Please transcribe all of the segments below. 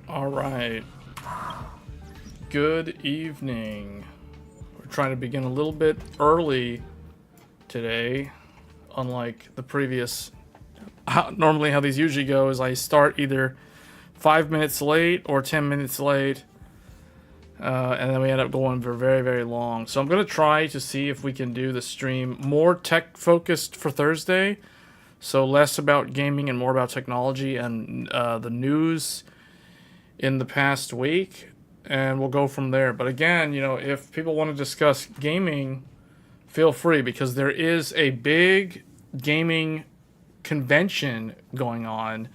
All right. Good evening. We're trying to begin a little bit early today, unlike the previous. Normally, how these usually go is I start either 5 minutes late or 10 minutes late, and then we end up going for very, very long. So I'm going to try to see if we can do the stream more tech focused for Thursday. So less about gaming and more about technology and the news in the past week, and we'll go from there. But again, if people want to discuss gaming, feel free, because there is a big gaming convention going on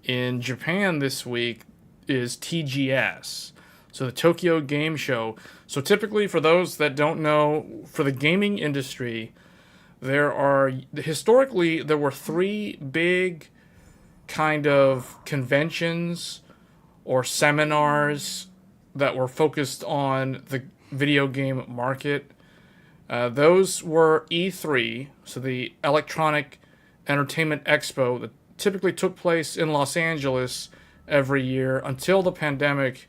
in Japan this week. Is TGS, so the Tokyo Game Show. So typically, for those that don't know, for the gaming industry, historically there were three big kind of conventions or seminars that were focused on the video game market. Those were E3, so the Electronic Entertainment Expo, that typically took place in Los Angeles every year until the pandemic.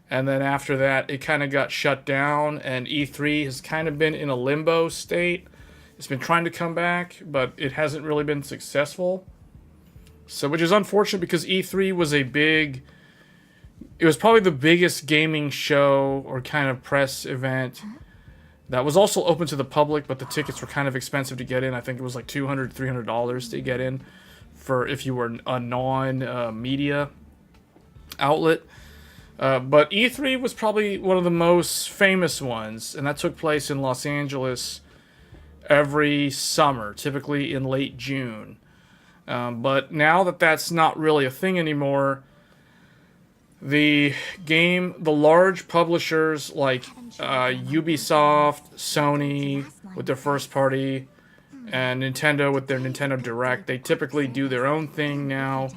And then after that, it kind of got shut down, and E3 has kind of been in a limbo state. It's been trying to come back, but it hasn't really been successful. So, which is unfortunate, because E3 was it was probably the biggest gaming show or kind of press event that was also open to the public, but the tickets were kind of expensive to get in. I think it was like $200, $300 to get in for if you were a non-media outlet. But E3 was probably one of the most famous ones, and that took place in Los Angeles every summer, typically in late June. But now that that's not really a thing anymore, the large publishers like Ubisoft, Sony with their first party, and Nintendo with their Nintendo Direct, they typically do their own thing now.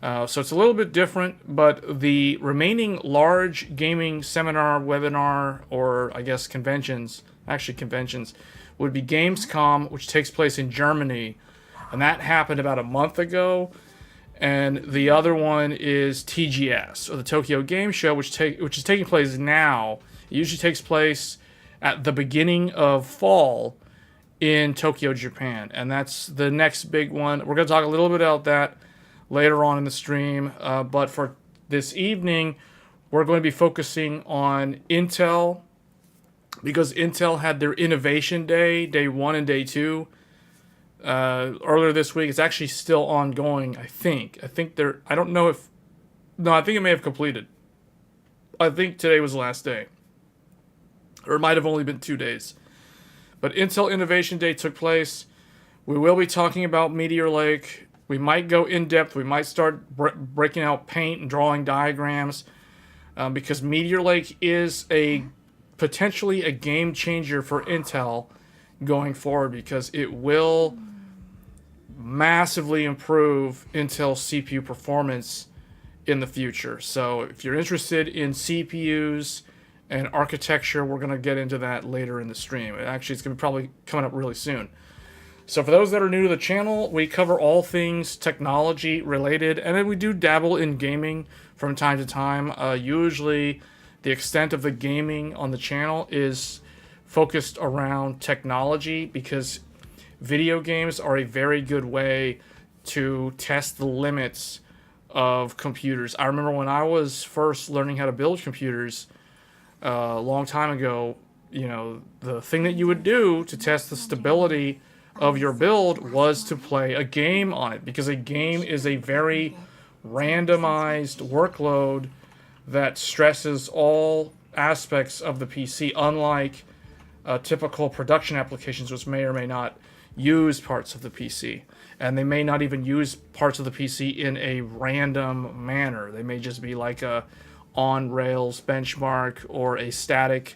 So it's a little bit different, but the remaining large gaming seminar, webinar, or I guess conventions, would be Gamescom, which takes place in Germany, and that happened about a month ago. And the other one is TGS, or the Tokyo Game Show, which is taking place now. It usually takes place at the beginning of fall in Tokyo, Japan, and that's the next big one. We're going to talk a little bit about that later on in the stream, but for this evening, we're going to be focusing on Intel, because Intel had their Innovation Day, Day 1 and Day 2, earlier this week. It's actually still ongoing, I think. I don't know if... No, I think it may have completed. I think today was the last day. Or it might have only been 2 days. But Intel Innovation Day took place. We will be talking about Meteor Lake. We might go in depth. We might start breaking out paint and drawing diagrams, because Meteor Lake is potentially a game changer for Intel going forward, because it will massively improve Intel's CPU performance in the future. So if you're interested in CPUs and architecture, we're going to get into that later in the stream. Actually, it's going to be probably coming up really soon. So for those that are new to the channel, we cover all things technology related, and then we do dabble in gaming from time to time. Usually the extent of the gaming on the channel is focused around technology, because video games are a very good way to test the limits of computers. I remember when I was first learning how to build computers a long time ago, the thing that you would do to test the stability of your build was to play a game on it, because a game is a very randomized workload that stresses all aspects of the PC, unlike typical production applications, which may or may not use parts of the PC. And they may not even use parts of the PC in a random manner. They may just be like a on-rails benchmark or a static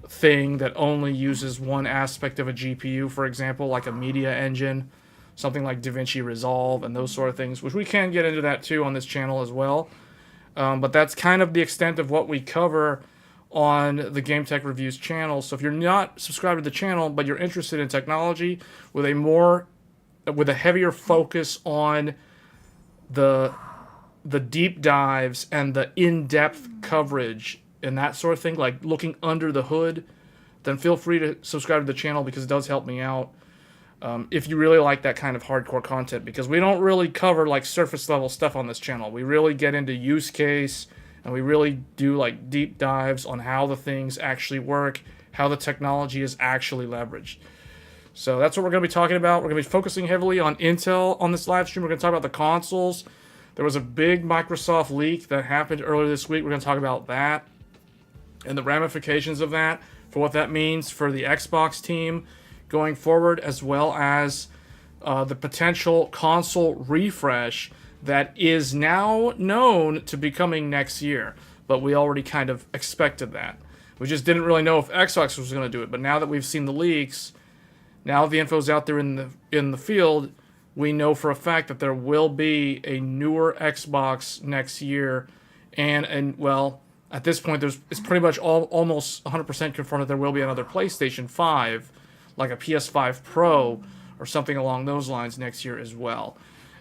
thing that only uses one aspect of a GPU, for example, like a media engine, something like DaVinci Resolve and those sort of things, which we can get into that too on this channel as well. But that's kind of the extent of what we cover on the Game Tech Reviews channel. So if you're not subscribed to the channel, but you're interested in technology with a heavier focus on the the deep dives and the in-depth coverage and that sort of thing, like looking under the hood, then feel free to subscribe to the channel because it does help me out. If you really like that kind of hardcore content, because we don't really cover like surface level stuff on this channel. We really get into use case, and we really do like deep dives on how the things actually work, how the technology is actually leveraged. So that's what we're going to be talking about. We're going to be focusing heavily on Intel on this live stream. We're going to talk about the consoles. There was a big Microsoft leak that happened earlier this week. We're going to talk about that and the ramifications of that, for what that means for the Xbox team going forward, as well as the potential console refresh that is now known to be coming next year. But we already kind of expected that. We just didn't really know if Xbox was going to do it. But now that we've seen the leaks, now the info's out there in the field, we know for a fact that there will be a newer Xbox next year. And well, at this point, it's pretty much almost 100% confirmed that there will be another PlayStation 5, like a PS5 Pro or something along those lines next year as well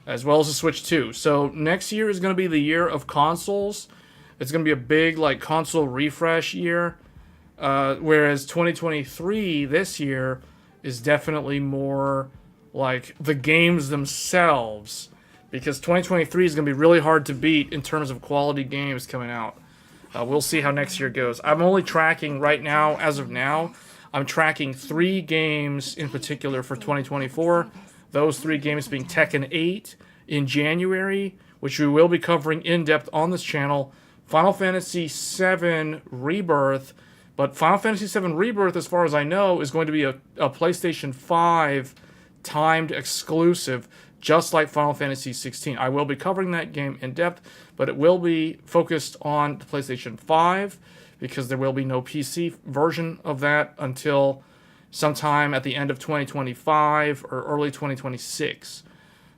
as a Switch 2. So next year is going to be the year of consoles. It's going to be a big like console refresh year, whereas 2023 this year is definitely more like the games themselves, because 2023 is going to be really hard to beat in terms of quality games coming out. We'll see how next year goes. I'm only tracking right now, as of now, I'm tracking 3 games in particular for 2024. Those 3 games being Tekken 8 in January, which we will be covering in depth on this channel. Final Fantasy VII Rebirth, but Final Fantasy VII Rebirth, as far as I know, is going to be a PlayStation 5 timed exclusive, just like Final Fantasy 16. I will be covering that game in depth, but it will be focused on the PlayStation 5, because there will be no PC version of that until sometime at the end of 2025 or early 2026.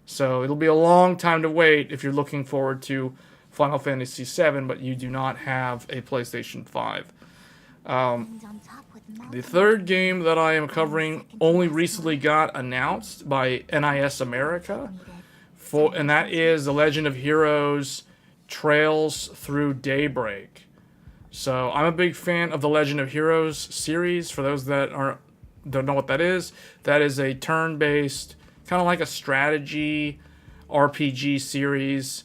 So it'll be a long time to wait if you're looking forward to Final Fantasy VII, but you do not have a PlayStation 5. The third game that I am covering only recently got announced by NIS America, and that is The Legend of Heroes Trails Through Daybreak. So I'm a big fan of the Legend of Heroes series. For those that don't know what that is a turn-based, kind of like a strategy RPG series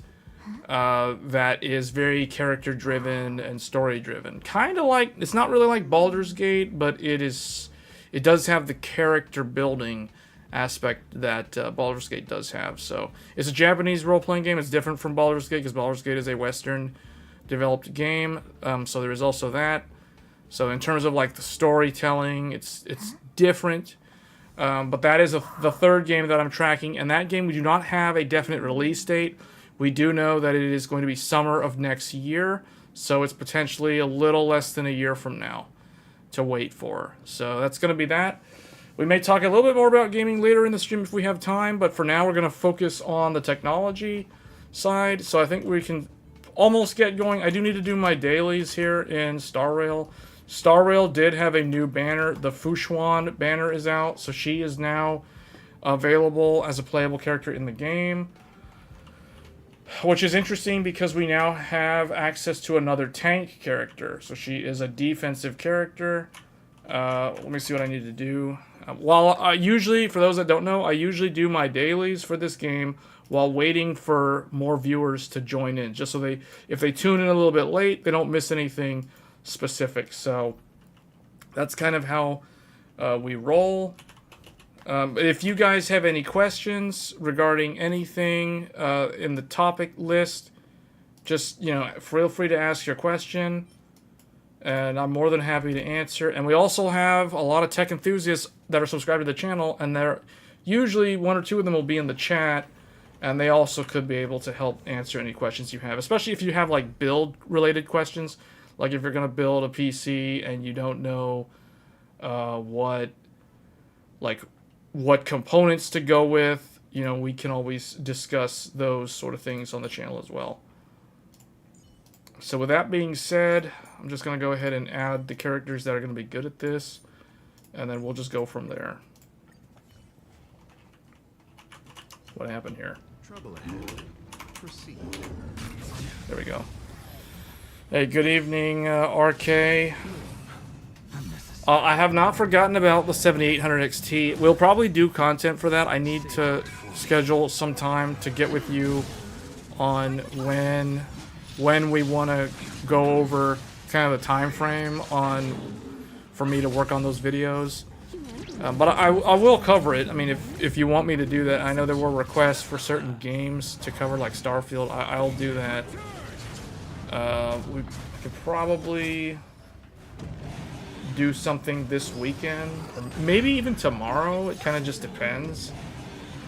that is very character-driven and story-driven. Kind of like, it's not really like Baldur's Gate, but it does have the character-building aspect that Baldur's Gate does have. So it's a Japanese role-playing game. It's different from Baldur's Gate, because Baldur's Gate is a Western developed game, so there is also that. So in terms of like the storytelling, it's different, but that is the third game that I'm tracking, and that game we do not have a definite release date. We do know that it is going to be summer of next year, so it's potentially a little less than a year from now to wait for. So that's going to be that. We may talk a little bit more about gaming later in the stream if we have time, but for now we're going to focus on the technology side. So I think we can almost get going. I do need to do my dailies here in Star Rail. Star Rail did have a new banner. The Fushuan banner is out, so she is now available as a playable character in the game, which is interesting because we now have access to another tank character. So she is a defensive character. Let me see what I need to do. While I usually, for those that don't know, I usually do my dailies for this game while waiting for more viewers to join in, just so if they tune in a little bit late, they don't miss anything specific. So that's kind of how we roll. If you guys have any questions regarding anything in the topic list, just feel free to ask your question, and I'm more than happy to answer. And we also have a lot of tech enthusiasts that are subscribed to the channel, and they're usually 1 or 2 of them will be in the chat. And they also could be able to help answer any questions you have, especially if you have like build-related questions, like if you're going to build a PC and you don't know what components to go with. We can always discuss those sort of things on the channel as well. So with that being said, I'm just going to go ahead and add the characters that are going to be good at this, and then we'll just go from there. What happened here? Trouble ahead. There we go. Hey, good evening, RK. I have not forgotten about the 7800 XT. We'll probably do content for that. I need to schedule some time to get with you on when we want to go over kind of the time frame for me to work on those videos. But I will cover it. I mean, if you want me to do that, I know there were requests for certain games to cover, like Starfield. I'll do that. We could probably do something this weekend, or maybe even tomorrow. It kind of just depends.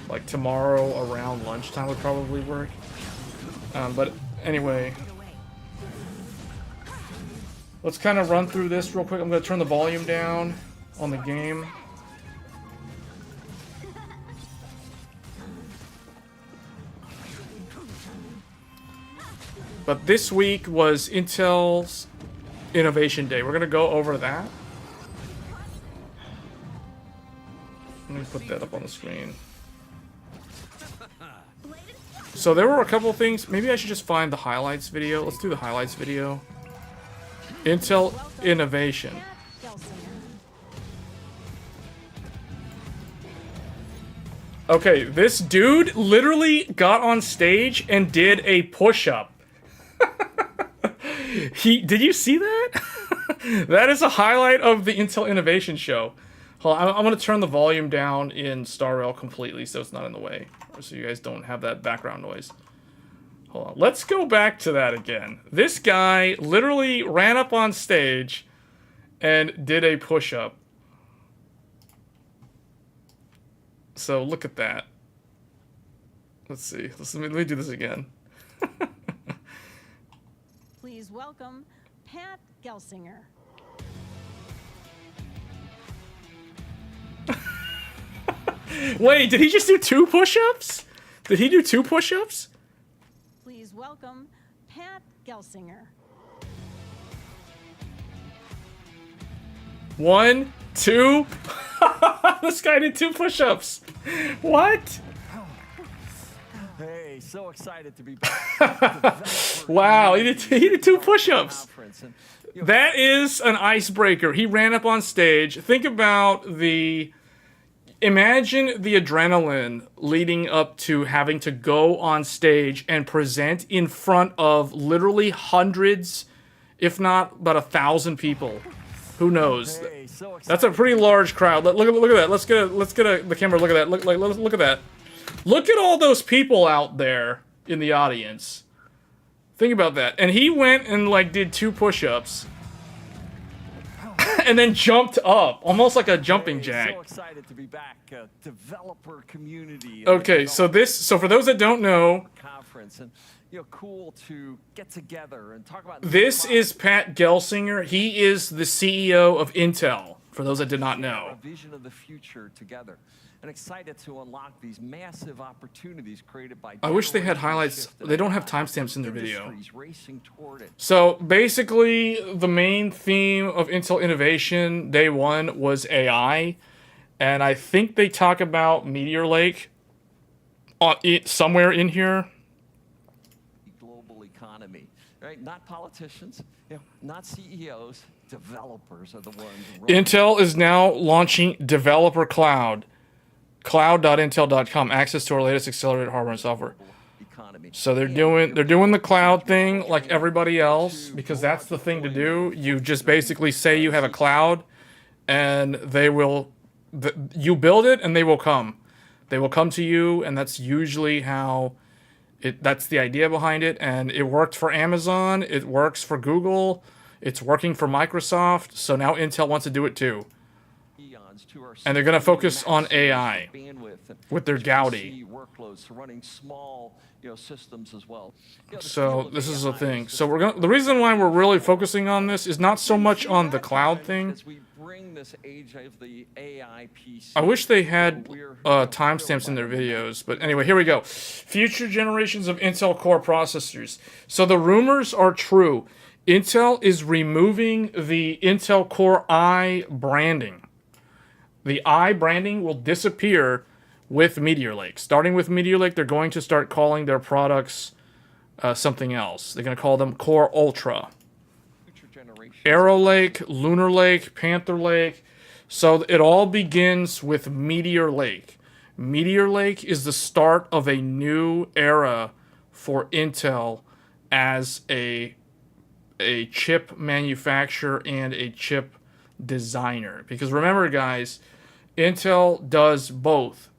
Like tomorrow around lunchtime would probably work. But anyway, let's kind of run through this real quick. I'm going to turn the volume down on the game. But this week was Intel's Innovation Day. We're going to go over that. Let me put that up on the screen. So there were a couple of things. Maybe I should just find the highlights video. Let's do the highlights video. Intel Innovation. Okay, this dude literally got on stage and did a push-up. Did you see that? That is a highlight of the Intel Innovation Show. Hold on, I'm going to turn the volume down in StarRail completely so it's not in the way, so you guys don't have that background noise. Hold on, let's go back to that again. This guy literally ran up on stage and did a push-up. So look at that. Let's see. Let me do this again. Please welcome Pat Gelsinger. Wait, did he just do 2 push-ups? Did he do 2 push-ups? Please welcome Pat Gelsinger. 1, 2. This guy did 2 push-ups. What? Hey, so excited to be back. Wow, he did 2 push-ups. That is an icebreaker. He ran up on stage. Think about imagine the adrenaline leading up to having to go on stage and present in front of literally hundreds, if not about 1,000 people. Who knows? That's a pretty large crowd. Look at that. Let's get the camera. Look at that. Look at that. Look at all those people out there in the audience. Think about that. And he went and like did 2 push-ups. And then jumped up, almost like a jumping jack. So excited to be back. Developer community. Okay, so for those that don't know, conference and cool to get together and talk about. This is Pat Gelsinger. He is the CEO of Intel. For those that did not know. A vision of the future together. And excited to unlock these massive opportunities created by. I wish they had highlights. They don't have timestamps in their video. So basically, the main theme of Intel Innovation Day 1 was AI, and I think they talk about Meteor Lake somewhere in here. Global economy, right? Not politicians, not CEOs. Developers are the ones. Intel is now launching Developer Cloud. Cloud.intel.com, access to our latest accelerated hardware and software. So they're doing the cloud thing like everybody else, because that's the thing to do. You just basically say you have a cloud, and you build it, and they will come. They will come to you, and that's usually how that's the idea behind it. And it worked for Amazon. It works for Google. It's working for Microsoft. So now Intel wants to do it too. And they're going to focus on AI with their Gaudi. So this is the thing. So the reason why we're really focusing on this is not so much on the cloud thing. I wish they had timestamps in their videos, but anyway, here we go. Future generations of Intel Core processors. So the rumors are true. Intel is removing the Intel Core I branding. The I branding will disappear with Meteor Lake. Starting with Meteor Lake, they're going to start calling their products something else. They're going to call them Core Ultra. Future generations. Arrow Lake, Lunar Lake, Panther Lake. So it all begins with Meteor Lake. Meteor Lake is the start of a new era for Intel as a chip manufacturer and a chip designer. Because remember, guys, Intel does both.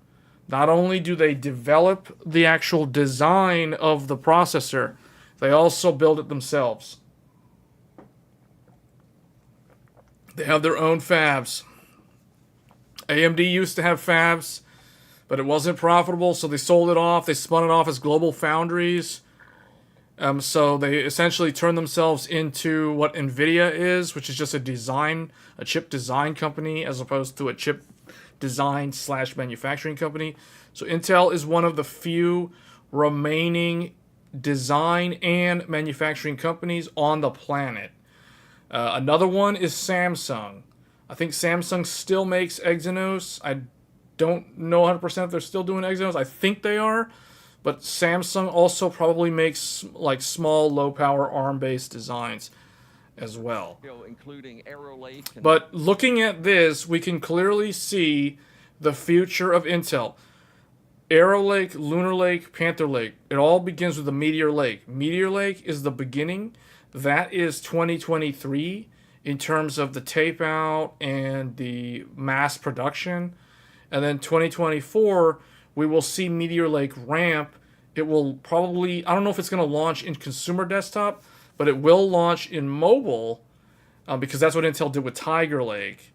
Not only do they develop the actual design of the processor, they also build it themselves. They have their own fabs. AMD used to have fabs, but it wasn't profitable, so they sold it off. They spun it off as Global Foundries. So they essentially turned themselves into what NVIDIA is, which is just a chip design company, as opposed to a chip design / manufacturing company. So Intel is one of the few remaining design and manufacturing companies on the planet. Another one is Samsung. I think Samsung still makes Exynos. I don't know 100% if they're still doing Exynos. I think they are. But Samsung also probably makes like small, low-power ARM-based designs as well. Including Arrow Lake. But looking at this, we can clearly see the future of Intel. Arrow Lake, Lunar Lake, Panther Lake. It all begins with the Meteor Lake. Meteor Lake is the beginning. That is 2023 in terms of the tape out and the mass production. And then 2024, we will see Meteor Lake ramp. It will probably, I don't know if it's going to launch in consumer desktop, but it will launch in mobile because that's what Intel did with Tiger Lake.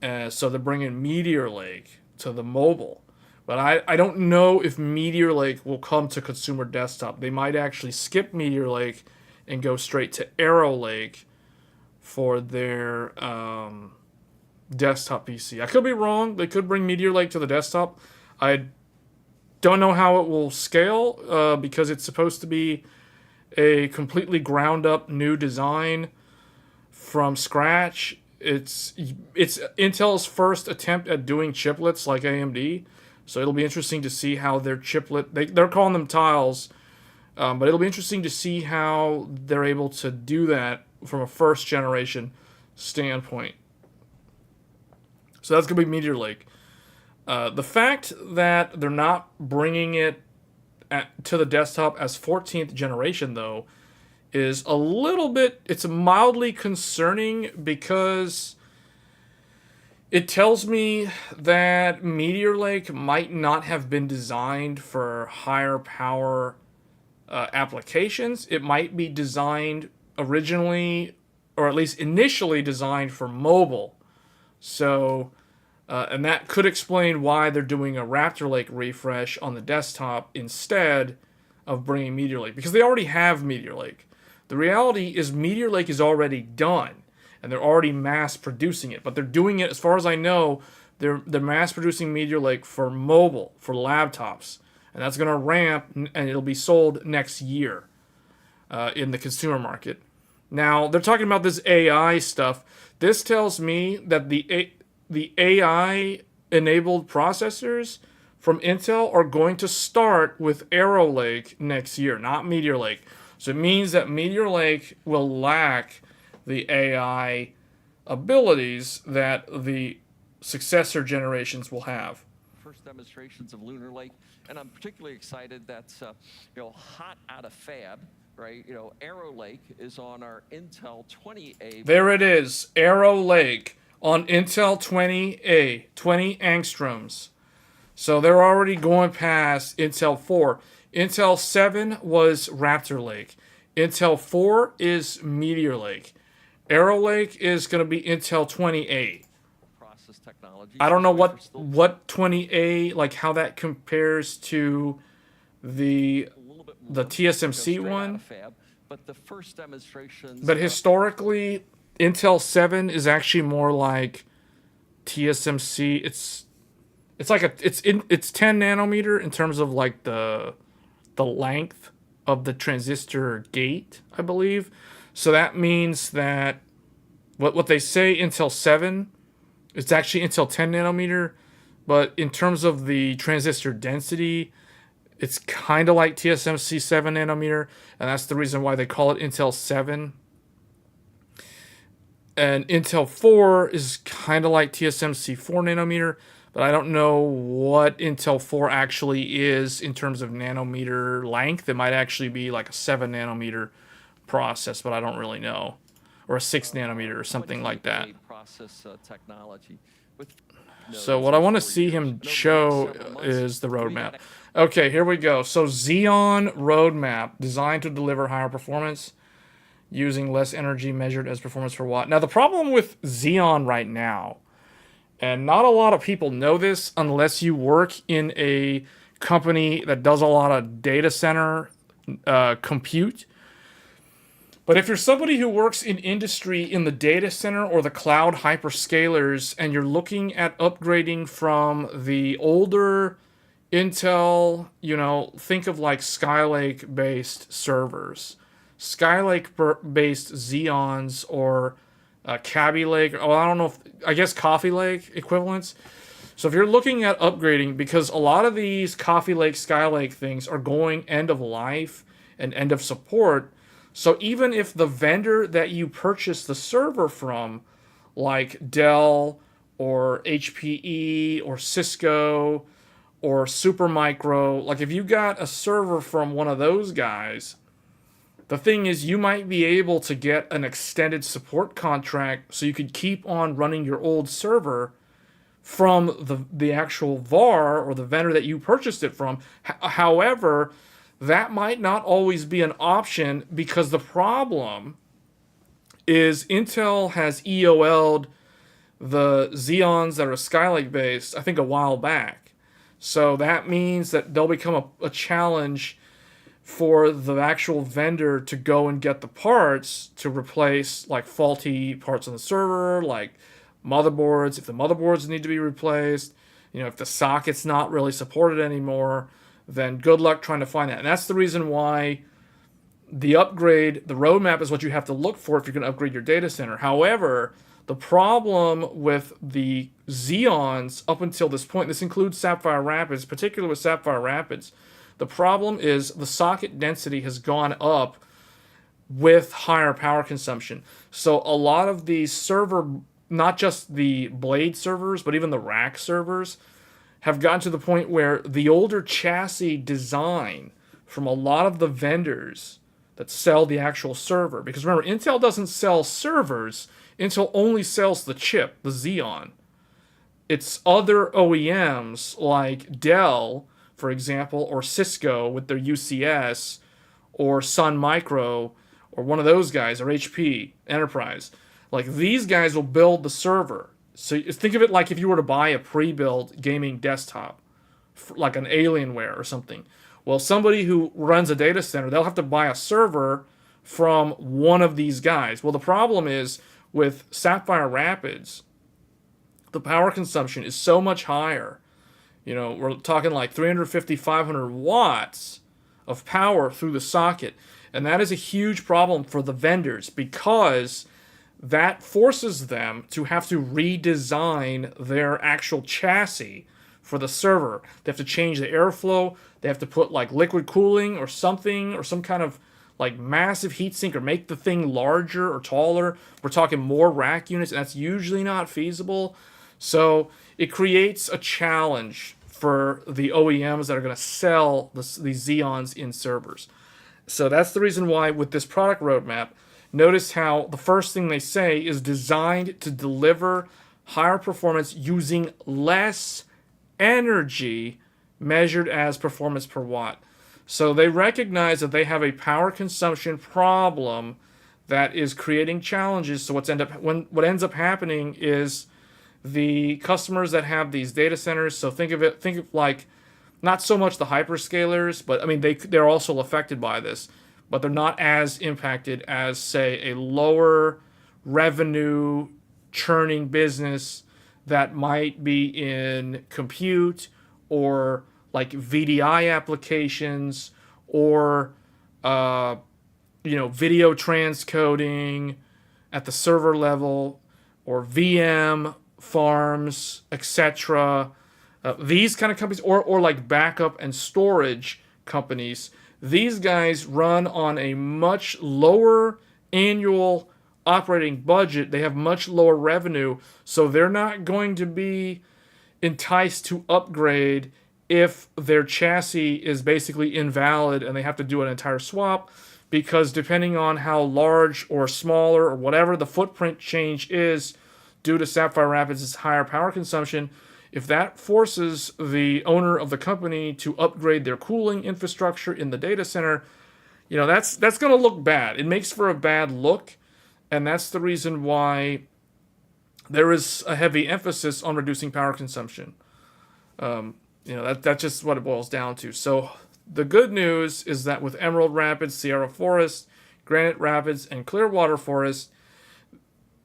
So they're bringing Meteor Lake to the mobile. But I don't know if Meteor Lake will come to consumer desktop. They might actually skip Meteor Lake and go straight to Arrow Lake for their desktop PC. I could be wrong. They could bring Meteor Lake to the desktop. I don't know how it will scale because it's supposed to be a completely ground up new design from scratch. It's Intel's first attempt at doing chiplets like AMD, so it'll be interesting to see how their chiplet, they're calling them tiles, but it'll be interesting to see how they're able to do that from a first generation standpoint. So that's going to be Meteor Lake. The fact that they're not bringing it to the desktop as 14th generation, though, is a little bit, it's mildly concerning because it tells me that Meteor Lake might not have been designed for higher power applications. It might be designed originally, or at least initially designed for mobile. So, and that could explain why they're doing a Raptor Lake refresh on the desktop instead of bringing Meteor Lake, because they already have Meteor Lake. The reality is Meteor Lake is already done, and they're already mass producing it. But they're doing it, as far as I know, they're mass producing Meteor Lake for mobile, for laptops, and that's going to ramp, and it'll be sold next year in the consumer market. Now they're talking about this AI stuff. This tells me that the AI-enabled processors from Intel are going to start with Arrow Lake next year, not Meteor Lake. So it means that Meteor Lake will lack the AI abilities that the successor generations will have. First demonstrations of Lunar Lake, and I'm particularly excited that's hot out of fab, right? Arrow Lake is on our Intel 20A. There it is, Arrow Lake on Intel 20A, 20 angstroms. So they're already going past Intel 4. Intel 7 was Raptor Lake. Intel 4 is Meteor Lake. Arrow Lake is going to be Intel 20A. Process technology. I don't know what 20A, like how that compares to the TSMC one. But the first demonstrations. But historically, Intel 7 is actually more like TSMC. It's like it's 10 nanometer in terms of like the length of the transistor gate, I believe. So that means that what they say Intel 7, it's actually Intel 10 nanometer, but in terms of the transistor density, It's kind of like TSMC 7 nanometer, and that's the reason why they call it Intel 7. And Intel 4 is kind of like TSMC 4 nanometer, but I don't know what Intel 4 actually is in terms of nanometer length. It might actually be like a 7 nanometer process, but I don't really know. Or a 6 nanometer or something like that. Process technology. So what I want to see him show is the roadmap. Okay, here we go. So Xeon roadmap, designed to deliver higher performance using less energy measured as performance per watt. Now, the problem with Xeon right now, and not a lot of people know this unless you work in a company that does a lot of data center compute. But if you're somebody who works in industry in the data center or the cloud hyperscalers, and you're looking at upgrading from the older Intel, think of like Skylake-based servers, Skylake-based Xeons, or Kaby Lake. Oh, I don't know I guess Coffee Lake equivalents. So if you're looking at upgrading, because a lot of these Coffee Lake, Skylake things are going end of life and end of support. So even if the vendor that you purchase the server from, like Dell or HPE or Cisco or Supermicro, like if you got a server from one of those guys, the thing is you might be able to get an extended support contract so you could keep on running your old server from the actual VAR or the vendor that you purchased it from. However, that might not always be an option, because the problem is Intel has EOL'd the Xeons that are Skylake based, I think, a while back. So that means that they'll become a challenge for the actual vendor to go and get the parts to replace like faulty parts on the server, like motherboards, if the motherboards need to be replaced, if the socket's not really supported anymore, then good luck trying to find that. And that's the reason why the roadmap is what you have to look for if you're going to upgrade your data center. However, the problem with the Xeons up until this point, this includes Sapphire Rapids, particularly with Sapphire Rapids, the problem is the socket density has gone up with higher power consumption. So a lot of these not just the blade servers, but even the rack servers, have gotten to the point where the older chassis design from a lot of the vendors that sell the actual server, because remember, Intel doesn't sell servers, Intel only sells the chip, the Xeon. It's other OEMs like Dell, for example, or Cisco with their UCS, or Sun Micro, or one of those guys, or HP Enterprise. Like, these guys will build the server. So think of it like if you were to buy a pre-built gaming desktop, like an Alienware or something. Well, somebody who runs a data center, they'll have to buy a server from one of these guys. Well, the problem is with Sapphire Rapids, the power consumption is so much higher. We're talking like 350, 500 watts of power through the socket. And that is a huge problem for the vendors, because that forces them to have to redesign their actual chassis for the server. They have to change the airflow. They have to put like liquid cooling or something, or some kind of like massive heatsink, or make the thing larger or taller. We're talking more rack units, and that's usually not feasible. So it creates a challenge for the OEMs that are going to sell these Xeons in servers. So that's the reason why with this product roadmap, notice how the first thing they say is designed to deliver higher performance using less energy measured as performance per watt. So they recognize that they have a power consumption problem that is creating challenges. So what ends up happening is the customers that have these data centers, so think of like not so much the hyperscalers, but I mean they're also affected by this, but they're not as impacted as, say, a lower revenue churning business that might be in compute, or like VDI applications, or video transcoding at the server level, or VM farms, etc. These kind of companies, or like backup and storage companies. These guys run on a much lower annual operating budget. They have much lower revenue, so they're not going to be enticed to upgrade if their chassis is basically invalid and they have to do an entire swap, because depending on how large or smaller or whatever the footprint change is due to Sapphire Rapids' higher power consumption, if that forces the owner of the company to upgrade their cooling infrastructure in the data center, that's going to look bad. It makes for a bad look, and that's the reason why there is a heavy emphasis on reducing power consumption. That's just what it boils down to. So the good news is that with Emerald Rapids, Sierra Forest, Granite Rapids, and Clearwater Forest,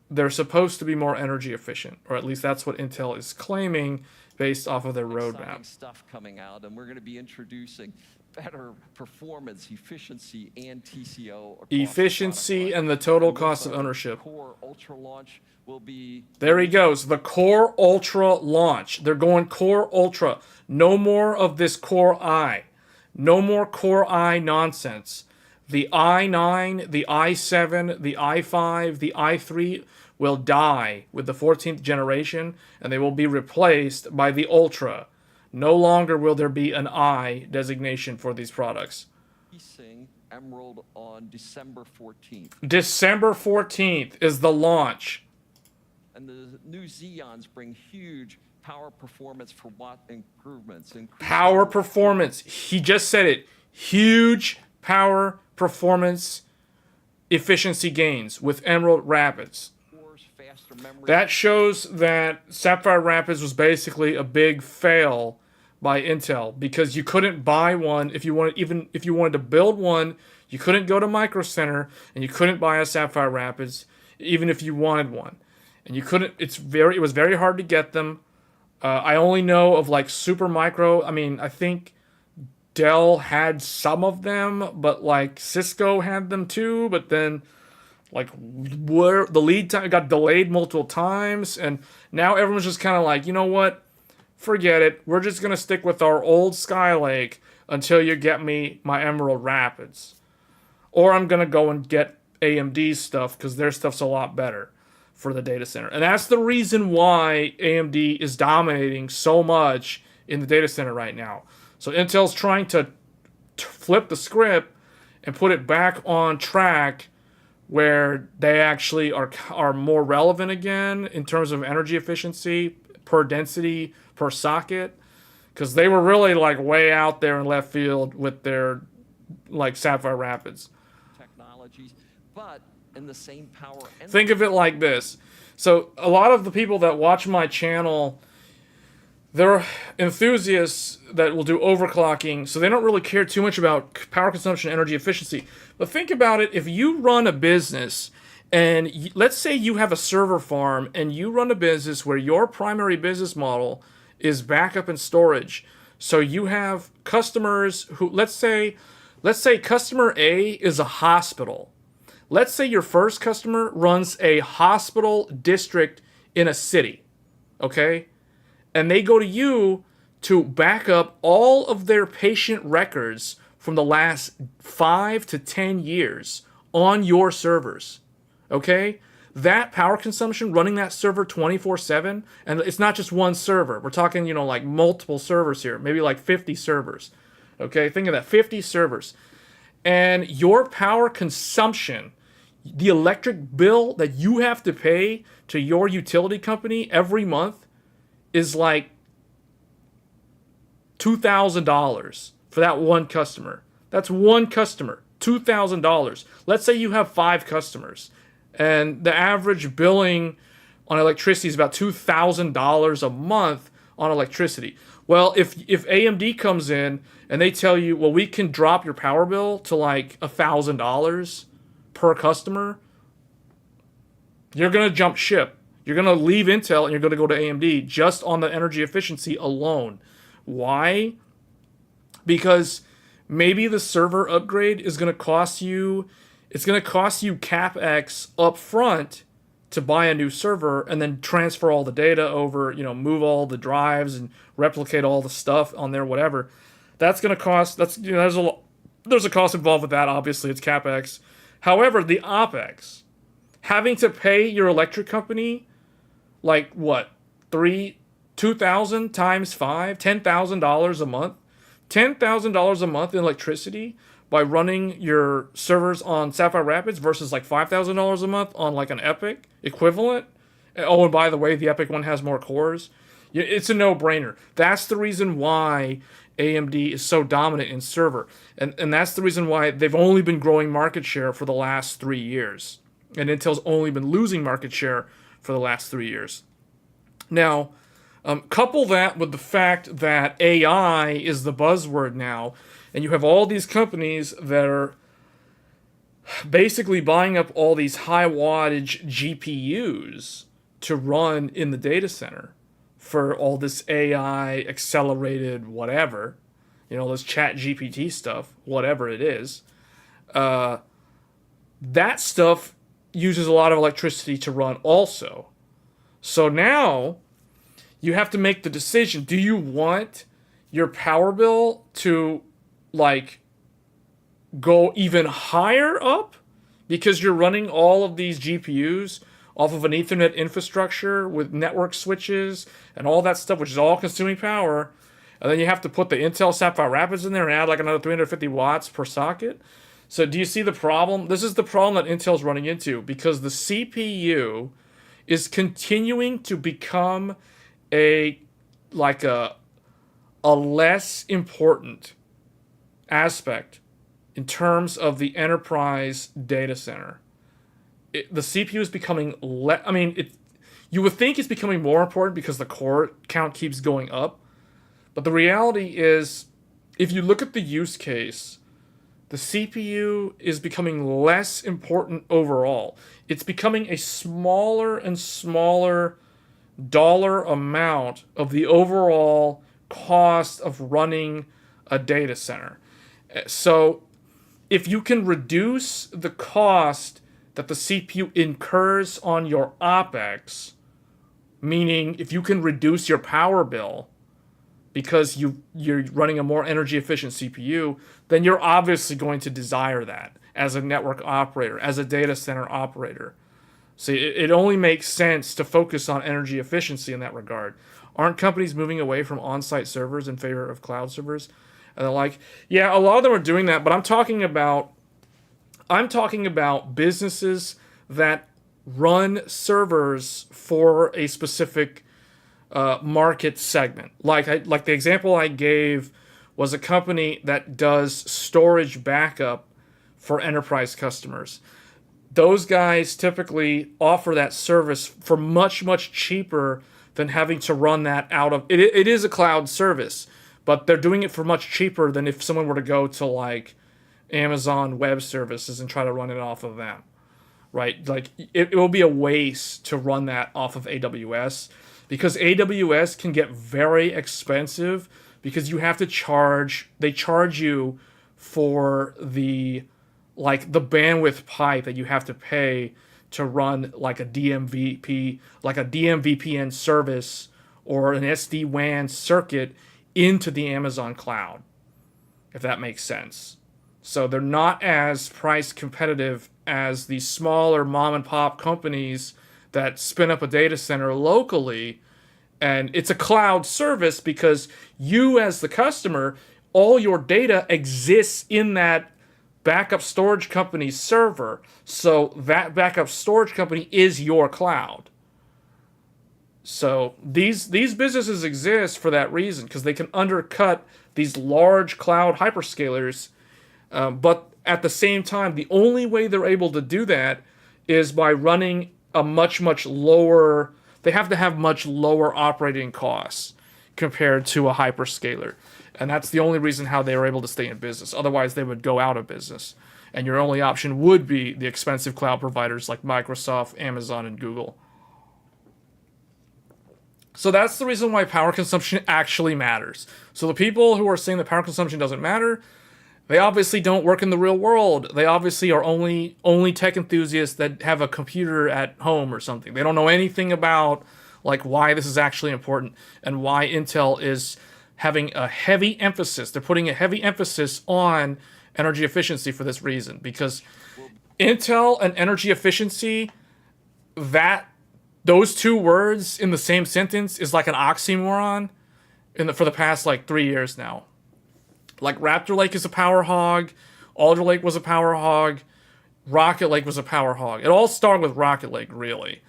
they're supposed to be more energy efficient, or at least that's what Intel is claiming based off of their roadmap. Exciting stuff coming out, and we're going to be introducing better performance, efficiency, and TCO. Efficiency and the total cost of ownership. Core Ultra launch will be. There he goes, the Core Ultra launch. They're going Core Ultra. No more of this Core i. No more Core i nonsense. The i9, the i7, the i5, the i3 will die with the 14th generation, and they will be replaced by the Ultra. No longer will there be an I designation for these products. Releasing Emerald on December 14th. December 14th is the launch. And the new Xeons bring huge power performance for watt improvements. Power performance. He just said it. Huge power performance efficiency gains with Emerald Rapids. That shows that Sapphire Rapids was basically a big fail by Intel, because you couldn't buy one if you wanted to build one. You couldn't go to Micro Center and you couldn't buy a Sapphire Rapids even if you wanted one, and you couldn't. It was very hard to get them. I only know of like Super Micro. I mean, I think Dell had some of them, but like Cisco had them too. But then, like, where the lead time got delayed multiple times, and now everyone's just kind of like, you know what? Forget it. We're just gonna stick with our old Skylake until you get me my Emerald Rapids, or I'm gonna go and get AMD's stuff because their stuff's a lot better for the data center. And that's the reason why AMD is dominating so much in the data center right now. So Intel's trying to flip the script and put it back on track where they actually are more relevant again in terms of energy efficiency per density per socket, because they were really like way out there in left field with their like Sapphire Rapids technologies, but in the same power. Think of it like this. So a lot of the people that watch my channel, they're enthusiasts that will do overclocking, so they don't really care too much about power consumption, energy efficiency. But think about it, if you run a business, and let's say you have a server farm, and you run a business where your primary business model is backup and storage. So you have customers who, let's say customer A is a hospital. Let's say your first customer runs a hospital district in a city, okay? And they go to you to back up all of their patient records from the last 5 to 10 years on your servers, okay? That power consumption, running that server 24/7, and it's not just one server. We're talking, like multiple servers here, maybe like 50 servers, okay? Think of that, 50 servers. And your power consumption, the electric bill that you have to pay to your utility company every month is like $2,000 for that one customer. That's one customer, $2,000. Let's say you have 5 customers, and the average billing on electricity is about $2,000 a month on electricity. Well, if AMD comes in and they tell you, well, we can drop your power bill to like $1,000 per customer, you're going to jump ship. You're going to leave Intel and you're going to go to AMD just on the energy efficiency alone. Why? Because maybe the server upgrade is going to cost you, it's going to cost you CapEx up front to buy a new server and then transfer all the data over, move all the drives and replicate all the stuff on there, whatever. That's going to cost. There's a cost involved with that. Obviously, it's capex. However, the opex, having to pay your electric company, like what, 2,000 times 5, $10,000 a month, $10,000 a month in electricity by running your servers on Sapphire Rapids versus like $5,000 a month on like an Epic equivalent. Oh, and by the way, the Epic one has more cores. It's a no-brainer. That's the reason why AMD is so dominant in server. And that's the reason why they've only been growing market share for the last 3 years. And Intel's only been losing market share for the last 3 years. Now, couple that with the fact that AI is the buzzword now, and you have all these companies that are basically buying up all these high wattage GPUs to run in the data center for all this AI accelerated whatever, this chat GPT stuff, whatever it is. That stuff uses a lot of electricity to run also. So now you have to make the decision. Do you want your power bill to go even higher up because you're running all of these GPUs off of an Ethernet infrastructure with network switches and all that stuff, which is all consuming power, and then you have to put the Intel Sapphire Rapids in there and add like another 350 watts per socket? So do you see the problem? This is the problem that Intel's running into, because the CPU is continuing to become a less important aspect in terms of the enterprise data center. The CPU is becoming you would think it's becoming more important because the core count keeps going up. But the reality is, if you look at the use case, the CPU is becoming less important overall. It's becoming a smaller and smaller dollar amount of the overall cost of running a data center. So if you can reduce the cost that the CPU incurs on your OpEx, meaning if you can reduce your power bill because you're running a more energy efficient CPU, then you're obviously going to desire that as a network operator, as a data center operator. So it only makes sense to focus on energy efficiency in that regard. Aren't companies moving away from on-site servers in favor of cloud servers? And they're like, yeah, a lot of them are doing that, but I'm talking about businesses that run servers for a specific market segment. Like the example I gave was a company that does storage backup for enterprise customers. Those guys typically offer that service for much, much cheaper than having to run that out of... It is a cloud service, but they're doing it for much cheaper than if someone were to go to like Amazon Web Services and try to run it off of them, right? Like it will be a waste to run that off of AWS, because AWS can get very expensive because you have to they charge you for the bandwidth pipe that you have to pay to run like a DMVPN service or an SD-WAN circuit into the Amazon cloud, if that makes sense. So they're not as price competitive as the smaller mom and pop companies that spin up a data center locally, and it's a cloud service because you as the customer, all your data exists in that backup storage company's server. So that backup storage company is your cloud. So these businesses exist for that reason, because they can undercut these large cloud hyperscalers. But at the same time, the only way they're able to do that is by running a much, much lower... They have to have much lower operating costs compared to a hyperscaler. And that's the only reason how they were able to stay in business. Otherwise, they would go out of business. And your only option would be the expensive cloud providers like Microsoft, Amazon, and Google. So that's the reason why power consumption actually matters. So the people who are saying that power consumption doesn't matter, they obviously don't work in the real world. They obviously are only tech enthusiasts that have a computer at home or something. They don't know anything about like why this is actually important and why Intel is having a heavy emphasis. They're putting a heavy emphasis on energy efficiency for this reason, because Intel and energy efficiency, those two words in the same sentence is like an oxymoron for the past like 3 years now. Like Raptor Lake is a power hog, Alder Lake was a power hog, Rocket Lake was a power hog. It all started with Rocket Lake, really.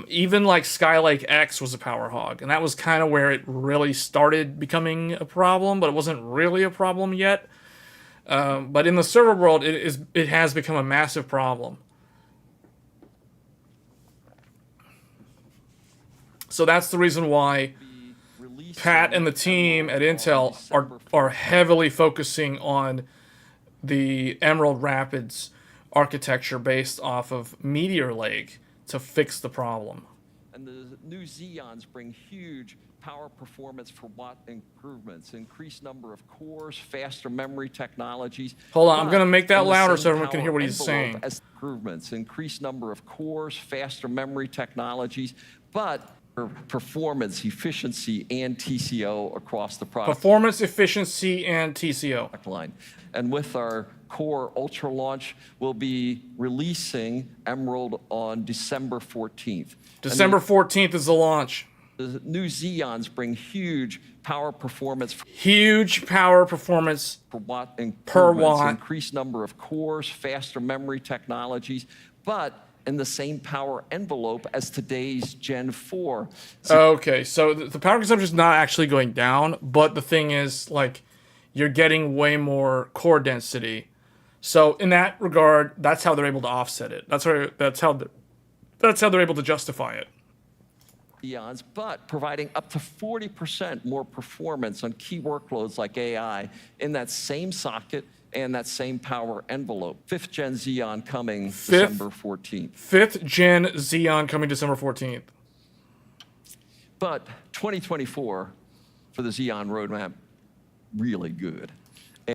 Even like Skylake X was a power hog, and that was kind of where it really started becoming a problem, but it wasn't really a problem yet. But in the server world, it has become a massive problem. So that's the reason why Pat and the team at Intel are heavily focusing on the Emerald Rapids architecture based off of Meteor Lake to fix the problem. And the new Xeons bring huge power performance for watt improvements, increased number of cores, faster memory technologies. Hold on, I'm going to make that louder so everyone can hear what he's saying. As improvements, increased number of cores, faster memory technologies, but performance, efficiency, and TCO across the product. Performance, efficiency, and TCO line. And with our Core Ultra launch, we'll be releasing Emerald on December 14th. December 14th is the launch. The new Xeons bring huge power performance. Huge power performance per watt. Increased number of cores, faster memory technologies, but in the same power envelope as today's Gen 4. Okay, so the power consumption is not actually going down, but the thing is, like, you're getting way more core density. So in that regard, that's how they're able to offset it. That's how they're able to justify it. Eons, but providing up to 40% more performance on key workloads like AI in that same socket and that same power envelope. 5th Gen Xeon coming December 14th. 5th Gen Xeon coming December 14th. But 2024 for the Xeon roadmap, really good.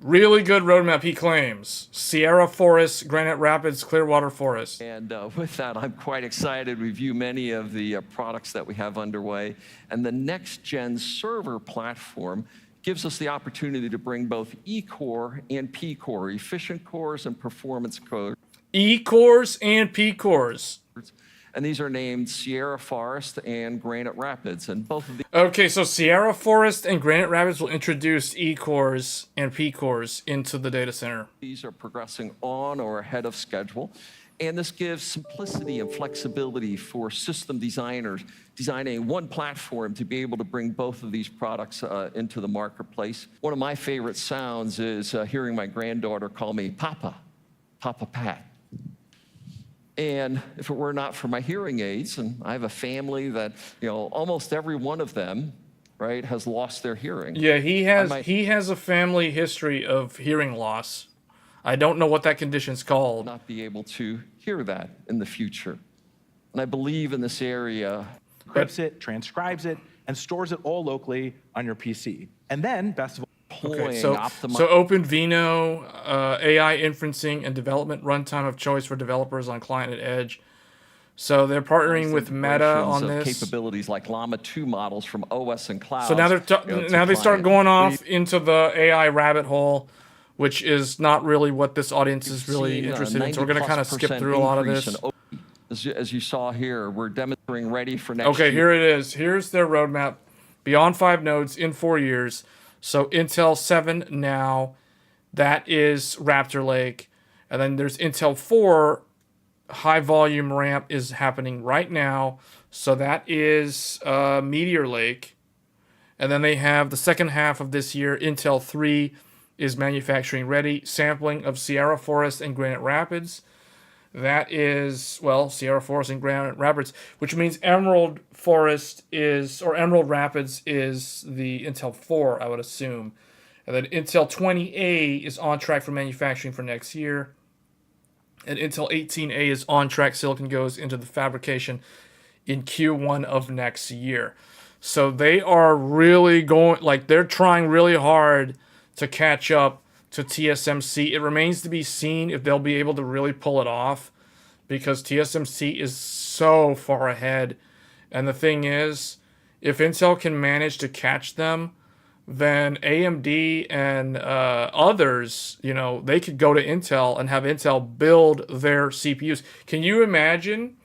Really good roadmap, he claims. Sierra Forest, Granite Rapids, Clearwater Forest. And with that, I'm quite excited to review many of the products that we have underway. And the next-gen server platform gives us the opportunity to bring both E-core and P-core, efficient cores and performance cores. E-cores and P-cores. And these are named Sierra Forest and Granite Rapids, and both of these. Okay, so Sierra Forest and Granite Rapids will introduce E-cores and P-cores into the data center. These are progressing on or ahead of schedule, and this gives simplicity and flexibility for system designers designing one platform to be able to bring both of these products into the marketplace. One of my favorite sounds is hearing my granddaughter call me Papa, Papa Pat. And if it were not for my hearing aids, and I have a family that, almost every one of them, right, has lost their hearing. Yeah, he has a family history of hearing loss. I don't know what that condition's called. Not be able to hear that in the future. And I believe in this area. Encrypts it, transcribes it, and stores it all locally on your PC. And then, best of all, okay, so OpenVINO, AI inferencing and development runtime of choice for developers on client and edge. So they're partnering with Meta on this. Capabilities like Llama 2 models from OS and cloud. So now they start going off into the AI rabbit hole, which is not really what this audience is really interested in. So we're going to kind of skip through a lot of this. As you saw here, we're demonstrating ready for next year. Okay, here it is. Here's their roadmap. Beyond 5 nodes in 4 years. So Intel 7 now, that is Raptor Lake. And then there's Intel 4, high volume ramp is happening right now. So that is Meteor Lake. And then they have the second half of this year, Intel 3 is manufacturing ready. Sampling of Sierra Forest and Granite Rapids. That is, well, Sierra Forest and Granite Rapids, which means Emerald Rapids is the Intel 4, I would assume. And then Intel 20A is on track for manufacturing for next year. And Intel 18A is on track. Silicon goes into the fabrication in Q1 of next year. So they are really they're trying really hard to catch up to TSMC. It remains to be seen if they'll be able to really pull it off, because TSMC is so far ahead. And the thing is, if Intel can manage to catch them, then AMD and others, you know, they could go to Intel and have Intel build their CPUs. Can you imagine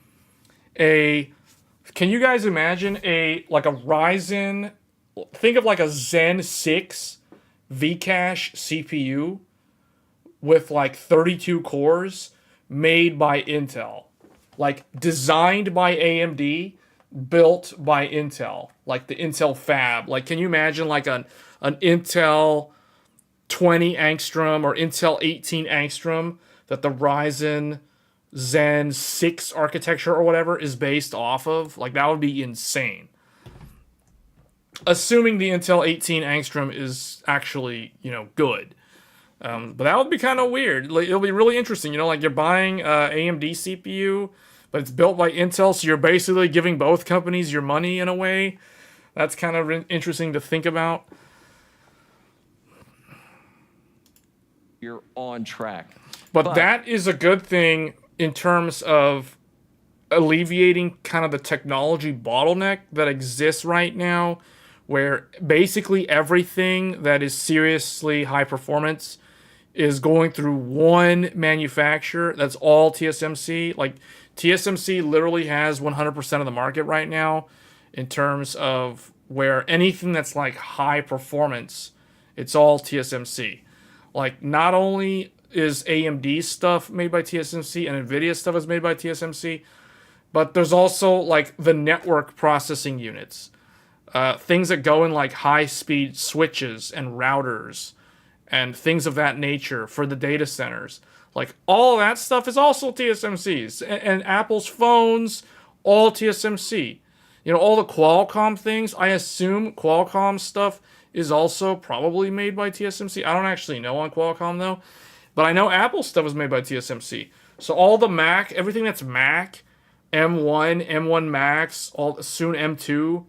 can you guys imagine like a Ryzen, think of like a Zen 6 V-cache CPU with like 32 cores made by Intel, like designed by AMD, built by Intel, like the Intel fab. Like, can you imagine like an Intel 20 angstrom or Intel 18 angstrom that the Ryzen Zen 6 architecture or whatever is based off of? Like, that would be insane. Assuming the Intel 18 angstrom is actually, you know, good. But that would be kind of weird. Like, it'll be really interesting. You know, like you're buying AMD CPU, but it's built by Intel, so you're basically giving both companies your money in a way. That's kind of interesting to think about. You're on track. But that is a good thing in terms of alleviating kind of the technology bottleneck that exists right now, where basically everything that is seriously high performance is going through one manufacturer. That's all TSMC. Like, TSMC literally has 100% of the market right now in terms of where anything that's like high performance, it's all TSMC. Like, not only is AMD stuff made by TSMC and NVIDIA stuff is made by TSMC, but there's also like the network processing units, things that go in like high-speed switches and routers and things of that nature for the data centers. Like, all that stuff is also TSMC's. And Apple's phones, all TSMC. You know, all the Qualcomm things, I assume Qualcomm stuff is also probably made by TSMC. I don't actually know on Qualcomm, though. But I know Apple stuff is made by TSMC. So all the Mac, everything that's Mac, M1, M1 Max, soon M2,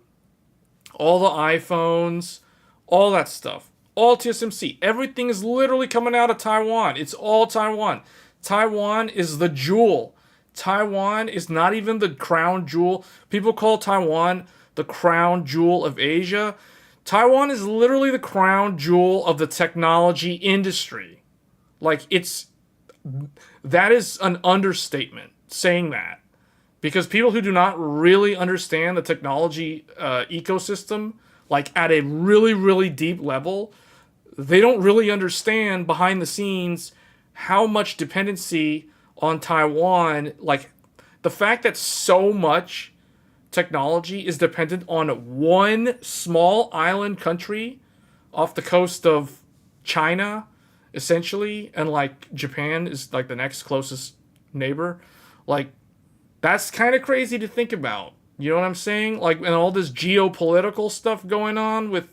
all the iPhones, all that stuff, all TSMC. Everything is literally coming out of Taiwan. It's all Taiwan. Taiwan is the jewel. Taiwan is not even the crown jewel. People call Taiwan the crown jewel of Asia. Taiwan is literally the crown jewel of the technology industry. Like, that is an understatement saying that. Because people who do not really understand the technology ecosystem, like at a really, really deep level, they don't really understand behind the scenes how much dependency on Taiwan, like the fact that so much technology is dependent on one small island country off the coast of China, essentially, and like Japan is like the next closest neighbor. Like, that's kind of crazy to think about. You know what I'm saying? Like, and all this geopolitical stuff going on with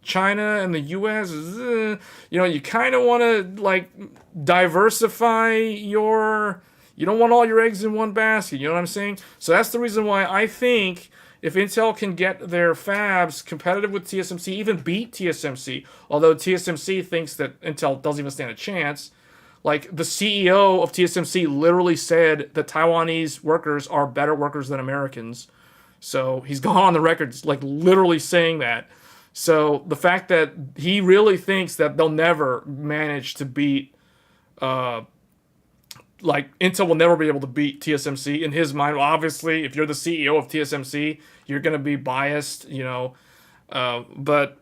China and the U.S. You know, you kind of want to like diversify your. You don't want all your eggs in one basket. You know what I'm saying? So that's the reason why I think if Intel can get their fabs competitive with TSMC, even beat TSMC, although TSMC thinks that Intel doesn't even stand a chance. Like, the CEO of TSMC literally said that Taiwanese workers are better workers than Americans. So he's gone on the record, like, literally saying that. So the fact that he really thinks that they'll never manage to beat, like, Intel will never be able to beat TSMC in his mind. Well, obviously, if you're the CEO of TSMC, you're going to be biased, you know. But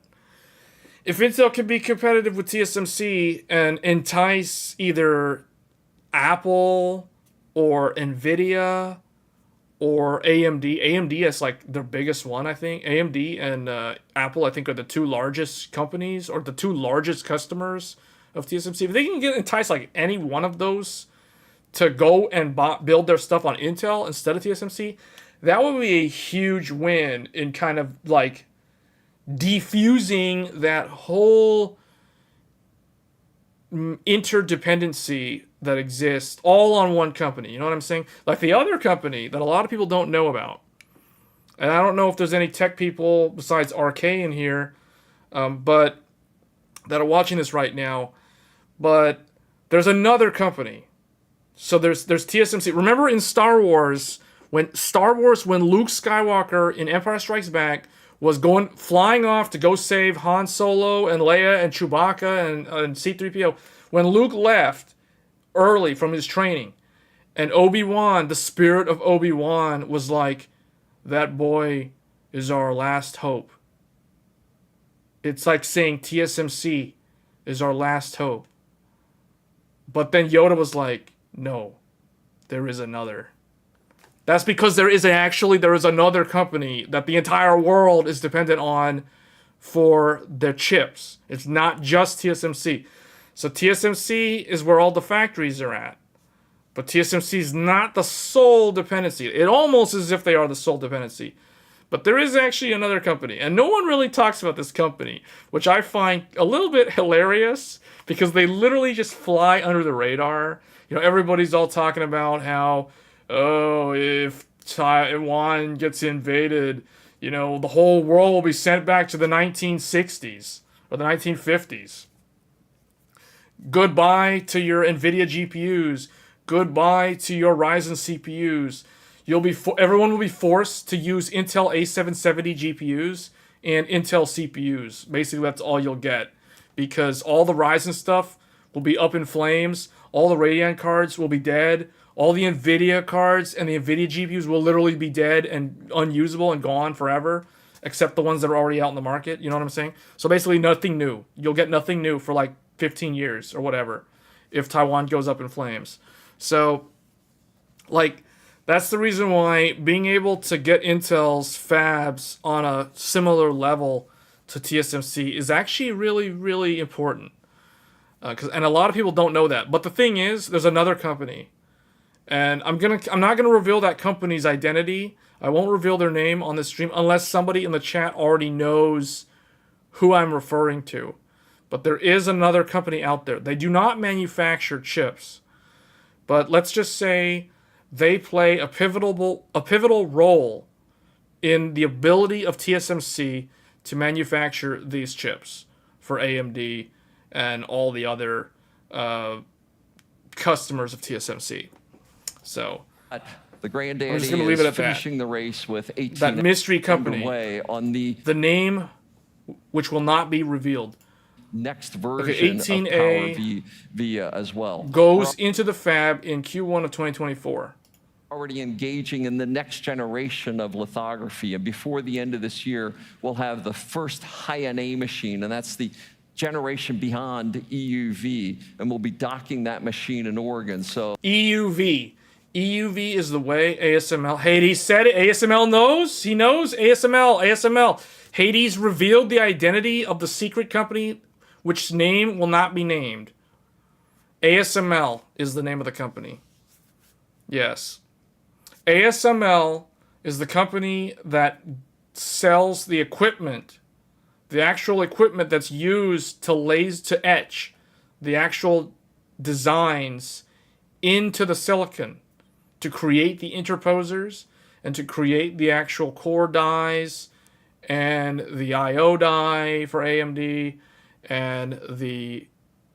if Intel can be competitive with TSMC and entice either Apple or NVIDIA or AMD is like their biggest one, I think. AMD and Apple, I think, are the two largest companies or the two largest customers of TSMC. If they can entice like any one of those to go and build their stuff on Intel instead of TSMC, that would be a huge win in kind of like defusing that whole interdependency that exists all on one company. You know what I'm saying? Like the other company that a lot of people don't know about, and I don't know if there's any tech people besides RK in here, but that are watching this right now, but there's another company. So there's TSMC. Remember in Star Wars, when Luke Skywalker in Empire Strikes Back was flying off to go save Han Solo and Leia and Chewbacca and C-3PO. When Luke left early from his training, and Obi-Wan, the spirit of Obi-Wan, was like, that boy is our last hope. It's like saying TSMC is our last hope. But then Yoda was like, no, there is another. That's because there is another company that the entire world is dependent on for their chips. It's not just TSMC. So TSMC is where all the factories are at. But TSMC is not the sole dependency. It almost is as if they are the sole dependency. But there is actually another company. And no one really talks about this company, which I find a little bit hilarious because they literally just fly under the radar. You know, everybody's all talking about how, oh, if Taiwan gets invaded, you know, the whole world will be sent back to the 1960s or the 1950s. Goodbye to your NVIDIA GPUs. Goodbye to your Ryzen CPUs. Everyone will be forced to use Intel A770 GPUs and Intel CPUs. Basically, that's all you'll get, because all the Ryzen stuff will be up in flames. All the Radeon cards will be dead. All the NVIDIA cards and the NVIDIA GPUs will literally be dead and unusable and gone forever, except the ones that are already out in the market. You know what I'm saying? So basically, nothing new. You'll get nothing new for like 15 years or whatever if Taiwan goes up in flames. So, like, that's the reason why being able to get Intel's fabs on a similar level to TSMC is actually really, really important. And a lot of people don't know that. But the thing is, there's another company. And I'm not gonna reveal that company's identity. I won't reveal their name on this stream unless somebody in the chat already knows who I'm referring to. But there is another company out there. They do not manufacture chips. But let's just say they play a pivotal role in the ability of TSMC to manufacture these chips for AMD and all the other customers of TSMC. So the granddaddy I'm just gonna leave it at finishing the race with 18 that mystery company, underway on the name which will not be revealed, next version of Power Via as well. goes into the fab in Q1 of 2024. Already engaging in the next generation of lithography, and before the end of this year, we'll have the first high-NA machine, and that's the generation beyond EUV, and we'll be docking that machine in Oregon. So EUV is the way. ASML. Hades said it. ASML knows. He knows. ASML. Hades revealed the identity of the secret company, which name will not be named. ASML is the name of the company. Yes. ASML is the company that sells the equipment, the actual equipment that's used to etch the actual designs into the silicon to create the interposers and to create the actual core dies and the I/O die for AMD and the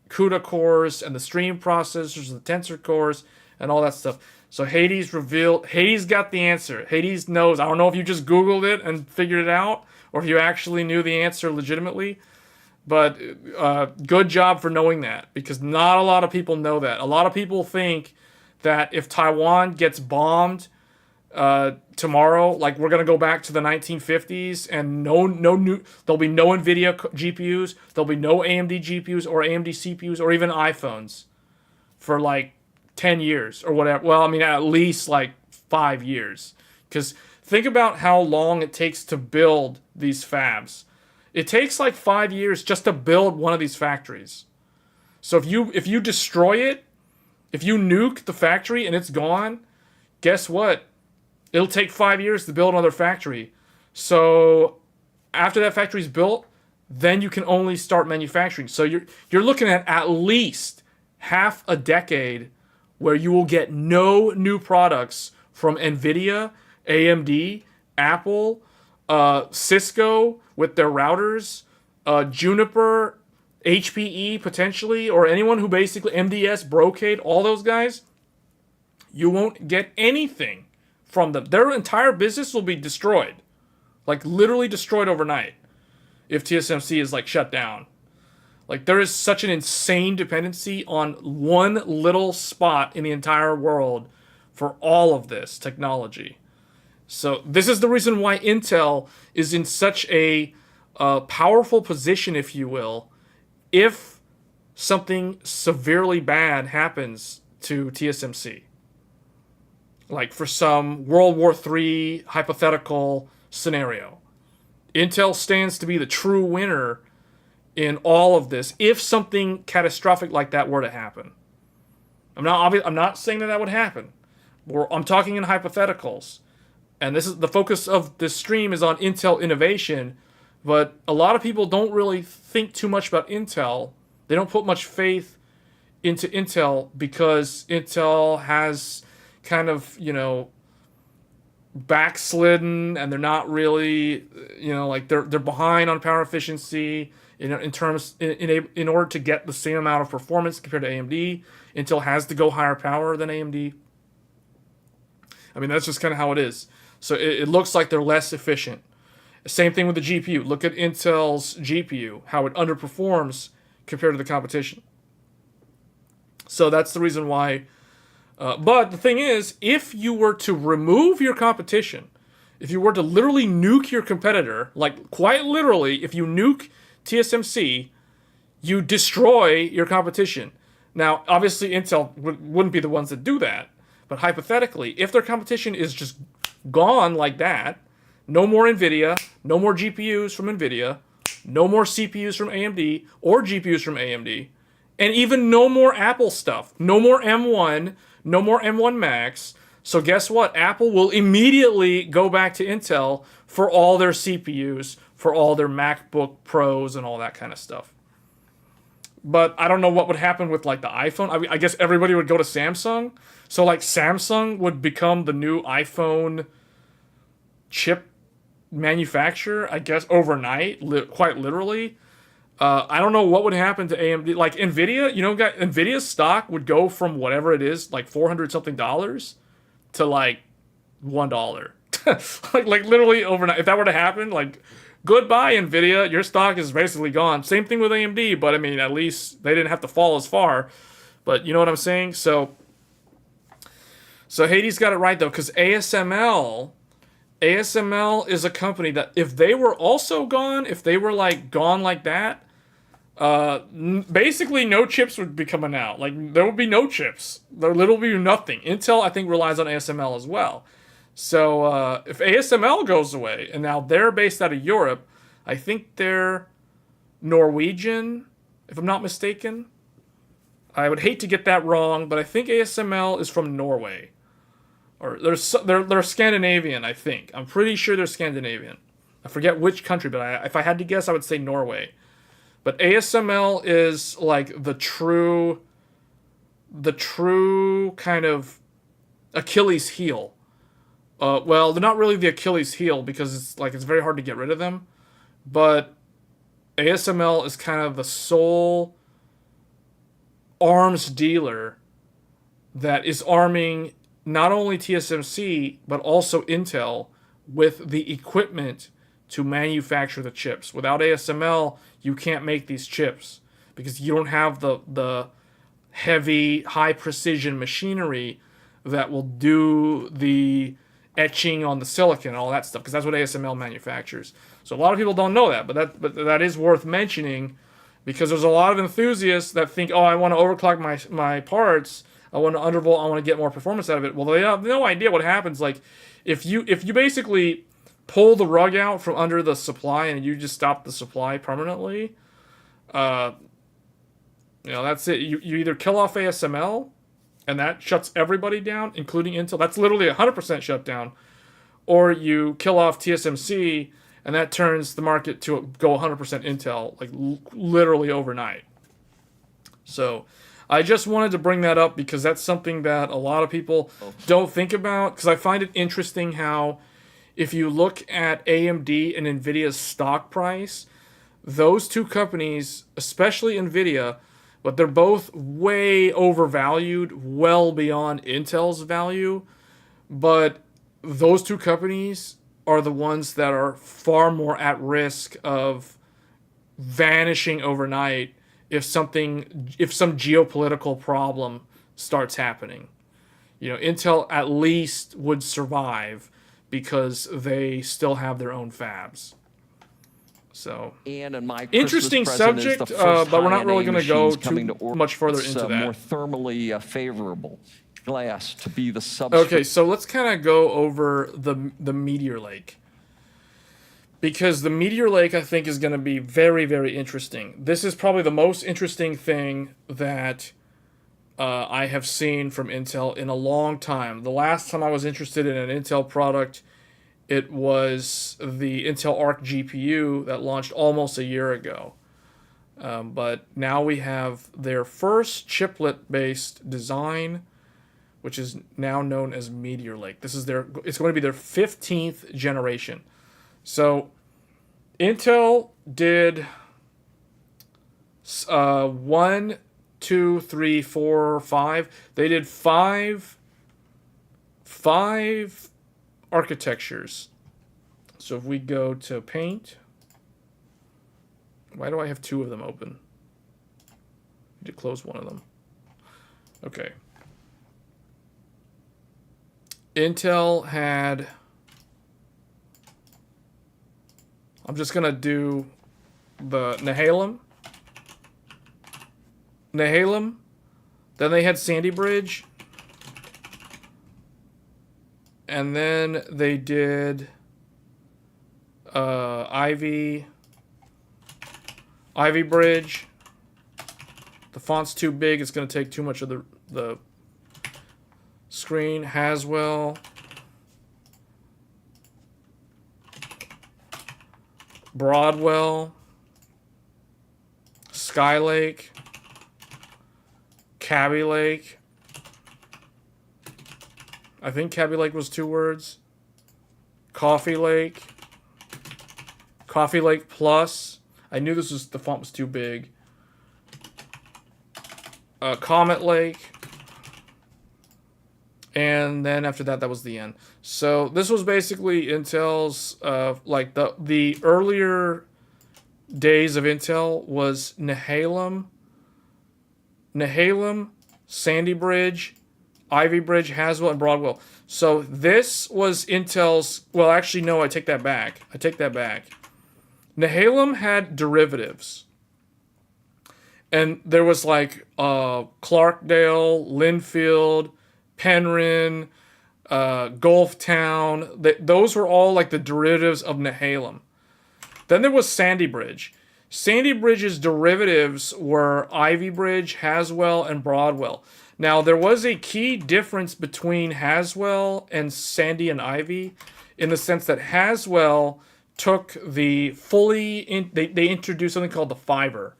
CUDA cores and the stream processors, the tensor cores, and all that stuff. So Hades got the answer. Hades knows. I don't know if you just Googled it and figured it out, or if you actually knew the answer legitimately. But good job for knowing that, because not a lot of people know that. A lot of people think that if Taiwan gets bombed tomorrow, like we're gonna go back to the 1950s, and there'll be no NVIDIA GPUs, there'll be no AMD GPUs or AMD CPUs or even iPhones for like 10 years or whatever. Well, I mean, at least like 5 years. Because think about how long it takes to build these fabs. It takes like 5 years just to build one of these factories. So if you destroy it, if you nuke the factory and it's gone, guess what? It'll take 5 years to build another factory. So after that factory's built, then you can only start manufacturing. So you're looking at least half a decade where you will get no new products from NVIDIA, AMD, Apple, Cisco with their routers, Juniper, HPE potentially, or anyone who basically, MDS, Brocade, all those guys. You won't get anything from them. Their entire business will be destroyed. Like literally destroyed overnight if TSMC is like shut down. Like there is such an insane dependency on one little spot in the entire world for all of this technology. So this is the reason why Intel is in such a powerful position, if you will, if something severely bad happens to TSMC. Like for some World War III hypothetical scenario. Intel stands to be the true winner in all of this if something catastrophic like that were to happen. I'm not saying that would happen. I'm talking in hypotheticals. And this is the focus of this stream is on Intel innovation, but a lot of people don't really think too much about Intel. They don't put much faith into Intel because Intel has kind of, backslidden, and they're not really, like they're behind on power efficiency in order to get the same amount of performance compared to AMD. Intel has to go higher power than AMD. I mean, that's just kind of how it is. So it looks like they're less efficient. Same thing with the GPU. Look at Intel's GPU, how it underperforms compared to the competition. So that's the reason why. But the thing is, if you were to remove your competition, if you were to literally nuke your competitor, like quite literally, if you nuke TSMC, you destroy your competition. Now, obviously, Intel wouldn't be the ones that do that. But hypothetically, if their competition is just gone like that, no more NVIDIA, no more GPUs from NVIDIA, no more CPUs from AMD or GPUs from AMD, and even no more Apple stuff, no more M1, no more M1 Max. So guess what? Apple will immediately go back to Intel for all their CPUs, for all their MacBook Pros and all that kind of stuff. But I don't know what would happen with like the iPhone. I guess everybody would go to Samsung. So like Samsung would become the new iPhone chip manufacturer, I guess, overnight, quite literally. I don't know what would happen to AMD. Like NVIDIA, NVIDIA's stock would go from whatever it is, like $400 something to like $1. like literally overnight. If that were to happen, like goodbye NVIDIA, your stock is basically gone. Same thing with AMD, but I mean, at least they didn't have to fall as far. But you know what I'm saying? So Hades got it right though, because ASML is a company that if they were also gone, if they were like gone like that, basically no chips would be coming out. Like there would be no chips. There literally be nothing. Intel, I think, relies on ASML as well. So if ASML goes away, and now they're based out of Europe, I think they're Norwegian, if I'm not mistaken. I would hate to get that wrong, but I think ASML is from Norway. Or they're Scandinavian, I think. I'm pretty sure they're Scandinavian. I forget which country, but if I had to guess, I would say Norway. But ASML is like the true kind of Achilles heel. Well, they're not really the Achilles heel because it's very hard to get rid of them. But ASML is kind of the sole arms dealer that is arming not only TSMC, but also Intel with the equipment to manufacture the chips. Without ASML, you can't make these chips because you don't have the heavy, high-precision machinery that will do the etching on the silicon and all that stuff, because that's what ASML manufactures. So a lot of people don't know that, but that is worth mentioning, because there's a lot of enthusiasts that think, oh, I want to overclock my parts, I want to undervolt, I want to get more performance out of it. Well, they have no idea what happens. Like, if you basically pull the rug out from under the supply and you just stop the supply permanently, that's it. You either kill off ASML, and that shuts everybody down, including Intel. That's literally 100% shutdown. Or you kill off TSMC, and that turns the market to go 100% Intel, like literally overnight. So I just wanted to bring that up because that's something that a lot of people don't think about. Because I find it interesting how if you look at AMD and NVIDIA's stock price, those two companies, especially NVIDIA, but they're both way overvalued, well beyond Intel's value. But those two companies are the ones that are far more at risk of vanishing overnight if some geopolitical problem starts happening. Intel at least would survive because they still have their own fabs. So And my interesting Christmas present is subject, the first but we're not really high-end going to go machines coming too to much further It's, into that. more thermally favorable glass to be the substrate. Okay, so let's kind of go over the Meteor Lake. Because the Meteor Lake, I think, is going to be very, very interesting. This is probably the most interesting thing that I have seen from Intel in a long time. The last time I was interested in an Intel product, it was the Intel Arc GPU that launched almost a year ago. But now we have their first chiplet-based design, which is now known as Meteor Lake. It's going to be their 15th generation. So Intel did 1, 2, 3, 4, 5. They did five architectures. So if we go to Paint, why do I have 2 of them open? I need to close one of them. Okay. Intel had... I'm just going to do the Nehalem. Then they had Sandy Bridge. And then they did Ivy Bridge. The font's too big. It's going to take too much of the screen. Haswell. Broadwell. Skylake. Kaby Lake. I think Kaby Lake was 2 words. Coffee Lake. Coffee Lake Plus. I knew the font was too big. Comet Lake. And then after that was the end. So this was basically Intel's, like the earlier days of Intel was Nehalem, Sandy Bridge, Ivy Bridge, Haswell, and Broadwell. So this was Intel's... Well, actually, no, I take that back. Nehalem had derivatives. And there was like Clarkdale, Linfield, Penryn, Gulftown. Those were all like the derivatives of Nehalem. Then there was Sandy Bridge. Sandy Bridge's derivatives were Ivy Bridge, Haswell, and Broadwell. Now, there was a key difference between Haswell and Sandy and Ivy in the sense that Haswell took the they introduced something called the fiber,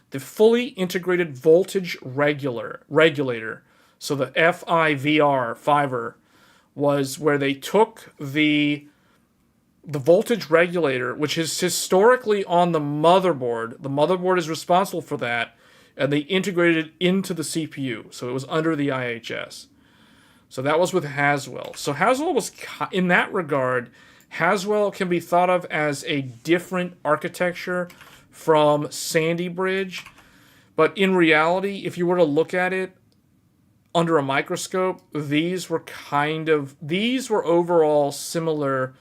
the fully integrated voltage regulator. So the FIVR, fiber, was where they took the voltage regulator, which is historically on the motherboard. The motherboard is responsible for that, and they integrated it into the CPU. So it was under the IHS. So that was with Haswell. So Haswell was, in that regard, Haswell can be thought of as a different architecture from Sandy Bridge. But in reality, if you were to look at it under a microscope, these were overall similar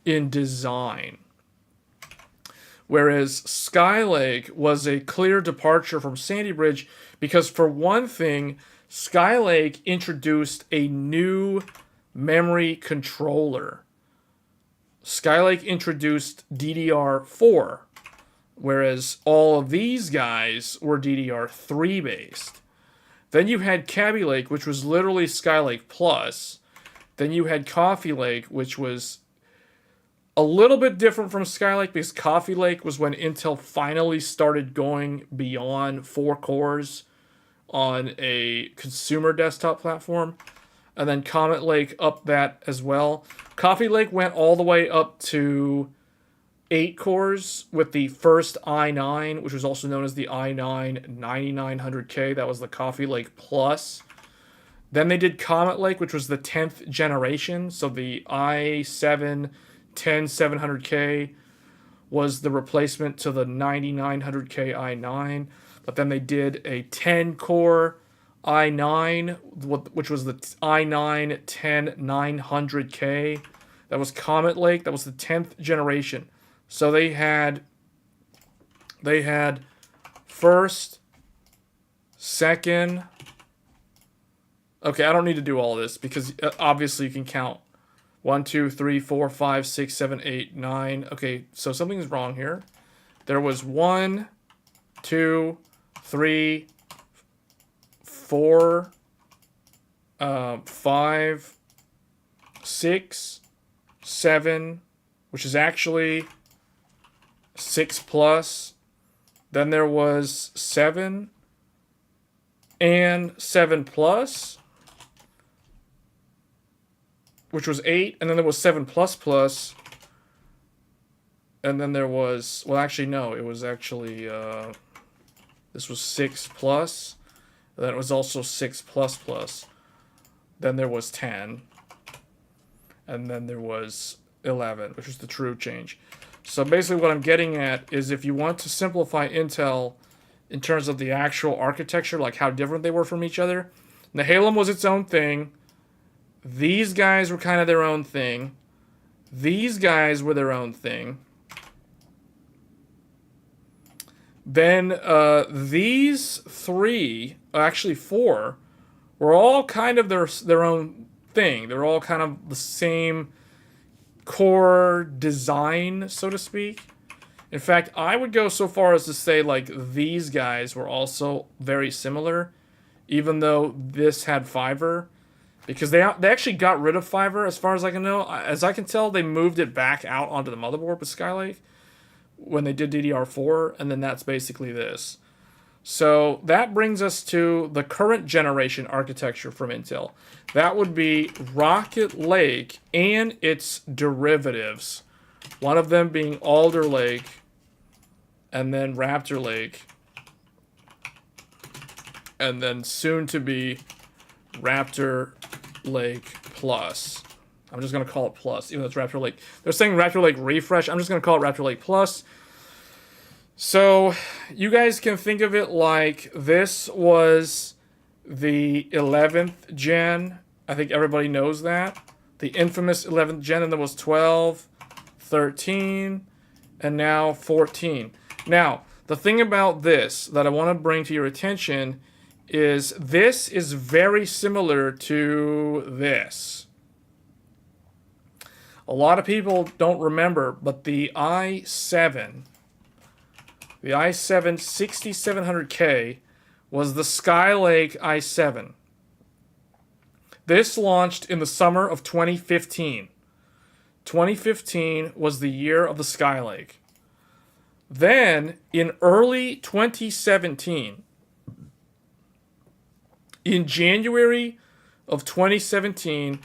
in design. Whereas Skylake was a clear departure from Sandy Bridge because, for one thing, Skylake introduced a new memory controller. Skylake introduced DDR4, whereas all of these guys were DDR3 based. Then you had Kaby Lake, which was literally Skylake Plus. Then you had Coffee Lake, which was a little bit different from Skylake because Coffee Lake was when Intel finally started going beyond 4 cores on a consumer desktop platform. And then Comet Lake upped that as well. Coffee Lake went all the way up to 8 cores with the first i9, which was also known as the i9 9900K. That was the Coffee Lake Plus. Then they did Comet Lake, which was the 10th generation. So the i7 10700K was the replacement to the 9900K i9, but then they did a 10-core i9, which was the i9 10900K. That was Comet Lake. That was the 10th generation. So they had first, second. Okay, I don't need to do all this because obviously you can count 1, 2, 3, 4, 5, 6, 7, 8, 9. Okay, so something's wrong here. There was 1, 2, 3, 4, 5, 6, 7, which is actually 6 plus. Then there was 7 and 7 plus, which was 8, and then there was 7 plus plus, and then there was, well, actually, no, it was actually, this was 6 plus, and then it was also 6 plus plus, then there was 10, and then there was 11, which was the true change. So basically what I'm getting at is if you want to simplify Intel in terms of the actual architecture, like how different they were from each other, Nehalem was its own thing. These guys were kind of their own thing. These guys were their own thing. Then these three, actually 4, were all kind of their own thing. They're all kind of the same core design, so to speak. In fact, I would go so far as to say like these guys were also very similar, even though this had fiber, because they actually got rid of fiber as far as I can know. As I can tell, they moved it back out onto the motherboard with Skylake when they did DDR4, and then that's basically this. So that brings us to the current generation architecture from Intel. That would be Rocket Lake and its derivatives. One of them being Alder Lake, and then Raptor Lake, and then soon to be Raptor Lake Plus. I'm just going to call it Plus, even though it's Raptor Lake. They're saying Raptor Lake Refresh. I'm just going to call it Raptor Lake Plus. So you guys can think of it like this was the 11th gen. I think everybody knows that. The infamous 11th gen, and there was 12, 13, and now 14. Now, the thing about this that I want to bring to your attention is this is very similar to this. A lot of people don't remember, but the i7 6700K was the Skylake i7. This launched in the summer of 2015. 2015 was the year of the Skylake. Then, in early 2017, in January of 2017,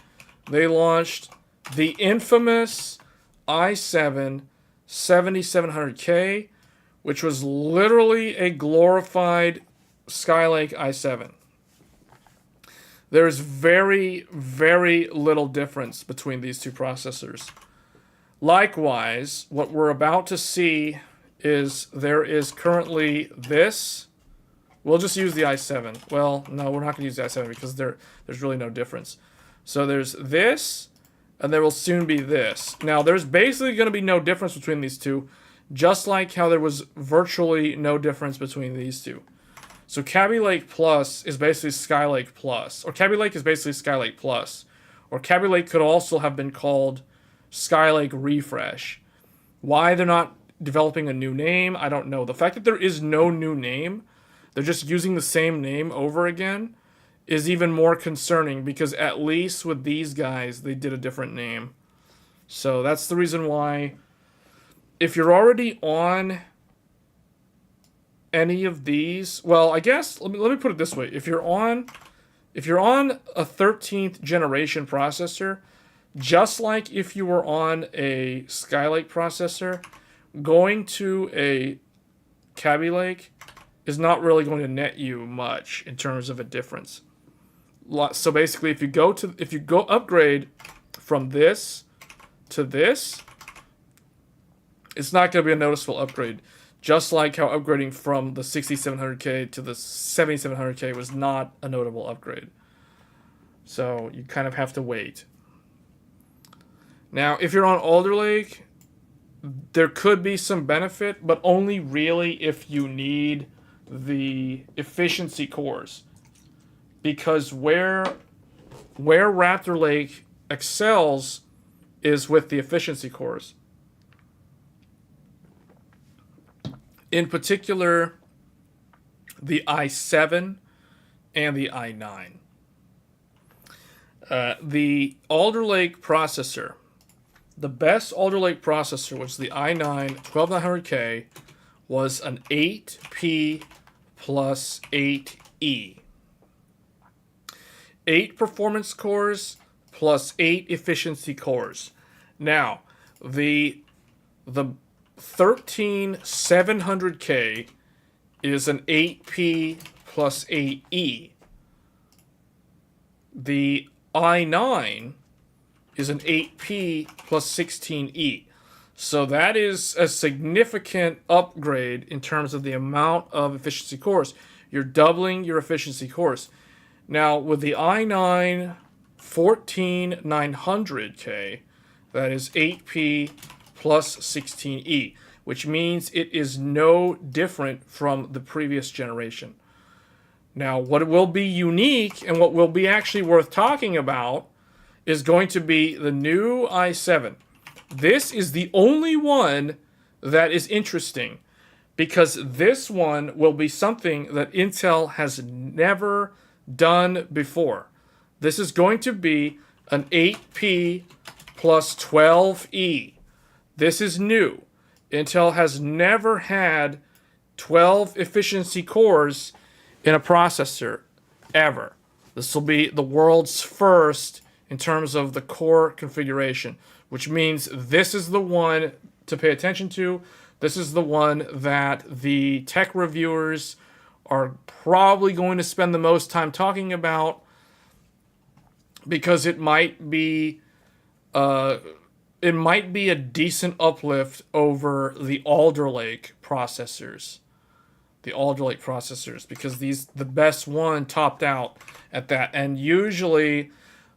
they launched the infamous i7 7700K, which was literally a glorified Skylake i7. There's very, very little difference between these two processors. Likewise, what we're about to see is there is currently this. We'll just use the i7. Well, no, we're not going to use the i7 because there's really no difference. So there's this, and there will soon be this. Now, there's basically going to be no difference between these two, just like how there was virtually no difference between these two. So Kaby Lake Plus is basically Skylake Plus, or Kaby Lake is basically Skylake Plus, or Kaby Lake could also have been called Skylake Refresh. Why they're not developing a new name, I don't know. The fact that there is no new name, they're just using the same name over again, is even more concerning, because at least with these guys, they did a different name. So that's the reason why, if you're already on any of these, well, I guess let me put it this way: if you're on a 13th generation processor, just like if you were on a Skylake processor, going to a Kaby Lake is not really going to net you much in terms of a difference. So basically, if you go upgrade from this to this, It's not going to be a noticeable upgrade. Just like how upgrading from the 6700K to the 7700K was not a notable upgrade. So you kind of have to wait. Now, if you're on Alder Lake, there could be some benefit, but only really if you need the efficiency cores. Because where Raptor Lake excels is with the efficiency cores. In particular, the i7 and the i9. The Alder Lake processor, the best Alder Lake processor, which is the i9 12900K, was an 8P plus 8E. 8 performance cores plus 8 efficiency cores. Now, the 13700K is an 8P plus 8E. The i9 is an 8P plus 16E. So that is a significant upgrade in terms of the amount of efficiency cores. You're doubling your efficiency cores. Now, with the i9 14900K, that is 8P plus 16E, which means it is no different from the previous generation. Now, what will be unique and what will be actually worth talking about is going to be the new i7. This is the only one that is interesting because this one will be something that Intel has never done before. This is going to be an 8P plus 12E. This is new. Intel has never had 12 efficiency cores in a processor, ever. This will be the world's first in terms of the core configuration, which means this is the one to pay attention to. This is the one that the tech reviewers are probably going to spend the most time talking about because it might be a decent uplift over the Alder Lake processors. Because the best one topped out at that. And usually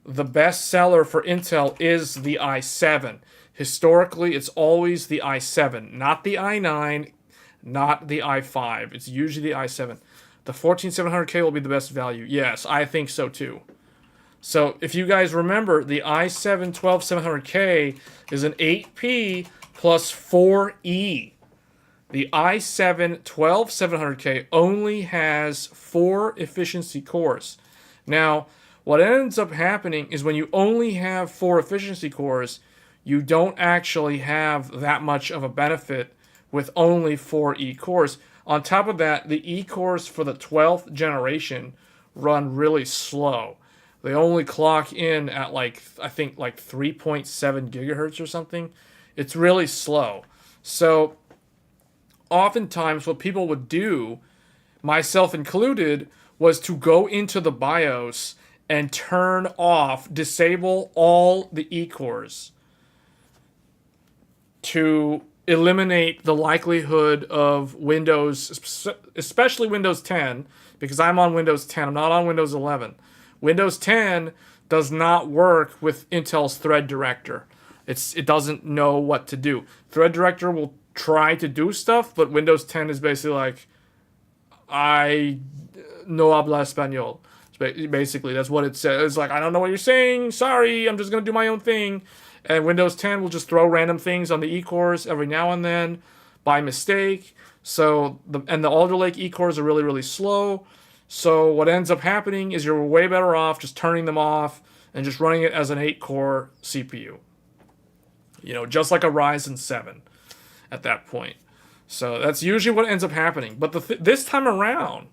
the best seller for Intel is the i7. Historically, it's always the i7, not the i9, not the i5. It's usually the i7. The 14700K will be the best value. Yes, I think so too. So if you guys remember, the i7 12700K is an 8P plus 4E. The i7 12700K only has 4 efficiency cores. Now, what ends up happening is when you only have 4 efficiency cores, you don't actually have that much of a benefit with only 4 E-cores. On top of that, the E-cores for the 12th generation run really slow. They only clock in at I think 3.7 gigahertz or something. It's really slow. So oftentimes what people would do, myself included, was to go into the BIOS and disable all the E-cores to eliminate the likelihood of Windows, especially Windows 10, because I'm on Windows 10, I'm not on Windows 11. Windows 10 does not work with Intel's Thread Director. It doesn't know what to do. Thread Director will try to do stuff, but Windows 10 is basically like, I no habla español. Basically, that's what it says. It's like, I don't know what you're saying. Sorry, I'm just going to do my own thing. And Windows 10 will just throw random things on the E-cores every now and then by mistake. So the Alder Lake E-cores are really, really slow. So what ends up happening is you're way better off just turning them off and just running it as an 8-core CPU. You know, just like a Ryzen 7 at that point. So that's usually what ends up happening. But this time around,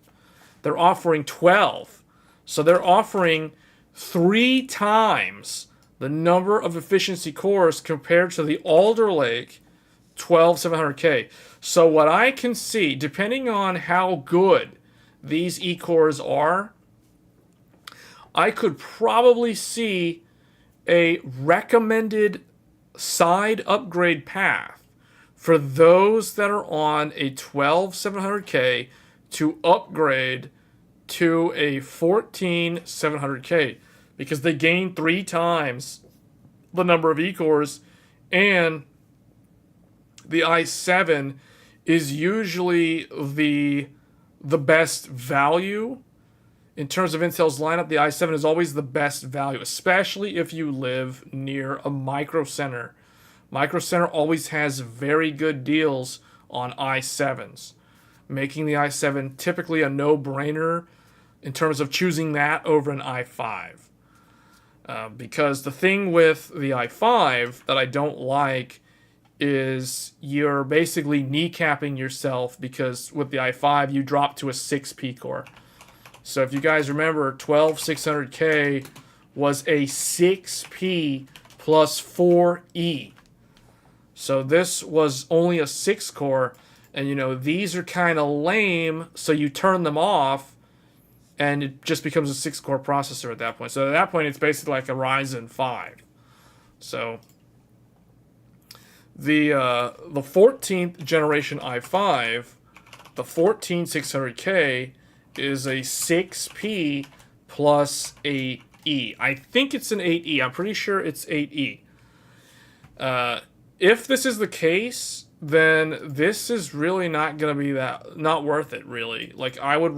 they're offering 12. So they're offering 3 times the number of efficiency cores compared to the Alder Lake 12700K. So what I can see, depending on how good these E-cores are, I could probably see a recommended side upgrade path for those that are on a 12700K to upgrade to a 14700K, because they gain 3 times the number of E-cores, and the i7 is usually the best value. In terms of Intel's lineup, the i7 is always the best value, especially if you live near a micro center. Micro Center always has very good deals on i7s, making the i7 typically a no-brainer in terms of choosing that over an i5. Because the thing with the i5 that I don't like is you're basically kneecapping yourself, because with the i5 you drop to a 6P core. So if you guys remember, 12600K was a 6P plus 4E. So this was only a 6 core, and you know, these are kind of lame, so you turn them off and it just becomes a 6 core processor at that point. So at that point it's basically like a Ryzen 5. So the 14th generation i5, the 14600K, is a 6P plus 8E. I think it's an 8E. I'm pretty sure it's 8E. If this is the case, then this is really not going to be not worth it, really. Like, I would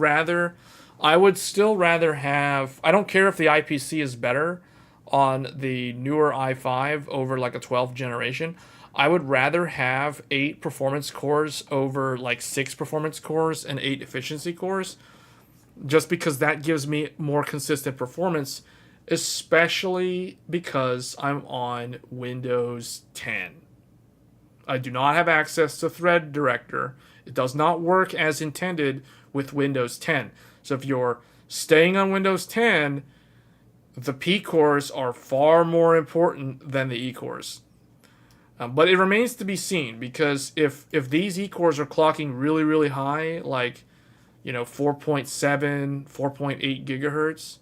still rather have, I don't care if the IPC is better on the newer i5 over like a 12th generation. I would rather have 8 performance cores over like 6 performance cores and 8 efficiency cores, just because that gives me more consistent performance, especially because I'm on Windows 10. I do not have access to Thread Director. It does not work as intended with Windows 10. So if you're staying on Windows 10, the P cores are far more important than the E cores. But it remains to be seen, because if these E cores are clocking really, really high, like, you know, 4.7, 4.8 gigahertz,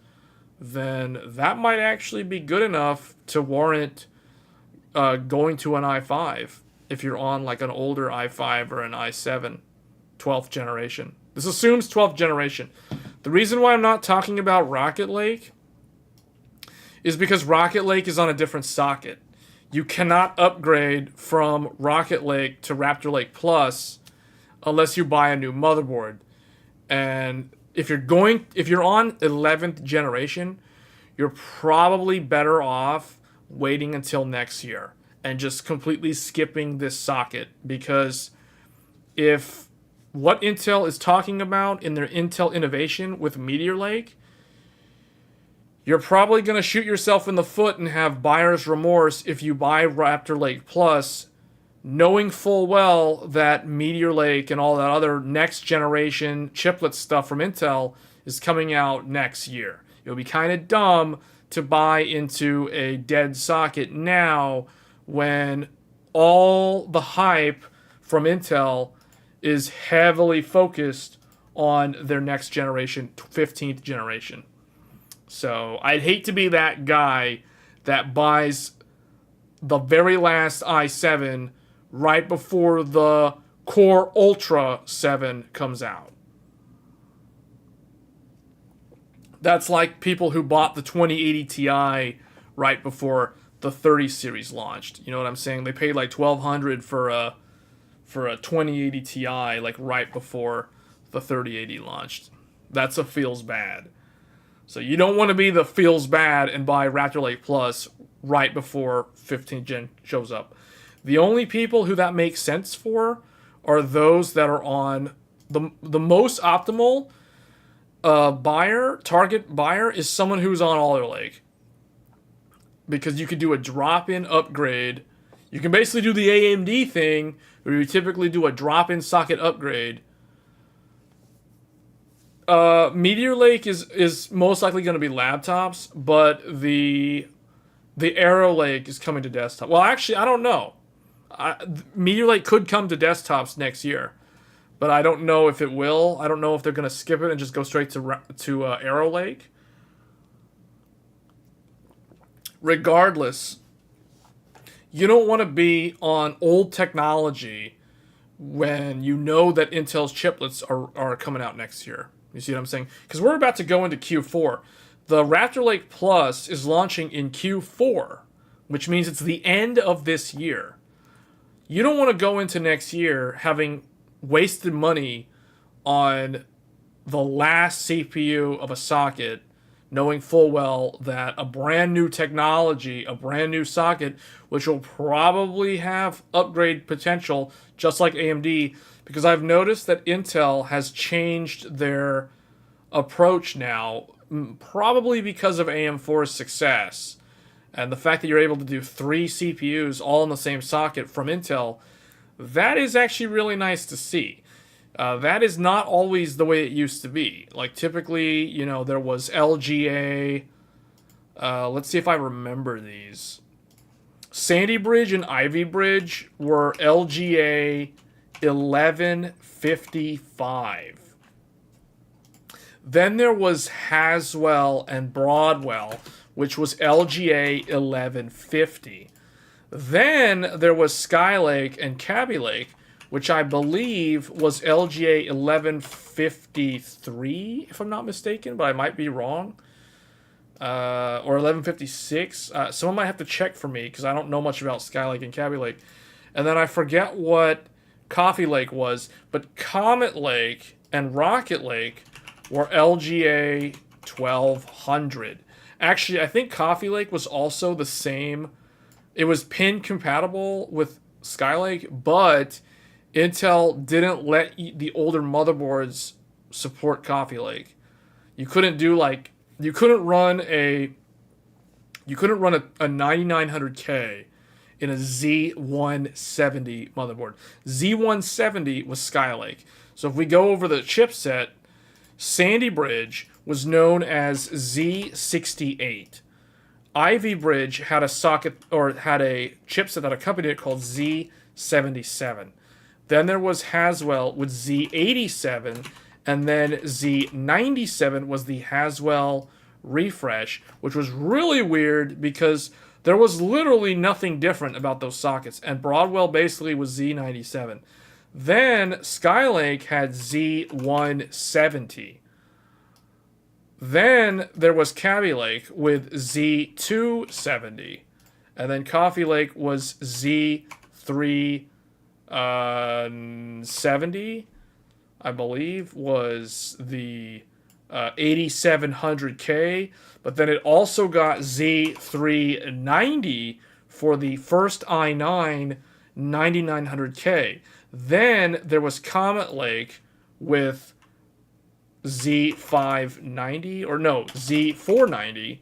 then that might actually be good enough to warrant going to an i5 if you're on like an older i5 or an i7, 12th generation. This assumes 12th generation. The reason why I'm not talking about Rocket Lake is because Rocket Lake is on a different socket. You cannot upgrade from Rocket Lake to Raptor Lake Plus unless you buy a new motherboard. And if you're on 11th generation, you're probably better off waiting until next year and just completely skipping this socket, because if what Intel is talking about in their Intel Innovation with Meteor Lake, you're probably going to shoot yourself in the foot and have buyer's remorse if you buy Raptor Lake Plus, knowing full well that Meteor Lake and all that other next generation chiplet stuff from Intel is coming out next year. It would be kind of dumb to buy into a dead socket now when all the hype from Intel is heavily focused on their next generation, 15th generation. So I'd hate to be that guy that buys the very last i7 right before the Core Ultra 7 comes out. That's like people who bought the 2080 Ti right before the 30 series launched. You know what I'm saying? They paid like $1,200 for a 2080 Ti like right before the 3080 launched. That's a feels bad. So you don't want to be the feels bad and buy Raptor Lake Plus right before 15th gen shows up. The only people who that makes sense for are those that are on the most optimal target buyer is someone who's on Alder Lake. Because you could do a drop-in upgrade. You can basically do the AMD thing, where you typically do a drop-in socket upgrade. Meteor Lake is most likely going to be laptops, but the Arrow Lake is coming to desktop. Well, actually, I don't know. Meteor Lake could come to desktops next year, but I don't know if it will. I don't know if they're going to skip it and just go straight to Arrow Lake. Regardless, you don't want to be on old technology when you know that Intel's chiplets are coming out next year. You see what I'm saying? Because we're about to go into Q4. The Raptor Lake Plus is launching in Q4, which means it's the end of this year. You don't want to go into next year having wasted money on the last CPU of a socket, knowing full well that a brand new technology, a brand new socket, which will probably have upgrade potential, just like AMD, because I've noticed that Intel has changed their approach now, probably because of AM4's success. And the fact that you're able to do 3 CPUs all in the same socket from Intel, that is actually really nice to see. That is not always the way it used to be. Like, typically, you know, there was LGA. Let's see if I remember these. Sandy Bridge and Ivy Bridge were LGA 1155. Then there was Haswell and Broadwell, which was LGA 1150. Then there was Skylake and Kaby Lake, which I believe was LGA 1153, if I'm not mistaken, but I might be wrong. Or 1156. Someone might have to check for me, because I don't know much about Skylake and Kaby Lake. And then I forget what Coffee Lake was, but Comet Lake and Rocket Lake were LGA 1200. Actually, I think Coffee Lake was also the same. It was pin compatible with Skylake, but Intel didn't let the older motherboards support Coffee Lake. You couldn't run a 9900K in a Z170 motherboard. Z170 was Skylake. So if we go over the chipset, Sandy Bridge was known as Z68. Ivy Bridge had a socket, or had a chipset that accompanied it called Z77. Then there was Haswell with Z87, and then Z97 was the Haswell refresh, which was really weird because there was literally nothing different about those sockets, and Broadwell basically was Z97. Then Skylake had Z170. Then there was Kaby Lake with Z270. And then Coffee Lake was Z370, I believe, was the 8700K. But then it also got Z390 for the first i9 9900K. Then there was Comet Lake with Z590, or no, Z490.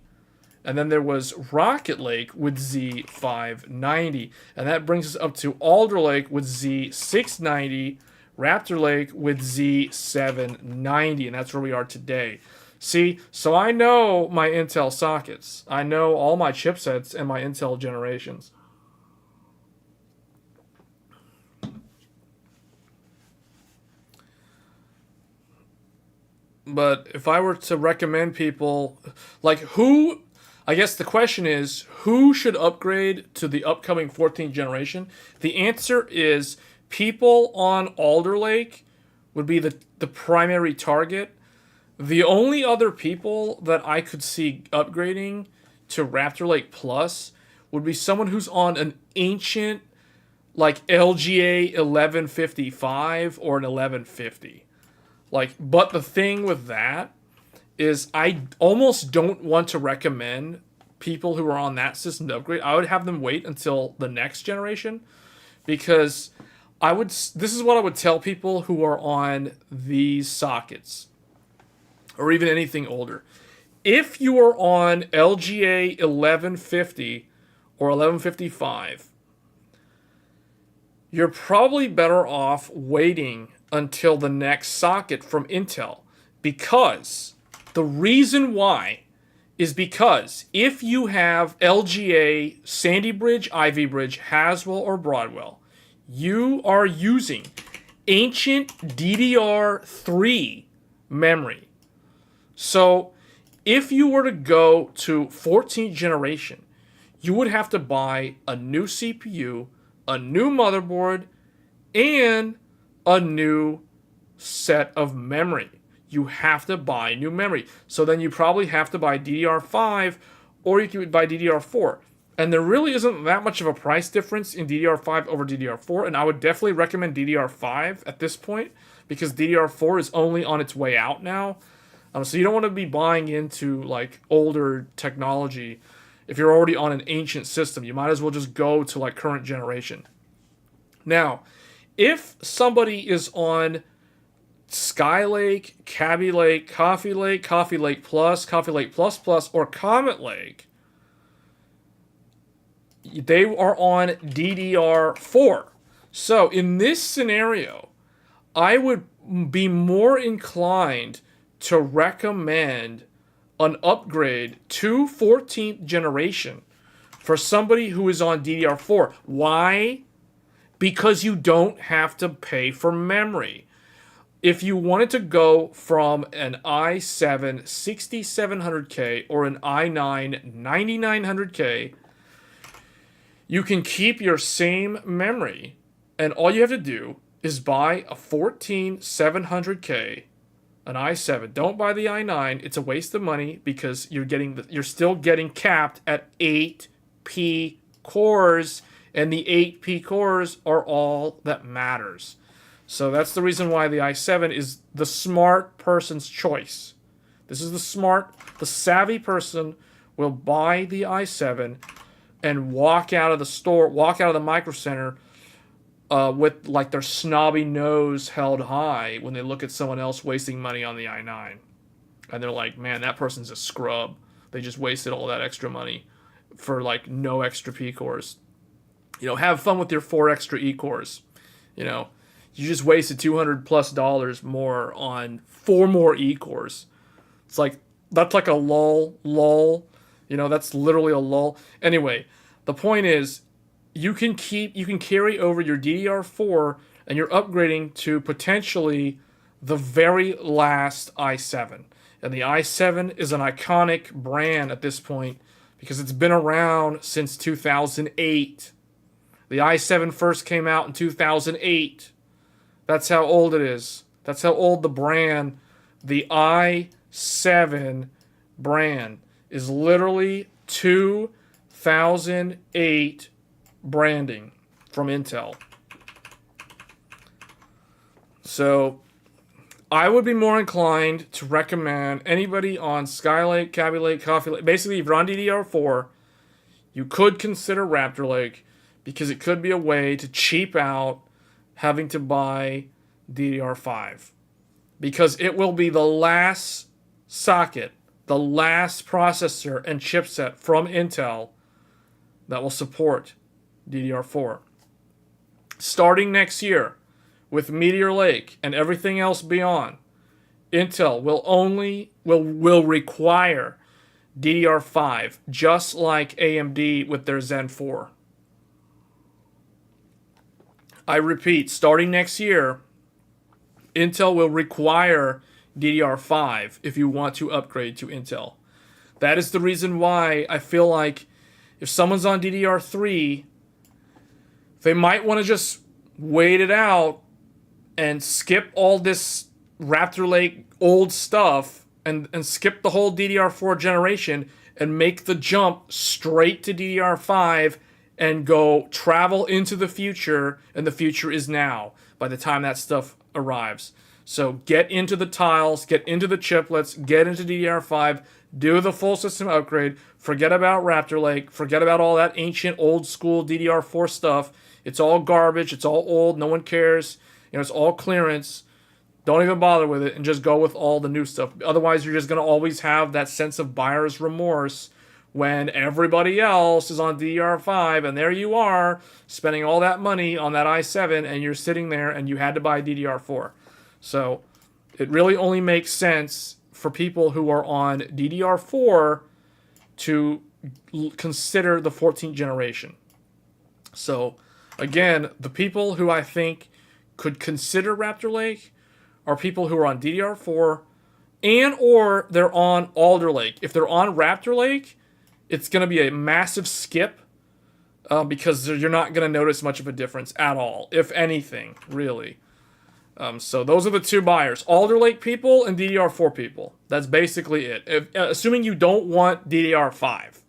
And then there was Rocket Lake with Z590. And that brings us up to Alder Lake with Z690, Raptor Lake with Z790. And that's where we are today. See, so I know my Intel sockets. I know all my chipsets and my Intel generations. But if I were to recommend people, like who, I guess the question is, who should upgrade to the upcoming 14th generation? The answer is people on Alder Lake would be the primary target. The only other people that I could see upgrading to Raptor Lake Plus would be someone who's on an ancient, like LGA 1155 or an 1150. Like, but the thing with that is I almost don't want to recommend people who are on that system to upgrade. I would have them wait until the next generation, because this is what I would tell people who are on these sockets or even anything older. If you are on LGA 1150 or 1155, you're probably better off waiting until the next socket from Intel, because the reason why is because if you have LGA, Sandy Bridge, Ivy Bridge, Haswell, or Broadwell, you are using ancient DDR3 memory. So if you were to go to 14th generation, you would have to buy a new CPU, a new motherboard, and a new set of memory. You have to buy new memory. So then you probably have to buy DDR5 or you could buy DDR4. And there really isn't that much of a price difference in DDR5 over DDR4. And I would definitely recommend DDR5 at this point because DDR4 is only on its way out now. So you don't want to be buying into like older technology if you're already on an ancient system. You might as well just go to like current generation. Now, if somebody is on Skylake, Kaby Lake, Coffee Lake, Coffee Lake Plus, Coffee Lake Plus Plus, or Comet Lake, they are on DDR4. So in this scenario, I would be more inclined to recommend an upgrade to 14th generation for somebody who is on DDR4. Why? Because you don't have to pay for memory. If you wanted to go from an i7 6700K or an i9 9900K, you can keep your same memory, and all you have to do is buy a 14700K, an i7. Don't buy the i9. It's a waste of money because you're still getting capped at 8P cores, and the 8P cores are all that matters. So that's the reason why the i7 is the smart person's choice. This is the savvy person will buy the i7 and walk out of the store, walk out of the Micro Center with like their snobby nose held high when they look at someone else wasting money on the i9. And they're like, man, that person's a scrub. They just wasted all that extra money for like no extra P cores. You know, have fun with your 4 extra E cores. You know, you just wasted $200+ more on 4 more E cores. It's like, that's like a lull. You know, that's literally a lull. Anyway, the point is, you can carry over your DDR4 and you're upgrading to potentially the very last i7. And the i7 is an iconic brand at this point because it's been around since 2008. The i7 first came out in 2008. That's how old it is. That's how old the brand, the i7 brand, is literally 2008 branding from Intel. So I would be more inclined to recommend anybody on Skylake, Kaby Lake, Coffee Lake. Basically, if you're on DDR4, you could consider Raptor Lake because it could be a way to cheap out having to buy DDR5. Because it will be the last socket, the last processor and chipset from Intel that will support DDR4. Starting next year, with Meteor Lake and everything else beyond, Intel will require DDR5, just like AMD with their Zen 4. I repeat, starting next year, Intel will require DDR5 if you want to upgrade to Intel. That is the reason why I feel like if someone's on DDR3, they might want to just wait it out and skip all this Raptor Lake old stuff and skip the whole DDR4 generation and make the jump straight to DDR5 and go travel into the future, and the future is now by the time that stuff arrives. So get into the tiles, get into the chiplets, get into DDR5, do the full system upgrade, forget about Raptor Lake, forget about all that ancient old school DDR4 stuff. It's all garbage, it's all old, no one cares. You know, it's all clearance. Don't even bother with it and just go with all the new stuff. Otherwise, you're just going to always have that sense of buyer's remorse when everybody else is on DDR5 and there you are spending all that money on that i7 and you're sitting there and you had to buy DDR4. So it really only makes sense for people who are on DDR4 to consider the 14th generation. So again, the people who I think could consider Raptor Lake are people who are on DDR4 and or they're on Alder Lake. If they're on Raptor Lake, it's going to be a massive skip because you're not going to notice much of a difference at all, if anything, really. So those are the two buyers: Alder Lake people and DDR4 people. That's basically it. Assuming you don't want DDR5.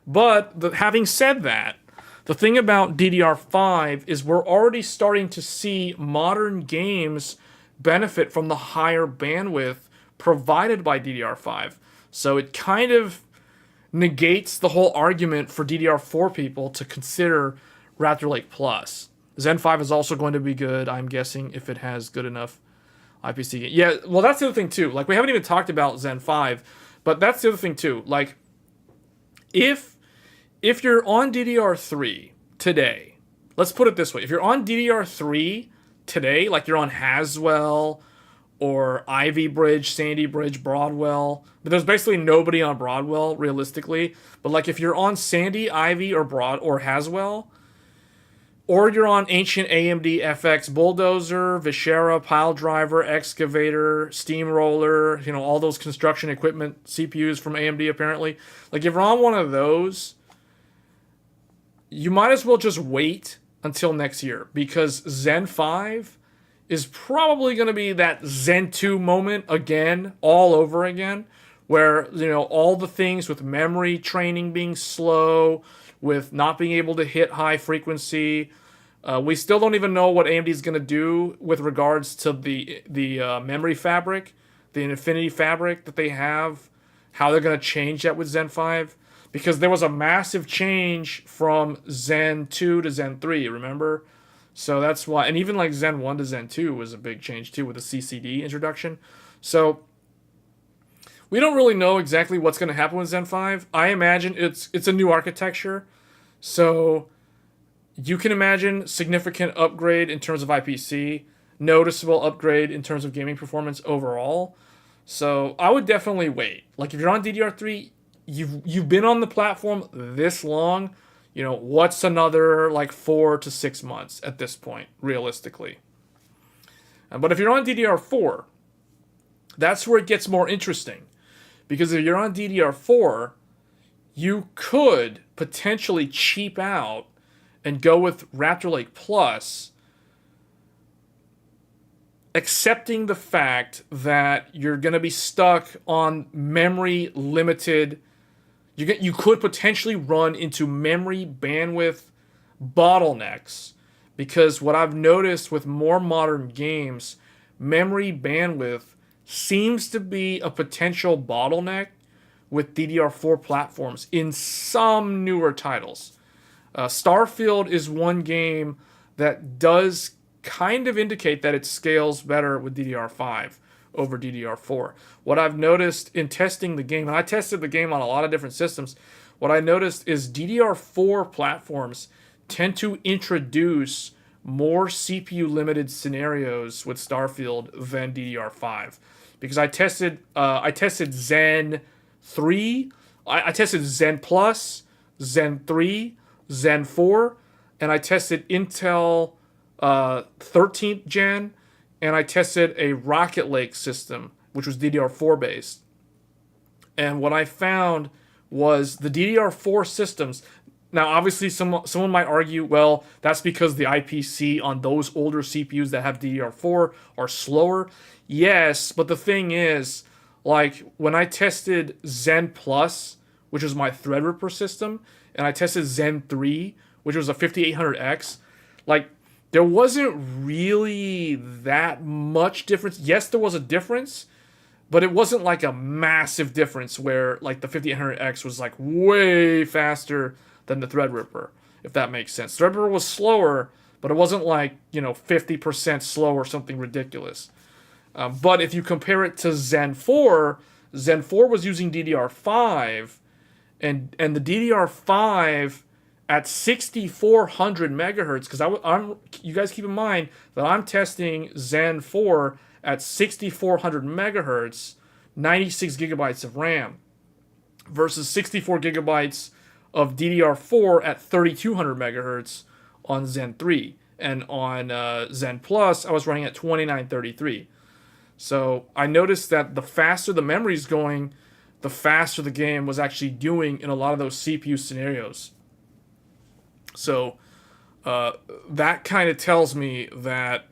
But having said that, the thing about DDR5 is we're already starting to see modern games benefit from the higher bandwidth provided by DDR5. So it kind of negates the whole argument for DDR4 people to consider Raptor Lake Plus. Zen 5 is also going to be good, I'm guessing, if it has good enough IPC gain. Yeah, well, that's the other thing, too. Like, we haven't even talked about Zen 5, but that's the other thing, too. Like, if you're on DDR3 today, let's put it this way. If you're on DDR3 today, like you're on Haswell or Ivy Bridge, Sandy Bridge, Broadwell, but there's basically nobody on Broadwell, realistically. But, like, if you're on Sandy, Ivy, or Haswell, or you're on ancient AMD FX Bulldozer, Vishera, Pile Driver, Excavator, Steamroller, all those construction equipment CPUs from AMD apparently. Like, if you're on one of those, you might as well just wait until next year, because Zen 5 is probably going to be that Zen 2 moment again, all over again, where, all the things with memory training being slow, with not being able to hit high frequency. We still don't even know what AMD is going to do with regards to the memory fabric, the Infinity fabric that they have, how they're going to change that with Zen 5. Because there was a massive change from Zen 2 to Zen 3, remember? So that's why, and even like Zen 1 to Zen 2 was a big change too with the CCD introduction. So we don't really know exactly what's going to happen with Zen 5. I imagine it's a new architecture. So you can imagine significant upgrade in terms of IPC, noticeable upgrade in terms of gaming performance overall. So I would definitely wait. Like, if you're on DDR3, you've been on the platform this long, what's another like 4 to 6 months at this point, realistically? But if you're on DDR4, that's where it gets more interesting. Because if you're on DDR4, you could potentially cheap out and go with Raptor Lake Plus, accepting the fact that you're going to be stuck on memory limited. You could potentially run into memory bandwidth bottlenecks, because what I've noticed with more modern games, memory bandwidth seems to be a potential bottleneck with DDR4 platforms in some newer titles. Starfield is one game that does kind of indicate that it scales better with DDR5 over DDR4. What I've noticed in testing the game, and I tested the game on a lot of different systems, what I noticed is DDR4 platforms tend to introduce more CPU limited scenarios with Starfield than DDR5. Because I tested Zen 3, I tested Zen Plus, Zen 3, Zen 4, and I tested Intel 13th gen, and I tested a Rocket Lake system, which was DDR4 based. And what I found was the DDR4 systems. Now, obviously, someone might argue, well, that's because the IPC on those older CPUs that have DDR4 are slower. Yes, but the thing is, like, when I tested Zen Plus, which was my Threadripper system, and I tested Zen 3, which was a 5800X, like, there wasn't really that much difference. Yes, there was a difference, but it wasn't like a massive difference where, like, the 5800X was, like, way faster than the Threadripper, if that makes sense. Threadripper was slower, but it wasn't like, 50% slow or something ridiculous. But if you compare it to Zen 4 was using DDR5, and the DDR5 at 6400 megahertz, because you guys keep in mind that I'm testing Zen 4 at 6400 megahertz, 96 gigabytes of RAM, versus 64 gigabytes of DDR4 at 3200 megahertz on Zen 3. And on Zen Plus, I was running at 2933. So I noticed that the faster the memory is going, the faster the game was actually doing in a lot of those CPU scenarios. So that kind of tells me that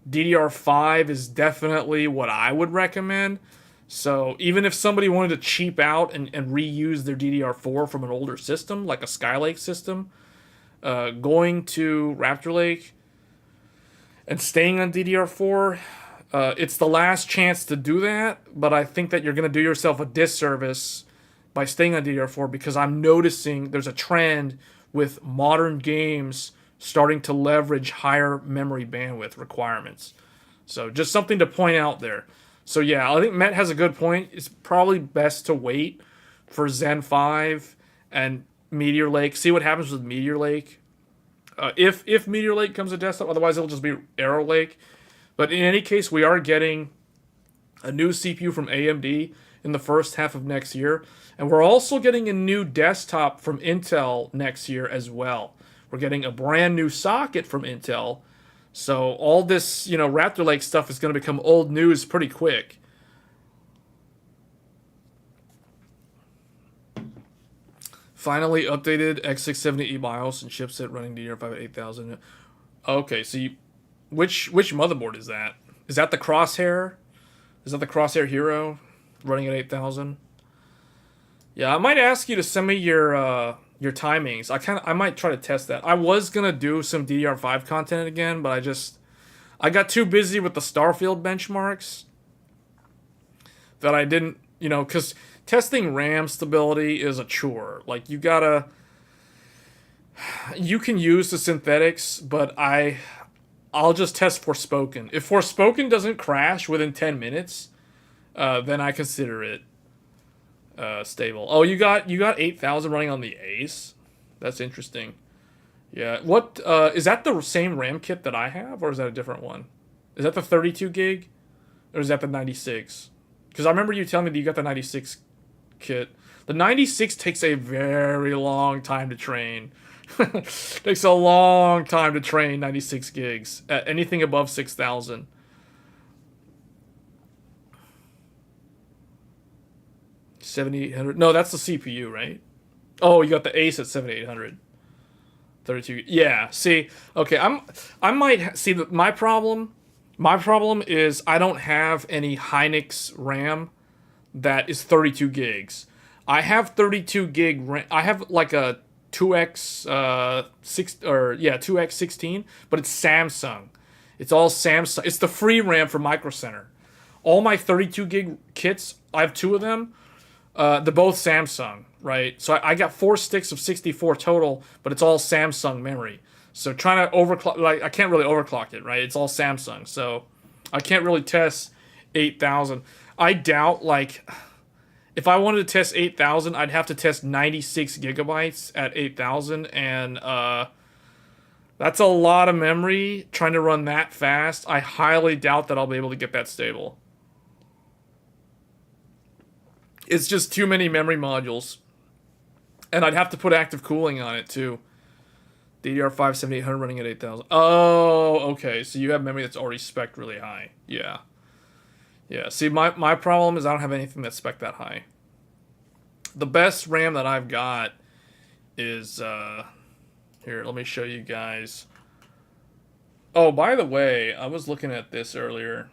DDR5 is definitely what I would recommend. So even if somebody wanted to cheap out and reuse their DDR4 from an older system, like a Skylake system, going to Raptor Lake and staying on DDR4, it's the last chance to do that, but I think that you're going to do yourself a disservice by staying on DDR4 because I'm noticing there's a trend with modern games starting to leverage higher memory bandwidth requirements. So just something to point out there. So yeah, I think Met has a good point. It's probably best to wait for Zen 5 and Meteor Lake. See what happens with Meteor Lake. If Meteor Lake comes to desktop, otherwise it'll just be Arrow Lake. But in any case, we are getting a new CPU from AMD in the first half of next year. And we're also getting a new desktop from Intel next year as well. We're getting a brand new socket from Intel. So all this, Raptor Lake stuff is going to become old news pretty quick. Finally updated X670E BIOS and chipset running DDR5 at 8000. Okay, so which motherboard is that? Is that the Crosshair? Is that the Crosshair Hero running at 8000? Yeah, I might ask you to send me your timings. I might try to test that. I was gonna do some DDR5 content again, but I got too busy with the starfield benchmarks that I didn't, because testing RAM stability is a chore. Like you can use the synthetics, but I'll just test Forspoken. If Forspoken doesn't crash within 10 minutes, then I consider it stable. Oh, you got 8000 running on the Ace. That's interesting. Yeah. What is that the same RAM kit that I have, or is that a different one? Is that the 32 gig, or is that the 96? Because I remember you telling me that you got the 96 kit. The 96 takes a very long time to train. Takes a long time to train 96 gigs at anything above 6000. $7,800. No, that's the CPU, right? Oh, you got the Ace at 7800. 32. Yeah. See, okay. I might see that my problem. My problem is I don't have any Hynix RAM that is 32 gigs. I have 32 gig RAM. I have like a 2x16, but it's Samsung. It's all Samsung. It's the free RAM from Micro Center. All my 32 gig kits, I have two of them. They're both Samsung, right? So I got 4 sticks of 64 total, but it's all Samsung memory. So trying to overclock, I can't really overclock it, right? It's all Samsung, so I can't really test 8000. I doubt, if I wanted to test 8000, I'd have to test 96 gigabytes at 8000, and that's a lot of memory. Trying to run that fast, I highly doubt that I'll be able to get that stable. It's just too many memory modules. And I'd have to put active cooling on it, too. DDR5 7800 running at 8000. Oh, okay. So you have memory that's already spec'd really high. Yeah. Yeah. See, my problem is I don't have anything that's spec'd that high. The best RAM that I've got is... here, let me show you guys. Oh, by the way, I was looking at this earlier.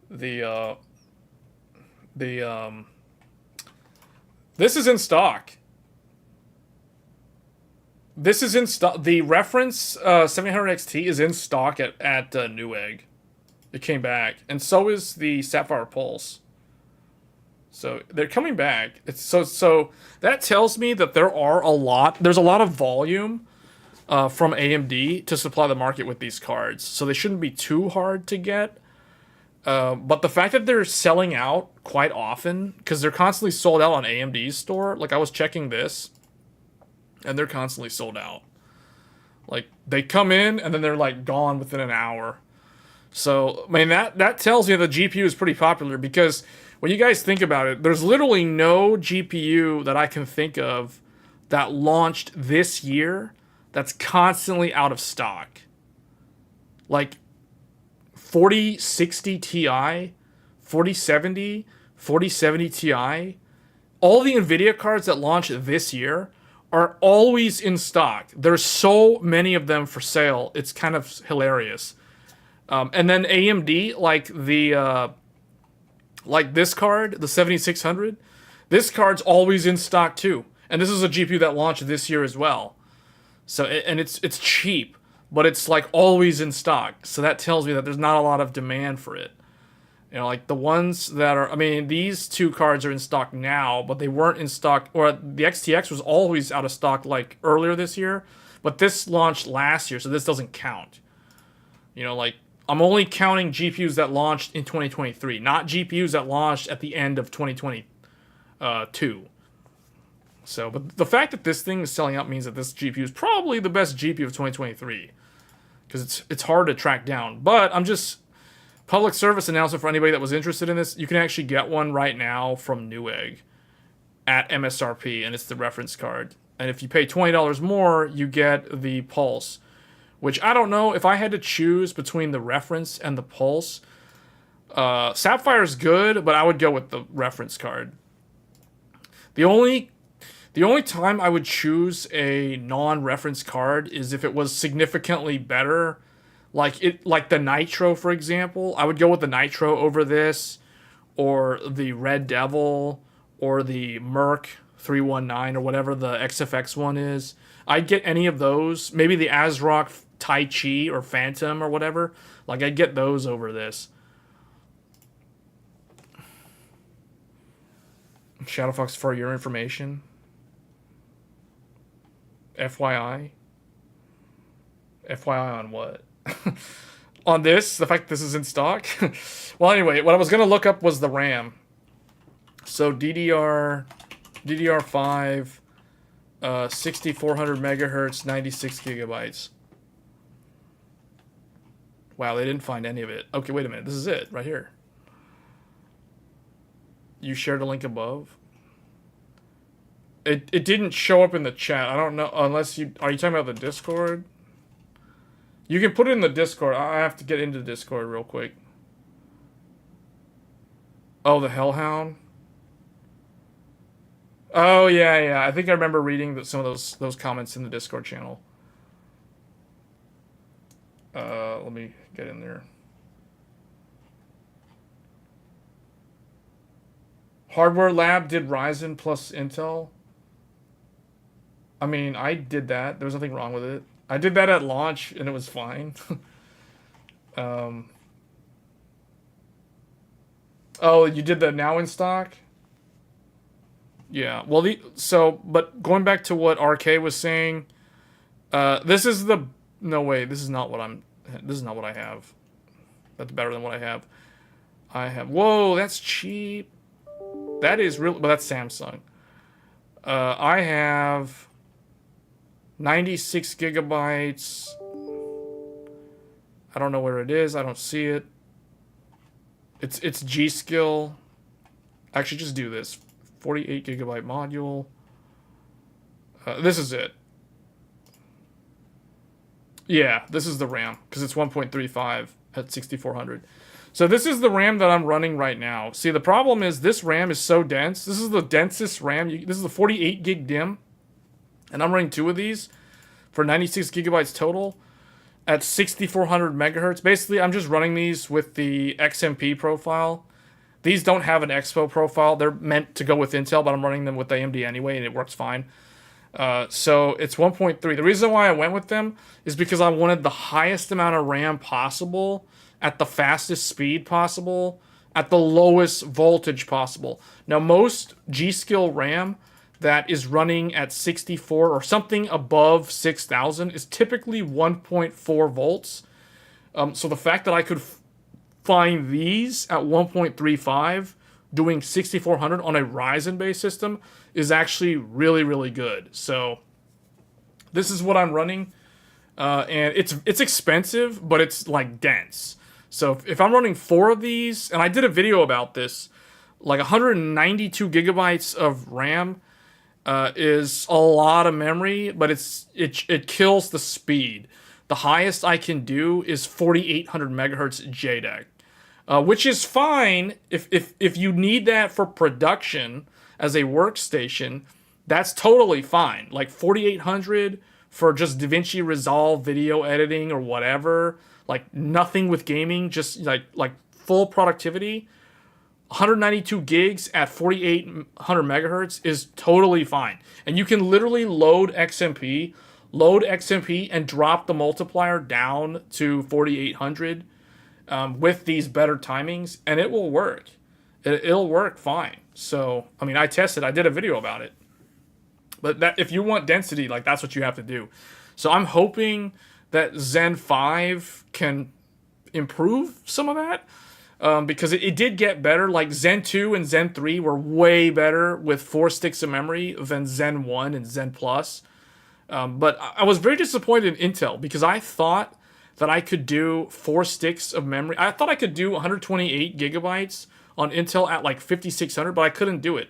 This is in stock. This is in stock. The reference 700 XT is in stock at Newegg. It came back, and so is the Sapphire Pulse. So they're coming back. So that tells me that there's a lot of volume from AMD to supply the market with these cards. So they shouldn't be too hard to get. But the fact that they're selling out quite often, because they're constantly sold out on AMD's store. Like I was checking this, and they're constantly sold out. Like they come in and then they're like gone within an hour. So I mean that tells you the GPU is pretty popular, because when you guys think about it, there's literally no GPU that I can think of that launched this year that's constantly out of stock. Like 4060 Ti, 4070, 4070 Ti, all the NVIDIA cards that launched this year are always in stock. There's so many of them for sale. It's kind of hilarious. And then AMD, like this card, the 7600, this card's always in stock too. And this is a GPU that launched this year as well. So, and it's cheap, but it's like always in stock. So that tells me that there's not a lot of demand for it. You know, like the ones that are, I mean, these two cards are in stock now, but they weren't in stock, or the XTX was always out of stock like earlier this year, but this launched last year, so this doesn't count. You know, like, I'm only counting GPUs that launched in 2023, not GPUs that launched at the end of 2022. So, but the fact that this thing is selling out means that this GPU is probably the best GPU of 2023, because it's hard to track down. But I'm just... Public service announcement for anybody that was interested in this, you can actually get one right now from Newegg at MSRP, and it's the reference card. And if you pay $20 more, you get the Pulse, which I don't know if I had to choose between the reference and the Pulse. Sapphire is good, but I would go with the reference card. The only time I would choose a non-reference card is if it was significantly better. Like the Nitro, for example, I would go with the Nitro over this, or the Red Devil, or the Merc 319, or whatever the XFX one is. I'd get any of those. Maybe the ASRock Tai Chi or Phantom or whatever. Like, I'd get those over this. Shadowfox, for your information. FYI. FYI on what? On this, the fact this is in stock. Well, anyway, what I was gonna look up was the RAM. So DDR5, 6400 megahertz, 96 gigabytes. Wow, they didn't find any of it. Okay, wait a minute. This is it right here. You shared a link above. It didn't show up in the chat. I don't know unless you are you talking about the Discord? You can put it in the Discord. I have to get into Discord real quick. Oh, the Hellhound. Oh yeah. I think I remember reading some of those comments in the Discord channel. Let me get in there. Hardware Lab did Ryzen plus Intel. I mean, I did that. There was nothing wrong with it. I did that at launch, and it was fine. Oh, you did that now in stock? Yeah. Well, but going back to what RK was saying, this is the... No, wait. This is not what I have. That's better than what I have. Whoa, that's cheap. That is real... But that's Samsung. I have... 96 gigabytes. I don't know where it is. I don't see it. It's G-Skill. Actually, just do this. 48 gigabyte module. This is it. Yeah, this is the RAM, because it's 1.35 at 6400. So this is the RAM that I'm running right now. See, the problem is this RAM is so dense. This is the densest RAM. This is the 48 gig DIMM. And I'm running two of these for 96 gigabytes total at 6400 megahertz. Basically, I'm just running these with the XMP profile. These don't have an Expo profile. They're meant to go with Intel, but I'm running them with AMD anyway, and it works fine. So it's 1.3. The reason why I went with them is because I wanted the highest amount of RAM possible at the fastest speed possible at the lowest voltage possible. Now, most G-Skill RAM that is running at 64 or something above 6,000 is typically 1.4 volts. So the fact that I could find these at 1.35 doing 6400 on a Ryzen-based system is actually really, really good. So this is what I'm running. And it's expensive, but it's like dense. So if I'm running 4 of these, and I did a video about this, like 192 gigabytes of RAM is a lot of memory, but it kills the speed. The highest I can do is 4800 megahertz JDEC, which is fine if you need that for production as a workstation. that's totally fine. Like 4800 for just DaVinci Resolve video editing or whatever, like nothing with gaming, just like full productivity. 192 gigs at 4800 megahertz is totally fine. And you can literally load XMP and drop the multiplier down to 4800 with these better timings, and it will work. It'll work fine. So, I mean, I tested. I did a video about it. But that, if you want density, like, that's what you have to do. So I'm hoping that Zen 5 can improve some of that. Because it did get better. Like Zen 2 and Zen 3 were way better with 4 sticks of memory than Zen 1 and Zen Plus. But I was very disappointed in Intel because I thought that I could do 4 sticks of memory. I thought I could do 128 gigabytes on Intel at like 5600, but I couldn't do it.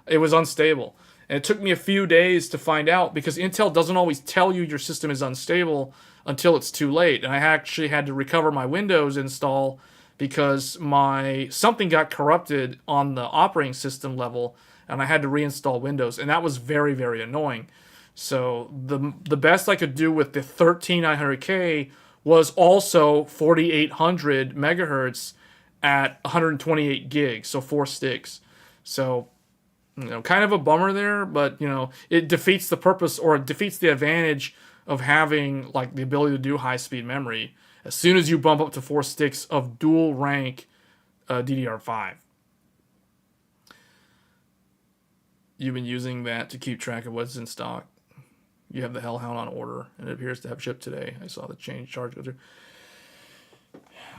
It was unstable. And it took me a few days to find out because Intel doesn't always tell you your system is unstable until it's too late. And I actually had to recover my Windows install because something got corrupted on the operating system level, and I had to reinstall Windows, and that was very, very annoying. So the best I could do with the 13900K was also 4800 megahertz at 128 gigs, so 4 sticks. So, kind of a bummer there, but it defeats the purpose, or it defeats the advantage of having like the ability to do high-speed memory as soon as you bump up to 4 sticks of dual rank DDR5. You've been using that to keep track of what's in stock. You have the Hellhound on order, and it appears to have shipped today. I saw the change charge go through.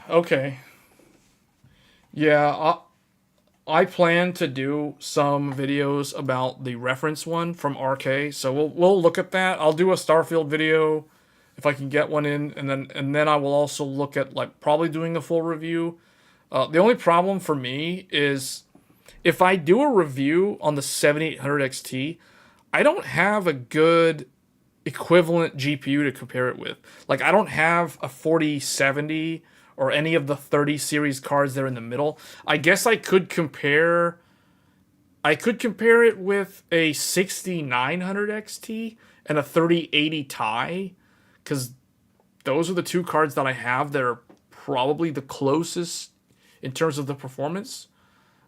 Okay. Yeah, I plan to do some videos about the reference one from RK, so we'll look at that. I'll do a Starfield video if I can get one in, and then I will also look at like probably doing a full review. The only problem for me is if I do a review on the 7800 XT, I don't have a good equivalent GPU to compare it with. Like, I don't have a 4070 or any of the 30 series cards there in the middle. I guess I could compare it with a 6900 XT and a 3080 Ti, because those are the two cards that I have that are probably the closest in terms of the performance.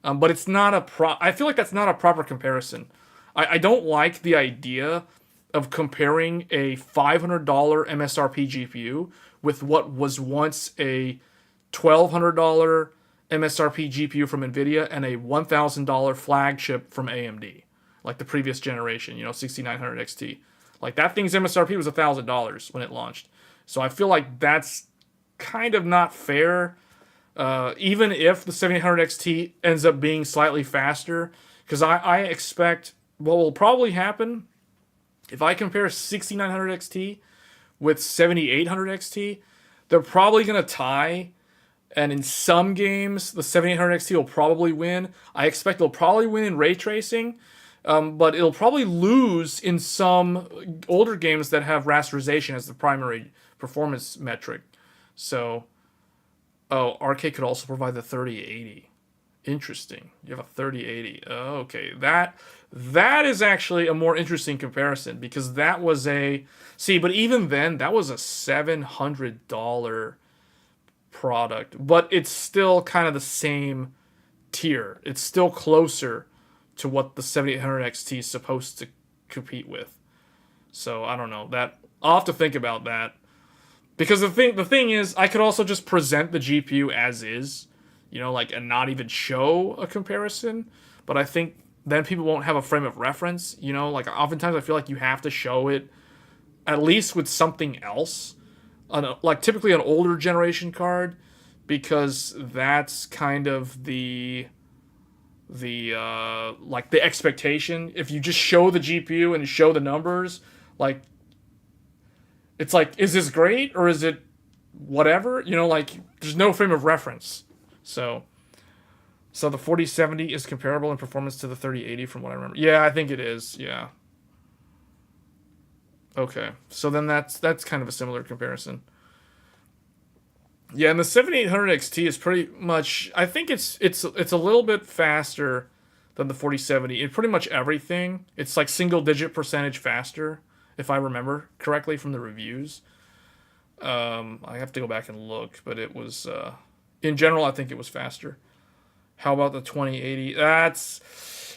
But it's not I feel like that's not a proper comparison. I don't like the idea of comparing a $500 MSRP GPU with what was once a $1,200 MSRP GPU from NVIDIA and a $1,000 flagship from AMD, like the previous generation, 6900 XT. Like, that thing's MSRP was $1,000 when it launched. So I feel like that's kind of not fair, even if the 7800 XT ends up being slightly faster, because I expect what will probably happen if I compare 6900 XT with 7800 XT, they're probably going to tie. And in some games, the 7800 XT will probably win. I expect it'll probably win in ray tracing, but it'll probably lose in some older games that have rasterization as the primary performance metric. So, RK could also provide the 3080. Interesting. You have a 3080. Oh, okay. That is actually a more interesting comparison, because that was but even then, that was a $700 product, but it's still kind of the same tier. It's still closer to what the 7800 XT is supposed to compete with. So I don't know. I'll have to think about that, because the thing is, I could also just present the GPU as is, and not even show a comparison. But I think then people won't have a frame of reference. Like, oftentimes I feel like you have to show it at least with something else, like typically an older generation card, because that's kind of the expectation. If you just show the GPU and show the numbers, like, it's like, is this great or is it whatever? Like, there's no frame of reference. So the 4070 is comparable in performance to the 3080 from what I remember. Yeah, I think it is. Yeah. Okay. So then that's kind of a similar comparison. Yeah, and the 7800 XT is pretty much, I think it's a little bit faster than the 4070 in pretty much everything. It's like single-digit percentage faster, if I remember correctly from the reviews. I have to go back and look, but it was, in general, I think it was faster. How about the 2080?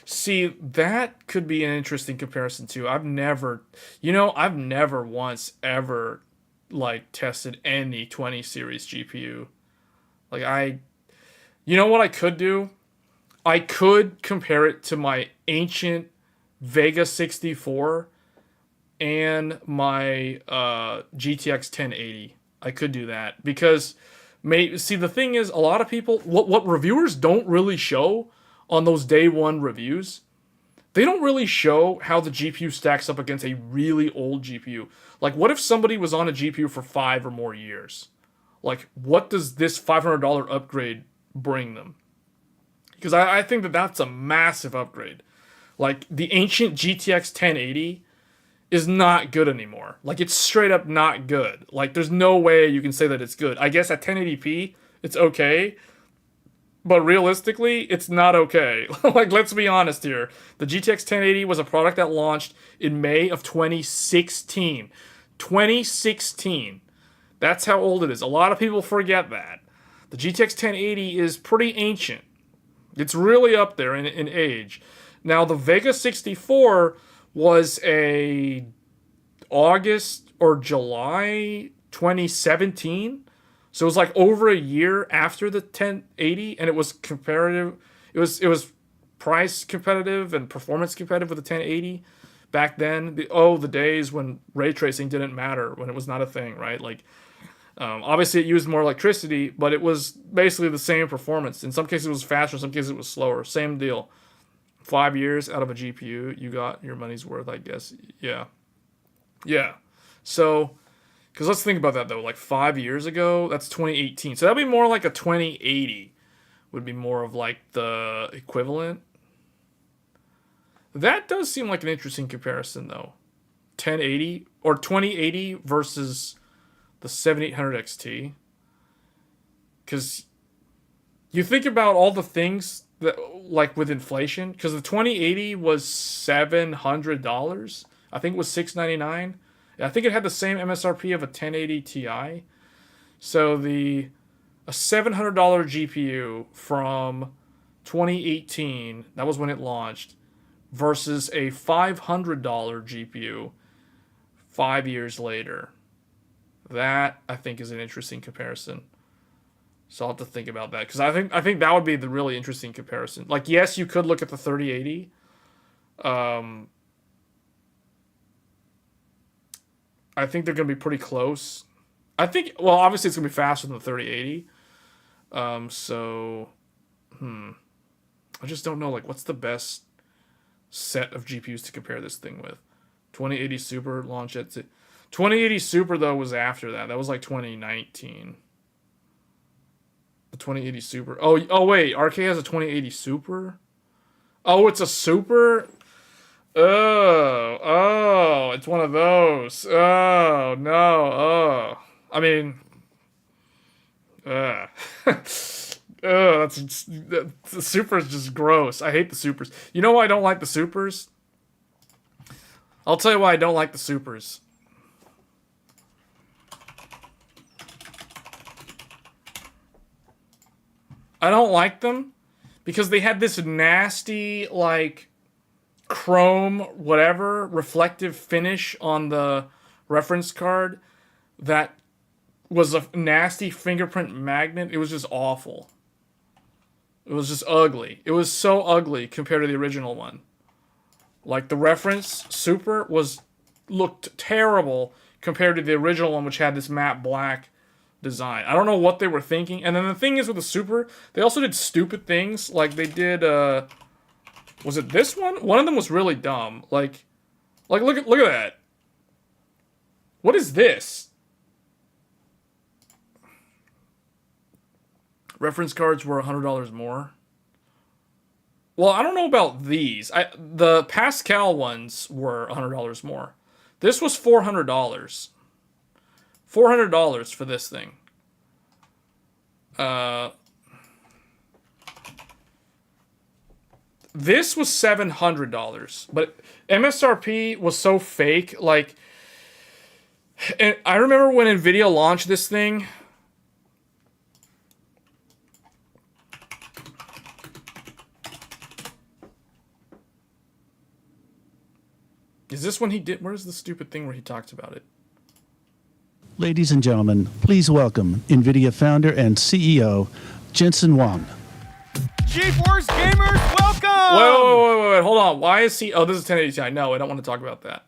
See, that could be an interesting comparison too. I've never once ever like tested any 20 series GPU. Like you know what I could do? I could compare it to my ancient Vega 64 and my GTX 1080. I could do that because see, the thing is, a lot of people, what reviewers don't really show on those day one reviews, they don't really show how the GPU stacks up against a really old GPU. Like, what if somebody was on a GPU for 5 or more years? Like, what does this $500 upgrade bring them? Because I think that that's a massive upgrade. Like, the ancient GTX 1080 is not good anymore. Like, it's straight up not good. Like, there's no way you can say that it's good. I guess at 1080p, it's okay. But realistically, it's not okay. Like, let's be honest here. The GTX 1080 was a product that launched in May of 2016. 2016. That's how old it is. A lot of people forget that. The GTX 1080 is pretty ancient. It's really up there in age. Now, the Vega 64 was a August or July 2017. So it was like over a year after the 1080, and it was comparative. It was price competitive and performance competitive with the 1080 back then. The days when ray tracing didn't matter, when it was not a thing, right? Like, obviously it used more electricity, but it was basically the same performance. In some cases it was faster, in some cases it was slower. Same deal. 5 years out of a GPU, you got your money's worth, I guess. Yeah. So, because let's think about that though. Like 5 years ago, that's 2018. So that'd be more like a 2080. Would be more of like the equivalent. That does seem like an interesting comparison though. 1080 or 2080 versus the 7800 XT. Because you think about all the things that, like with inflation, because the 2080 was $700. I think it was $699. I think it had the same MSRP of a 1080 Ti. So a $700 GPU from 2018, that was when it launched, versus a $500 GPU 5 years later. That, I think, is an interesting comparison. So I'll have to think about that, because I think that would be the really interesting comparison. Like, yes, you could look at the 3080. I think they're going to be pretty close. I think, well, obviously it's going to be faster than the 3080. I just don't know, like, what's the best set of GPUs to compare this thing with? 2080 Super launch at 2080 Super, though, was after that. That was like 2019. The 2080 Super. Oh wait, RK has a 2080 Super? Oh, it's a Super? Oh, it's one of those. Oh, no, oh. I mean, the Super is just gross. I hate the Supers. You know why I don't like the Supers? I'll tell you why I don't like the Supers. I don't like them because they had this nasty, like, chrome, whatever, reflective finish on the reference card that was a nasty fingerprint magnet. It was just awful. It was just ugly. It was so ugly compared to the original one. Like, the reference Super looked terrible compared to the original one, which had this matte black design. I don't know what they were thinking. And then the thing is with the Super, they also did stupid things. Like, they did, was it this one? One of them was really dumb. Like look at that. What is this? Reference cards were $100 more. Well, I don't know about these. The Pascal ones were $100 more. This was $400. $400 for this thing. this was $700, but MSRP was so fake. Like, and I remember when Nvidia launched this thing. Is this when he did? Where's the stupid thing where he talked about it? Ladies and gentlemen, please welcome NVIDIA founder and CEO, Jensen Huang. GeForce gamers, welcome! Wait, hold on. Why is he? Oh, this is 1080 Ti. No, I don't want to talk about that.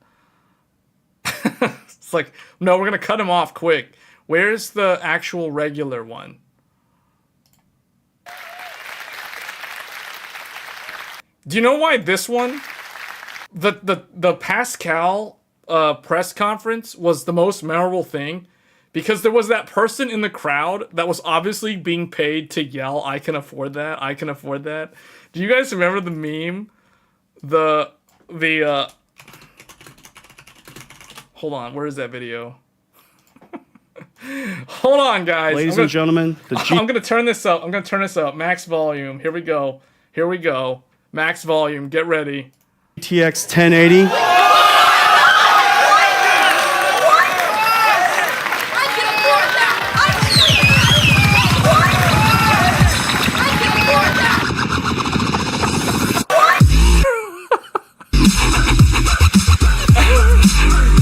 It's like, no, we're going to cut him off quick. Where's the actual regular one? Do you know why this one? The Pascal press conference was the most memorable thing because there was that person in the crowd that was obviously being paid to yell, "I can afford that, I can afford that." Do you guys remember the meme? Hold on, where is that video? Hold on, guys. Ladies and gentlemen, I'm gonna turn this up. I'm gonna turn this up. Max volume. Here we go. Here we go. Max volume. Get ready. GTX 1080.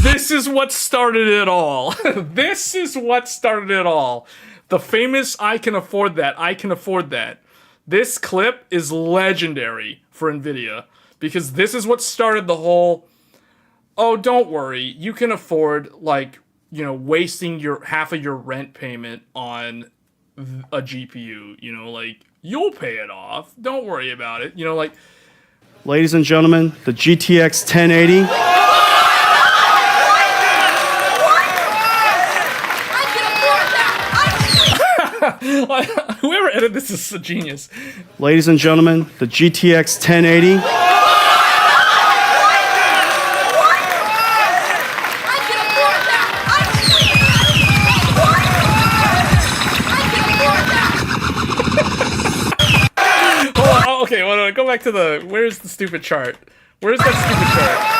This is what started it all. This is what started it all. The famous "I can afford that, I can afford that." This clip is legendary for Nvidia because this is what started the whole, "Oh, don't worry, you can afford, like, you know, wasting your half of your rent payment on a GPU, you know, like, you'll pay it off. Don't worry about it." You know, like, Ladies and gentlemen, the GTX 1080. whoever edited this is a genius. Ladies and gentlemen, the GTX 1080. Hold on, okay, well, go back to the, where's the stupid chart? Where's that stupid chart?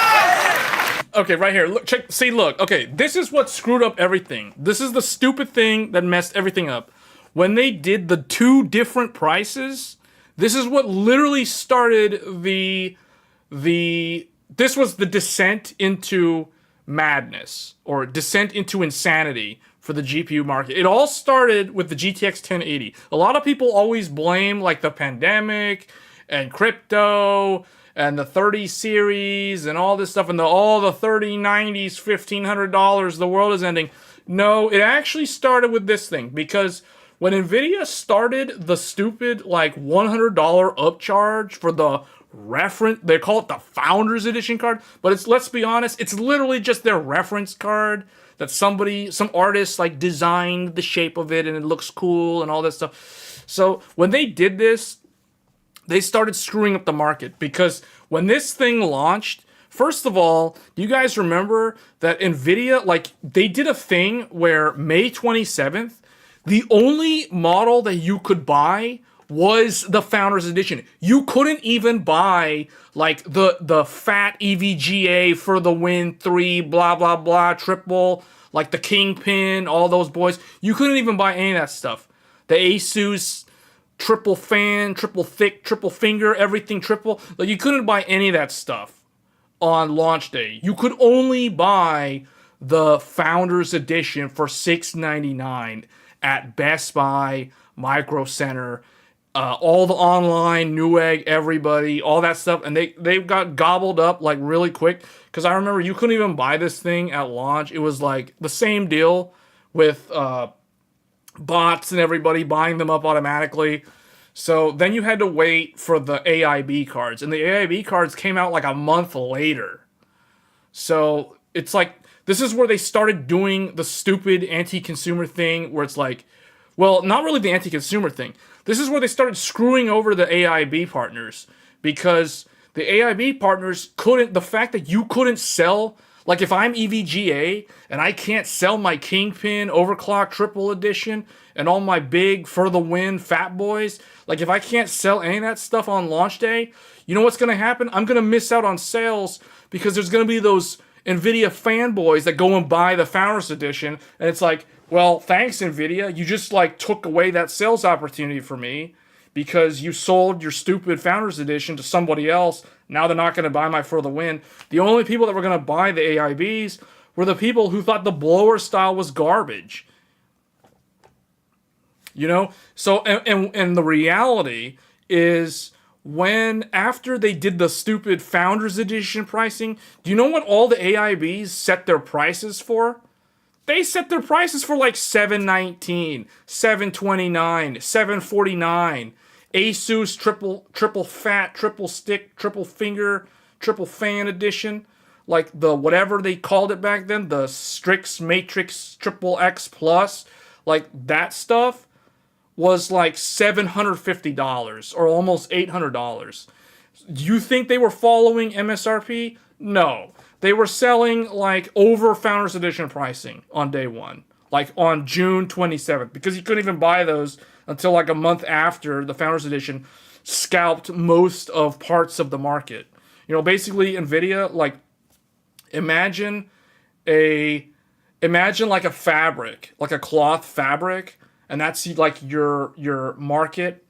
Okay, right here. Look, check. See, look. Okay, this is what screwed up everything. This is the stupid thing that messed everything up. When they did the two different prices, this is what literally started this was the descent into madness or descent into insanity for the GPU market. It all started with the GTX 1080. A lot of people always blame like the pandemic and crypto and the 30 series and all this stuff and all the 3090s, $1,500, the world is ending. No, it actually started with this thing because when Nvidia started the stupid like $100 upcharge for the reference, they call it the Founders Edition card, but it's, let's be honest, it's literally just their reference card that some artist like designed the shape of it and it looks cool and all that stuff. So when they did this, they started screwing up the market because when this thing launched, first of all, do you guys remember that Nvidia, like, they did a thing where May 27th, the only model that you could buy was the Founders Edition. You couldn't even buy like the fat EVGA for the Win 3, blah, blah, blah, triple, like the Kingpin, all those boys. You couldn't even buy any of that stuff. The Asus triple fan, triple thick, triple finger, everything triple. Like, you couldn't buy any of that stuff on launch day. You could only buy the Founders Edition for $699 at Best Buy, Micro Center, all the online, Newegg, everybody, all that stuff, and they got gobbled up like really quick. Because I remember you couldn't even buy this thing at launch. It was like the same deal with bots and everybody buying them up automatically. So then you had to wait for the AIB cards, and the AIB cards came out like a month later. So it's like, this is where they started doing the stupid anti-consumer thing where it's like, well, not really the anti-consumer thing. This is where they started screwing over the AIB partners because the AIB partners couldn't, the fact that you couldn't sell, Like if I'm EVGA and I can't sell my Kingpin, Overclock, Triple Edition, and all my big For the Win Fat Boys, like if I can't sell any of that stuff on launch day, you know what's going to happen? I'm going to miss out on sales because there's going to be those NVIDIA fanboys that go and buy the Founders Edition, and it's like, well, thanks NVIDIA, you just like took away that sales opportunity for me because you sold your stupid Founders Edition to somebody else. Now they're not going to buy my For the Win. The only people that were going to buy the AIBs were the people who thought the blower style was garbage. You know? So, and the reality is when, after they did the stupid Founders Edition pricing, do you know what all the AIBs set their prices for? They set their prices for like $719, $729, $749. Asus triple fat, triple stick, triple finger, triple fan edition, like the whatever they called it back then, the Strix Matrix Triple X Plus, like that stuff was like $750 or almost $800. Do you think they were following MSRP? No. They were selling like over Founders Edition pricing on day one, like on June 27th, because you couldn't even buy those until like a month after the Founders Edition scalped most of parts of the market. You know, basically NVIDIA, like imagine like a fabric, like a cloth fabric, and that's like your market.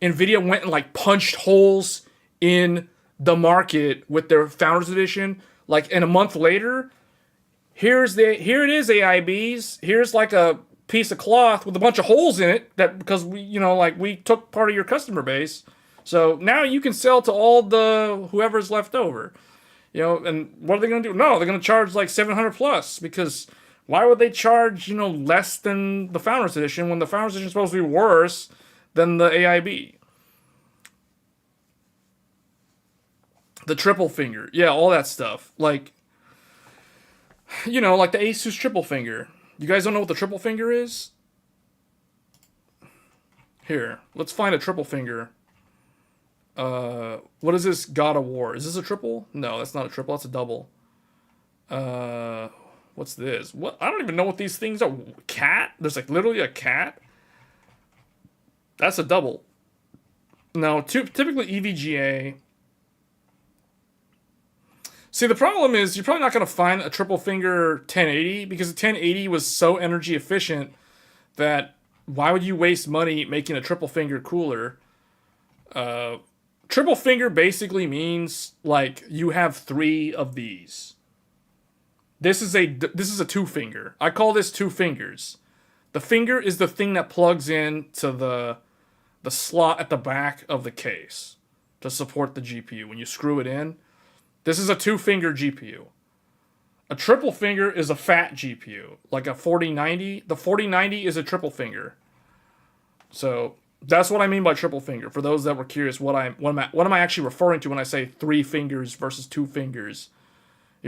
NVIDIA went and like punched holes in the market with their Founders Edition. Like, and a month later, here it is, AIBs. Here's like a piece of cloth with a bunch of holes in it that because we took part of your customer base. So now you can sell to all the whoever's left over. You know, and what are they going to do? No, they're going to charge like $700 plus, because why would they charge, less than the Founders Edition when the Founders Edition is supposed to be worse than the AIB? The triple finger. Yeah, all that stuff. Like, like the Asus triple finger. You guys don't know what the triple finger is? Here, let's find a triple finger. What is this? God of War. Is this a triple? No, that's not a triple. That's a double. What's this? What? I don't even know what these things are. Cat? There's like literally a cat? That's a double. No, typically EVGA. See, the problem is you're probably not going to find a triple finger 1080 because the 1080 was so energy efficient that why would you waste money making a triple finger cooler? Triple finger basically means like you have 3 of these. This is a 2 finger. I call this 2 fingers. The finger is the thing that plugs in to the slot at the back of the case to support the GPU. When you screw it in, this is a 2-finger GPU. A triple finger is a fat GPU, like a 4090. The 4090 is a triple finger. So that's what I mean by triple finger. For those that were curious, what am I actually referring to when I say 3 fingers versus 2 fingers?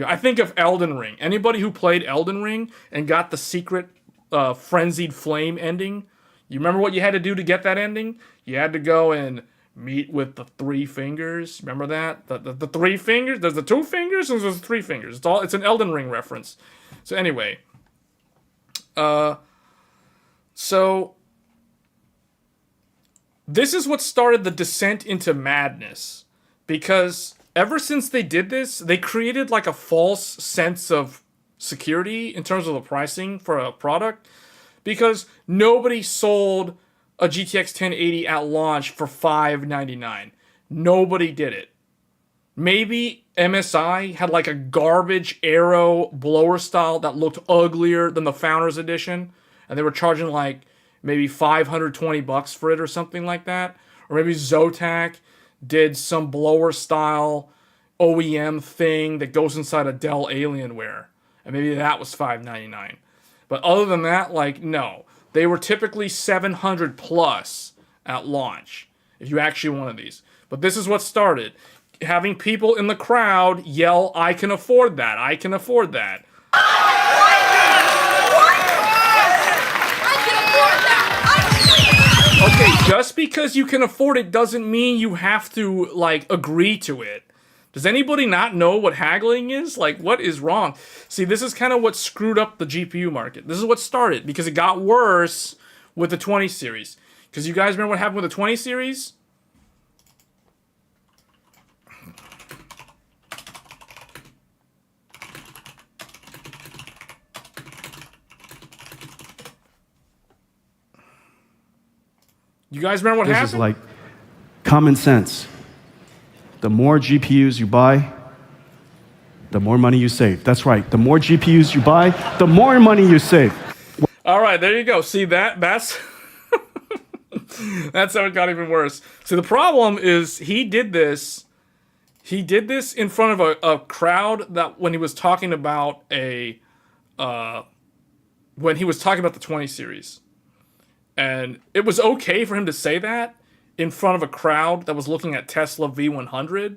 I think of Elden Ring. Anybody who played Elden Ring and got the secret frenzied flame ending, you remember what you had to do to get that ending? You had to go and meet with the 3 fingers. Remember that? The 3 fingers? There's the 2 fingers and there's the 3 fingers. It's an Elden Ring reference. So anyway. So this is what started the descent into madness. Because ever since they did this, they created like a false sense of security in terms of the pricing for a product. Because nobody sold a GTX 1080 at launch for $599. Nobody did it. Maybe MSI had like a garbage Aero blower style that looked uglier than the Founders Edition, and they were charging like maybe $520 for it or something like that. Or maybe Zotac did some blower style OEM thing that goes inside a Dell Alienware, and maybe that was $599. But other than that, like, no. They were typically $700 plus at launch, if you actually wanted these. But this is what started. Having people in the crowd yell, I can afford that, I can afford that. Okay, just because you can afford it doesn't mean you have to, like, agree to it. Does anybody not know what haggling is? Like, what is wrong? See, this is kind of what screwed up the GPU market. This is what started, because it got worse with the 20 series. Because you guys remember what happened with the 20 series? You guys remember what This happened? is like common sense. The more GPUs you buy, the more money you save. That's right. The more GPUs you buy, the more money you save. All right, there you go. See, that's that's how it got even worse. See, the problem is he did this in front of a crowd that when he was talking about the 20 series. And it was okay for him to say that in front of a crowd that was looking at Tesla V100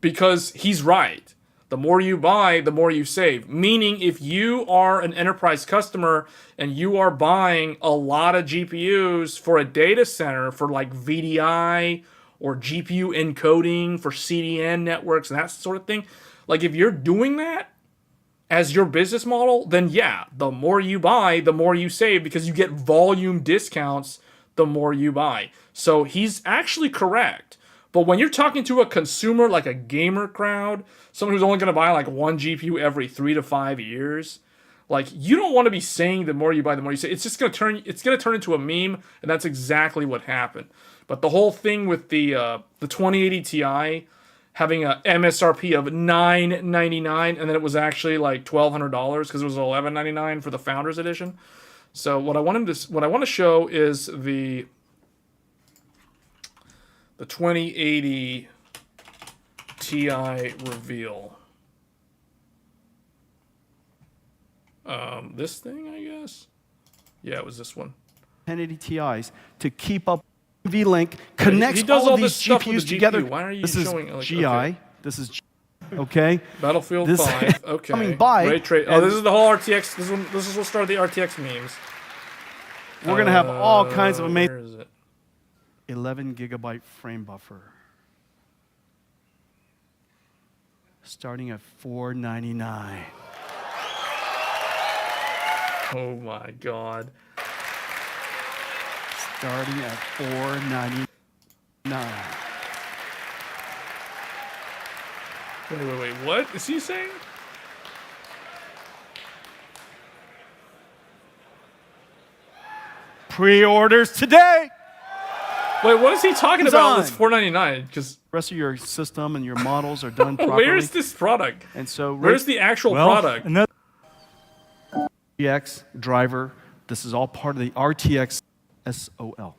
because he's right. The more you buy, the more you save. Meaning, if you are an enterprise customer and you are buying a lot of GPUs for a data center for like VDI or GPU encoding for CDN networks and that sort of thing, like if you're doing that as your business model, then yeah, the more you buy, the more you save because you get volume discounts the more you buy. So he's actually correct. But when you're talking to a consumer, like a gamer crowd, someone who's only going to buy like one GPU every 3 to 5 years, like you don't want to be saying the more you buy, the more you save. It's just going to turn into a meme, and that's exactly what happened. But the whole thing with the 2080 Ti having a MSRP of $999, and then it was actually like $1,200 because it was $1199 for the Founders Edition. So what I want to show is the 2080 Ti reveal. This thing, I guess. Yeah, it was this one. 1080 Ti's to keep up. V-Link connects he does all all of this these stuff with GPUs the together. GPU. Why are you this is showing, like, GI. okay. This is okay. Battlefield This- 5. Okay. coming by, Ray Trace. Oh, and- this is the whole RTX. This is what started the RTX memes. We're gonna have all kinds of Where amazing. is it? 11 gigabyte frame buffer, starting at $499. Oh my god. Starting at $499. Wait. What is he saying? Pre-orders today. Wait, what is he talking He's about? on. That's $499. Because The rest of your system and your models are done properly. where's this product? And so Where's the actual product? RTX driver. This is all part of the RTX SOL.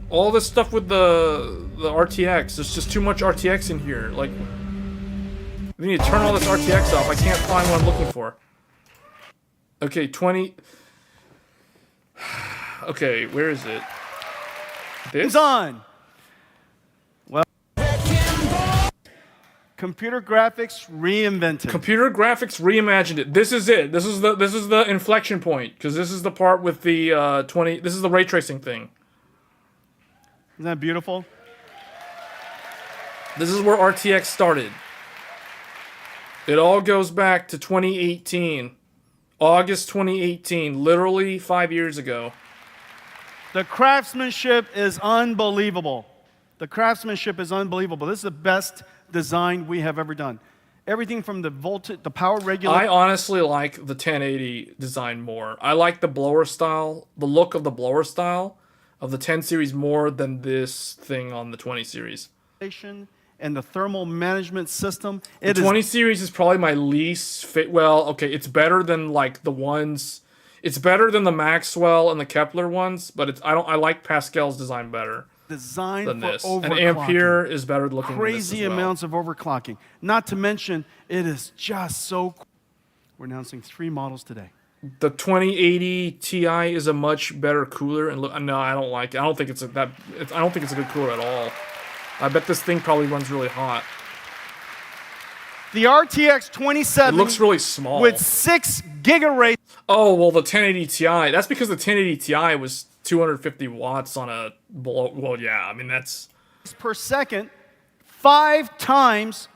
All this stuff with the RTX. There's just too much RTX in here. Like, we need to turn all this RTX off. I can't find what I'm looking for. Okay, 20. Okay, where is it? This? It's on. Well, computer graphics reinvented. Computer graphics reimagined it. This is it. This is the inflection point because this is the part with the 20. This is the ray tracing thing. Isn't that beautiful? This is where RTX started. It all goes back to 2018. August 2018, literally 5 years ago. The craftsmanship is unbelievable. The craftsmanship is unbelievable. This is the best design we have ever done. Everything from the voltage, the power regulator. I honestly like the 1080 design more. I like the blower style, the look of the blower style of the 10 series more than this thing on the 20 series. And the thermal management system. The 20 series is probably my least fit. Well, okay, it's better than like the ones. It's better than the Maxwell and the Kepler ones, but I like Pascal's design better designed than for this. And overclocking. Ampere is better looking Crazy than this as well. amounts of overclocking. Not to mention, it is just so cool. We're announcing 3 models today. The 2080 Ti is a much better cooler, and look, no, I don't like it. I don't think it's a good cooler at all. I bet this thing probably runs really hot. The RTX 27 It looks really small. with 6 giga Oh, well, the 1080 Ti. That's because the 1080 Ti was 250 watts on a... Well, yeah, I mean, that's... per second, 5 times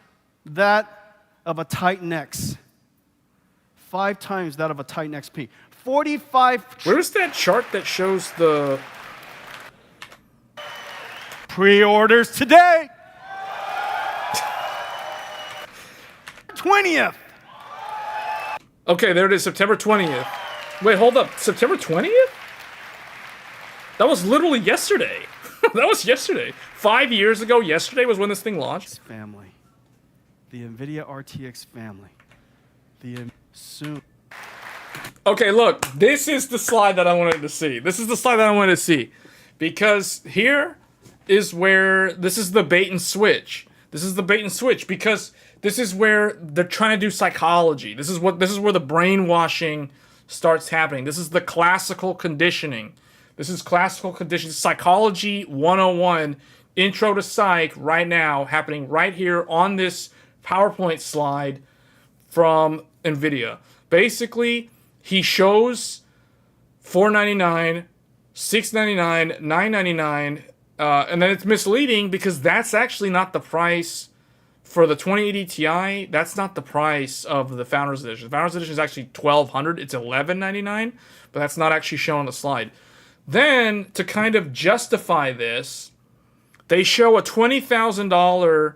that of a Titan X. 5 times that of a Titan XP. 45... Where's that chart that shows the... Pre-orders today. 20th. Okay, there it is, September 20th. Wait, hold up. September 20th? That was literally yesterday. That was yesterday. 5 years ago, yesterday was when this thing launched. Family. The NVIDIA RTX family. Soon. Okay, look. This is the slide that I wanted to see. This is the slide that I wanted to see. Because here is where... This is the bait and switch. This is the bait and switch because this is where they're trying to do psychology. This is where the brainwashing starts happening. This is the classical conditioning. This is classical conditioning. Psychology 101, intro to psych right now, happening right here on this PowerPoint slide from NVIDIA. Basically, he shows $499, $699, $999, and then it's misleading because that's actually not the price for the 2080 Ti. That's not the price of the Founders Edition. The Founders Edition is actually $1,200. It's $1,199, but that's not actually shown on the slide. Then, to kind of justify this, they show a $20,000.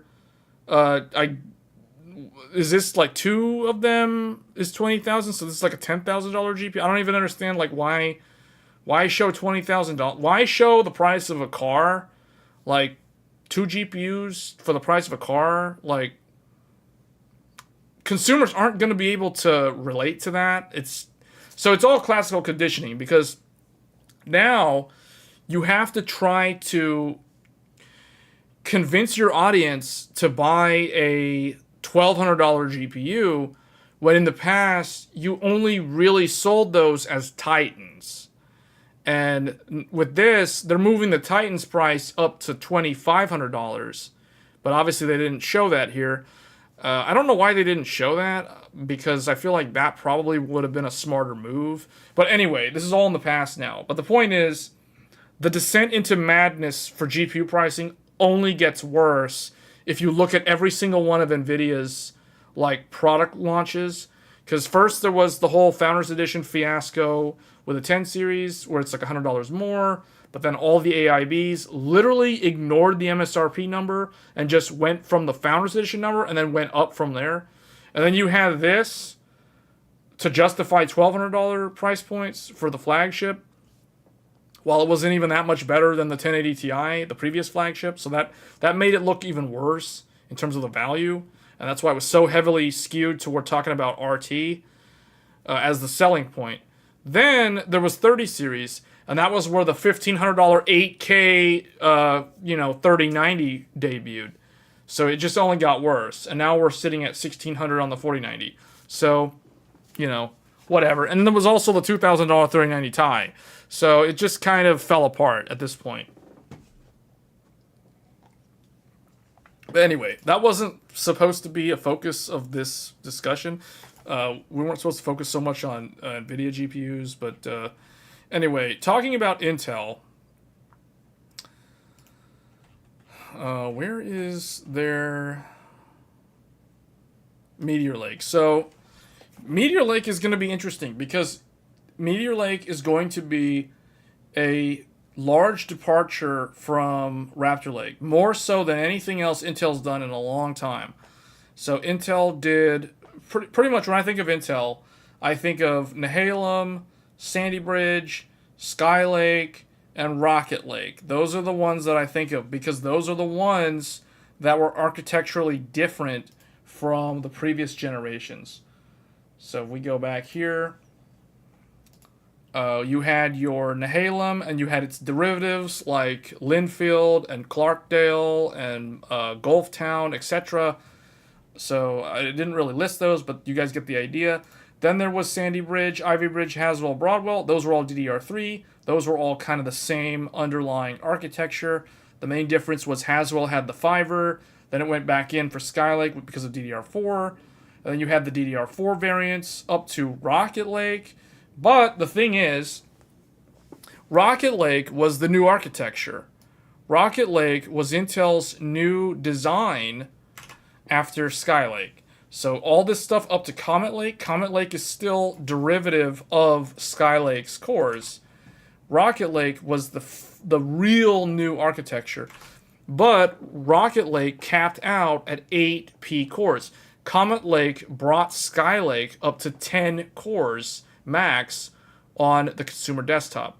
Is this like 2 of them is $20,000? So this is like a $10,000 GPU. I don't even understand like why show $20,000? Why show the price of a car? Like 2 GPUs for the price of a car? Like consumers aren't going to be able to relate to that. So it's all classical conditioning because now you have to try to convince your audience to buy a $1,200 GPU when in the past you only really sold those as Titans. And with this, they're moving the Titans price up to $2,500. But obviously they didn't show that here. I don't know why they didn't show that, because I feel like that probably would have been a smarter move. But anyway, this is all in the past now. But the point is, the descent into madness for GPU pricing only gets worse if you look at every single one of NVIDIA's like product launches. Because first there was the whole Founders Edition fiasco with the 10 series where it's like $100 more. But then all the AIBs literally ignored the MSRP number and just went from the Founders Edition number and then went up from there. And then you had this to justify $1,200 price points for the flagship, while it wasn't even that much better than the 1080 Ti, the previous flagship. So that made it look even worse in terms of the value. And that's why it was so heavily skewed toward talking about RT as the selling point. Then there was 30 series, and that was where the $1,500 8K 3090 debuted. So it just only got worse. And now we're sitting at $1,600 on the 4090. So, whatever. And there was also the $2,000 3090 Ti. So it just kind of fell apart at this point. But anyway, that wasn't supposed to be a focus of this discussion. We weren't supposed to focus so much on NVIDIA GPUs, but anyway, talking about Intel, where is their Meteor Lake? So Meteor Lake is going to be interesting because Meteor Lake is going to be a large departure from Raptor Lake, more so than anything else Intel's done in a long time. So Intel did... Pretty much when I think of Intel, I think of Nehalem, Sandy Bridge, Skylake, and Rocket Lake. Those are the ones that I think of because those are the ones that were architecturally different from the previous generations. So if we go back here, you had your Nehalem and you had its derivatives like Linfield and Clarkdale and Gulftown, etc. So I didn't really list those, but you guys get the idea. Then there was Sandy Bridge, Ivy Bridge, Haswell, Broadwell. Those were all DDR3. Those were all kind of the same underlying architecture. The main difference was Haswell had the fiber. Then it went back in for Skylake because of DDR4. And then you had the DDR4 variants up to Rocket Lake. But the thing is, Rocket Lake was the new architecture. Rocket Lake was Intel's new design after Skylake. So all this stuff up to Comet Lake is still derivative of Skylake's cores. Rocket Lake was the real new architecture. But Rocket Lake capped out at 8 P cores. Comet Lake brought Skylake up to 10 cores max on the consumer desktop.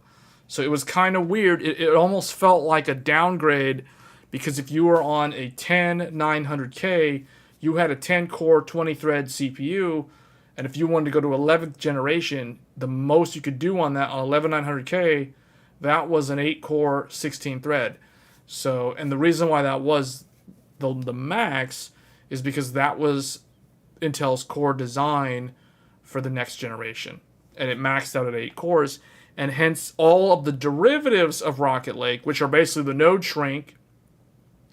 So it was kind of weird. It almost felt like a downgrade, because if you were on a 10900K, you had a 10-core, 20-thread CPU, and if you wanted to go to 11th generation, the most you could do on that on 11900K, that was an 8-core, 16-thread. So, and the reason why that was the max is because that was Intel's core design for the next generation, and it maxed out at 8 cores. And hence all of the derivatives of Rocket Lake, which are basically the node shrink,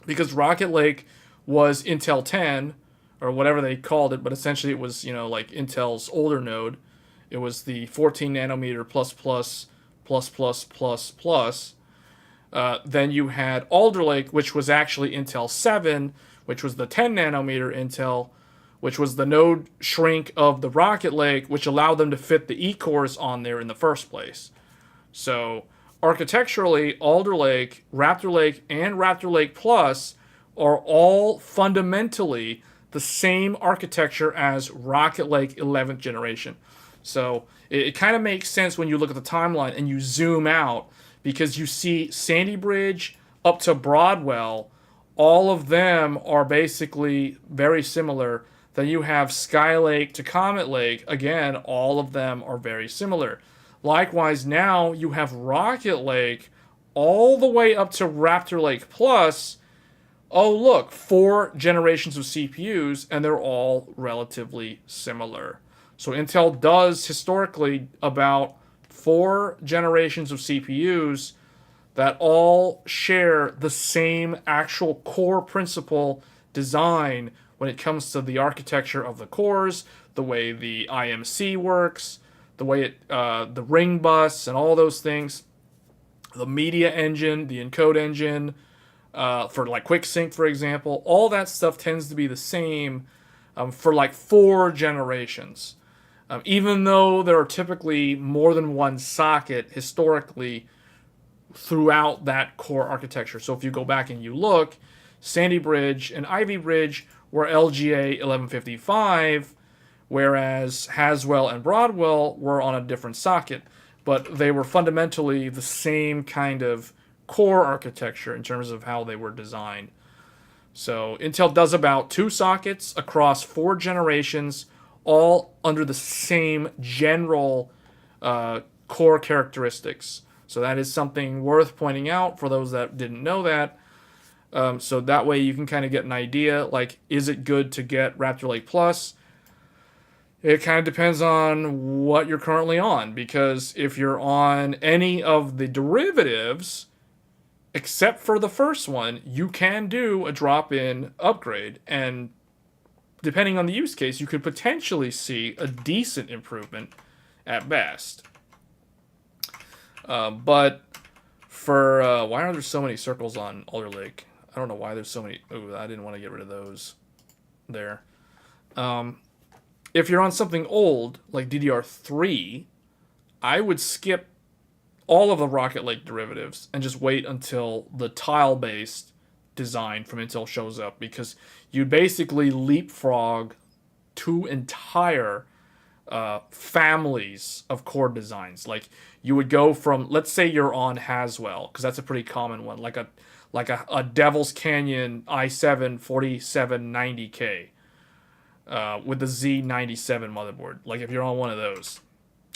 because Rocket Lake was Intel 10, or whatever they called it, but essentially it was, like Intel's older node. It was the 14 nanometer plus plus plus plus plus plus. Then you had Alder Lake, which was actually Intel 7, which was the 10 nanometer Intel, which was the node shrink of the Rocket Lake, which allowed them to fit the E-cores on there in the first place. So architecturally, Alder Lake, Raptor Lake, and Raptor Lake Plus are all fundamentally the same architecture as Rocket Lake 11th generation. So it kind of makes sense when you look at the timeline and you zoom out, because you see Sandy Bridge up to Broadwell, all of them are basically very similar. Then you have Skylake to Comet Lake. Again, all of them are very similar. Likewise, now you have Rocket Lake all the way up to Raptor Lake Plus. Oh, look, 4 generations of CPUs, and they're all relatively similar. So Intel does historically about 4 generations of CPUs that all share the same actual core principle design when it comes to the architecture of the cores, the way the IMC works, the way the ring bus and all those things, the media engine, the encode engine, for like QuickSync, for example, all that stuff tends to be the same for like 4 generations. Even though there are typically more than one socket historically throughout that core architecture. So if you go back and you look, Sandy Bridge and Ivy Bridge were LGA 1155, whereas Haswell and Broadwell were on a different socket. But they were fundamentally the same kind of core architecture in terms of how they were designed. So Intel does about 2 sockets across 4 generations, all under the same general core characteristics. So that is something worth pointing out for those that didn't know that. So that way you can kind of get an idea, like, is it good to get Raptor Lake Plus? It kind of depends on what you're currently on, because if you're on any of the derivatives, except for the first one, you can do a drop-in upgrade, and depending on the use case, you could potentially see a decent improvement at best. But for why are there so many circles on Alder Lake? I don't know why there's so many. Oh, I didn't want to get rid of those there. If you're on something old like DDR3, I would skip all of the Rocket Lake derivatives and just wait until the tile-based design from Intel shows up, because you basically leapfrog 2 entire families of core designs. Like, you would go from, let's say you're on Haswell, because that's a pretty common one, like a Devil's Canyon i7 4790K with the Z97 motherboard. Like, if you're on one of those,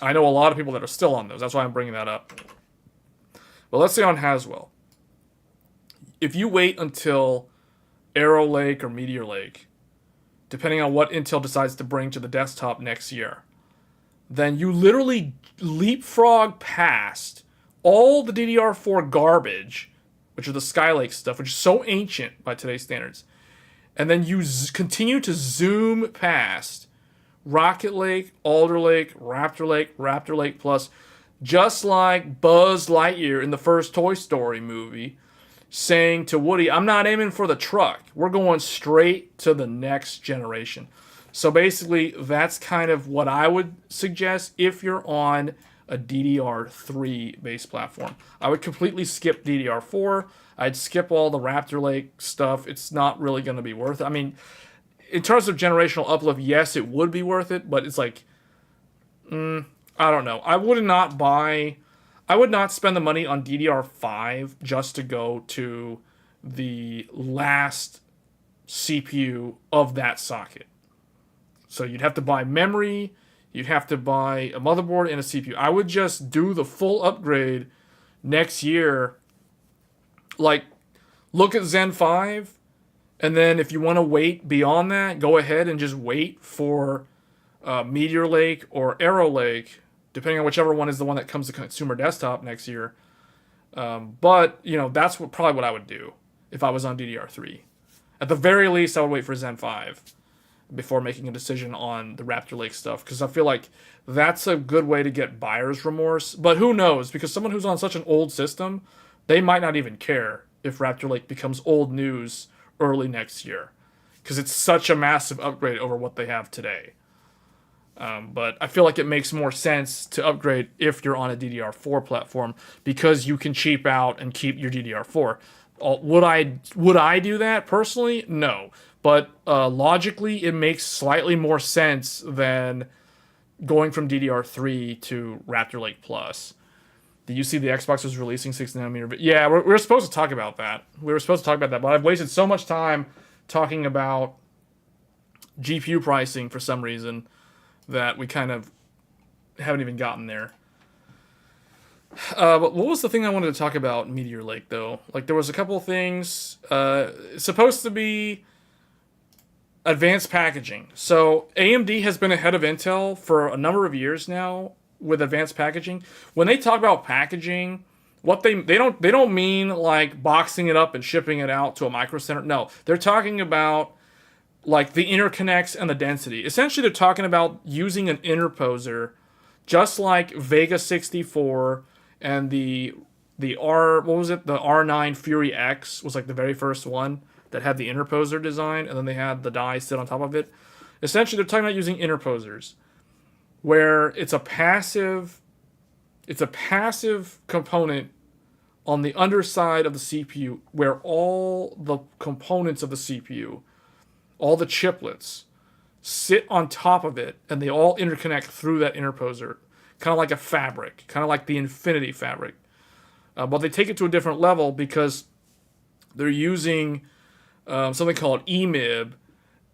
I know a lot of people that are still on those. That's why I'm bringing that up. But let's say on Haswell, if you wait until Arrow Lake or Meteor Lake, depending on what Intel decides to bring to the desktop next year, then you literally leapfrog past all the DDR4 garbage, which are the Skylake stuff, which is so ancient by today's standards, and then you continue to zoom past Rocket Lake, Alder Lake, Raptor Lake Plus, just like Buzz Lightyear in the first Toy Story movie, saying to Woody, I'm not aiming for the truck. We're going straight to the next generation. So basically, that's kind of what I would suggest if you're on a DDR3 base platform. I would completely skip DDR4. I'd skip all the Raptor Lake stuff. It's not really going to be worth it. I mean, in terms of generational uplift, yes, it would be worth it, but it's like, I don't know. I would not spend the money on DDR5 just to go to the last CPU of that socket. So you'd have to buy memory, you'd have to buy a motherboard and a CPU. I would just do the full upgrade next year. Like, look at Zen 5, and then if you want to wait beyond that, go ahead and just wait for Meteor Lake or Arrow Lake, depending on whichever one is the one that comes to consumer desktop next year. But, you know, that's probably what I would do if I was on DDR3. At the very least, I would wait for Zen 5 before making a decision on the Raptor Lake stuff, because I feel like that's a good way to get buyer's remorse. But who knows, because someone who's on such an old system, they might not even care if Raptor Lake becomes old news early next year, because it's such a massive upgrade over what they have today. But I feel like it makes more sense to upgrade if you're on a DDR4 platform, because you can cheap out and keep your DDR4. Would I do that personally? No. But logically, it makes slightly more sense than going from DDR3 to Raptor Lake Plus. Did you see the Xbox was releasing 6nm? But yeah, we're supposed to talk about that. We were supposed to talk about that, but I've wasted so much time talking about GPU pricing for some reason that we kind of haven't even gotten there. But what was the thing I wanted to talk about in Meteor Lake, though? Like, there was a couple of things. It's supposed to be advanced packaging. So AMD has been ahead of Intel for a number of years now with advanced packaging. When they talk about packaging, what they don't mean like boxing it up and shipping it out to a micro center. No, they're talking about like the interconnects and the density. Essentially, they're talking about using an interposer, just like Vega 64 and the R9 Fury X was like the very first one that had the interposer design, and then they had the die sit on top of it. Essentially, they're talking about using interposers, where it's a passive component on the underside of the CPU, where all the components of the CPU, all the chiplets, sit on top of it, and they all interconnect through that interposer, kind of like a fabric, kind of like the Infinity fabric. But they take it to a different level because they're using something called EMIB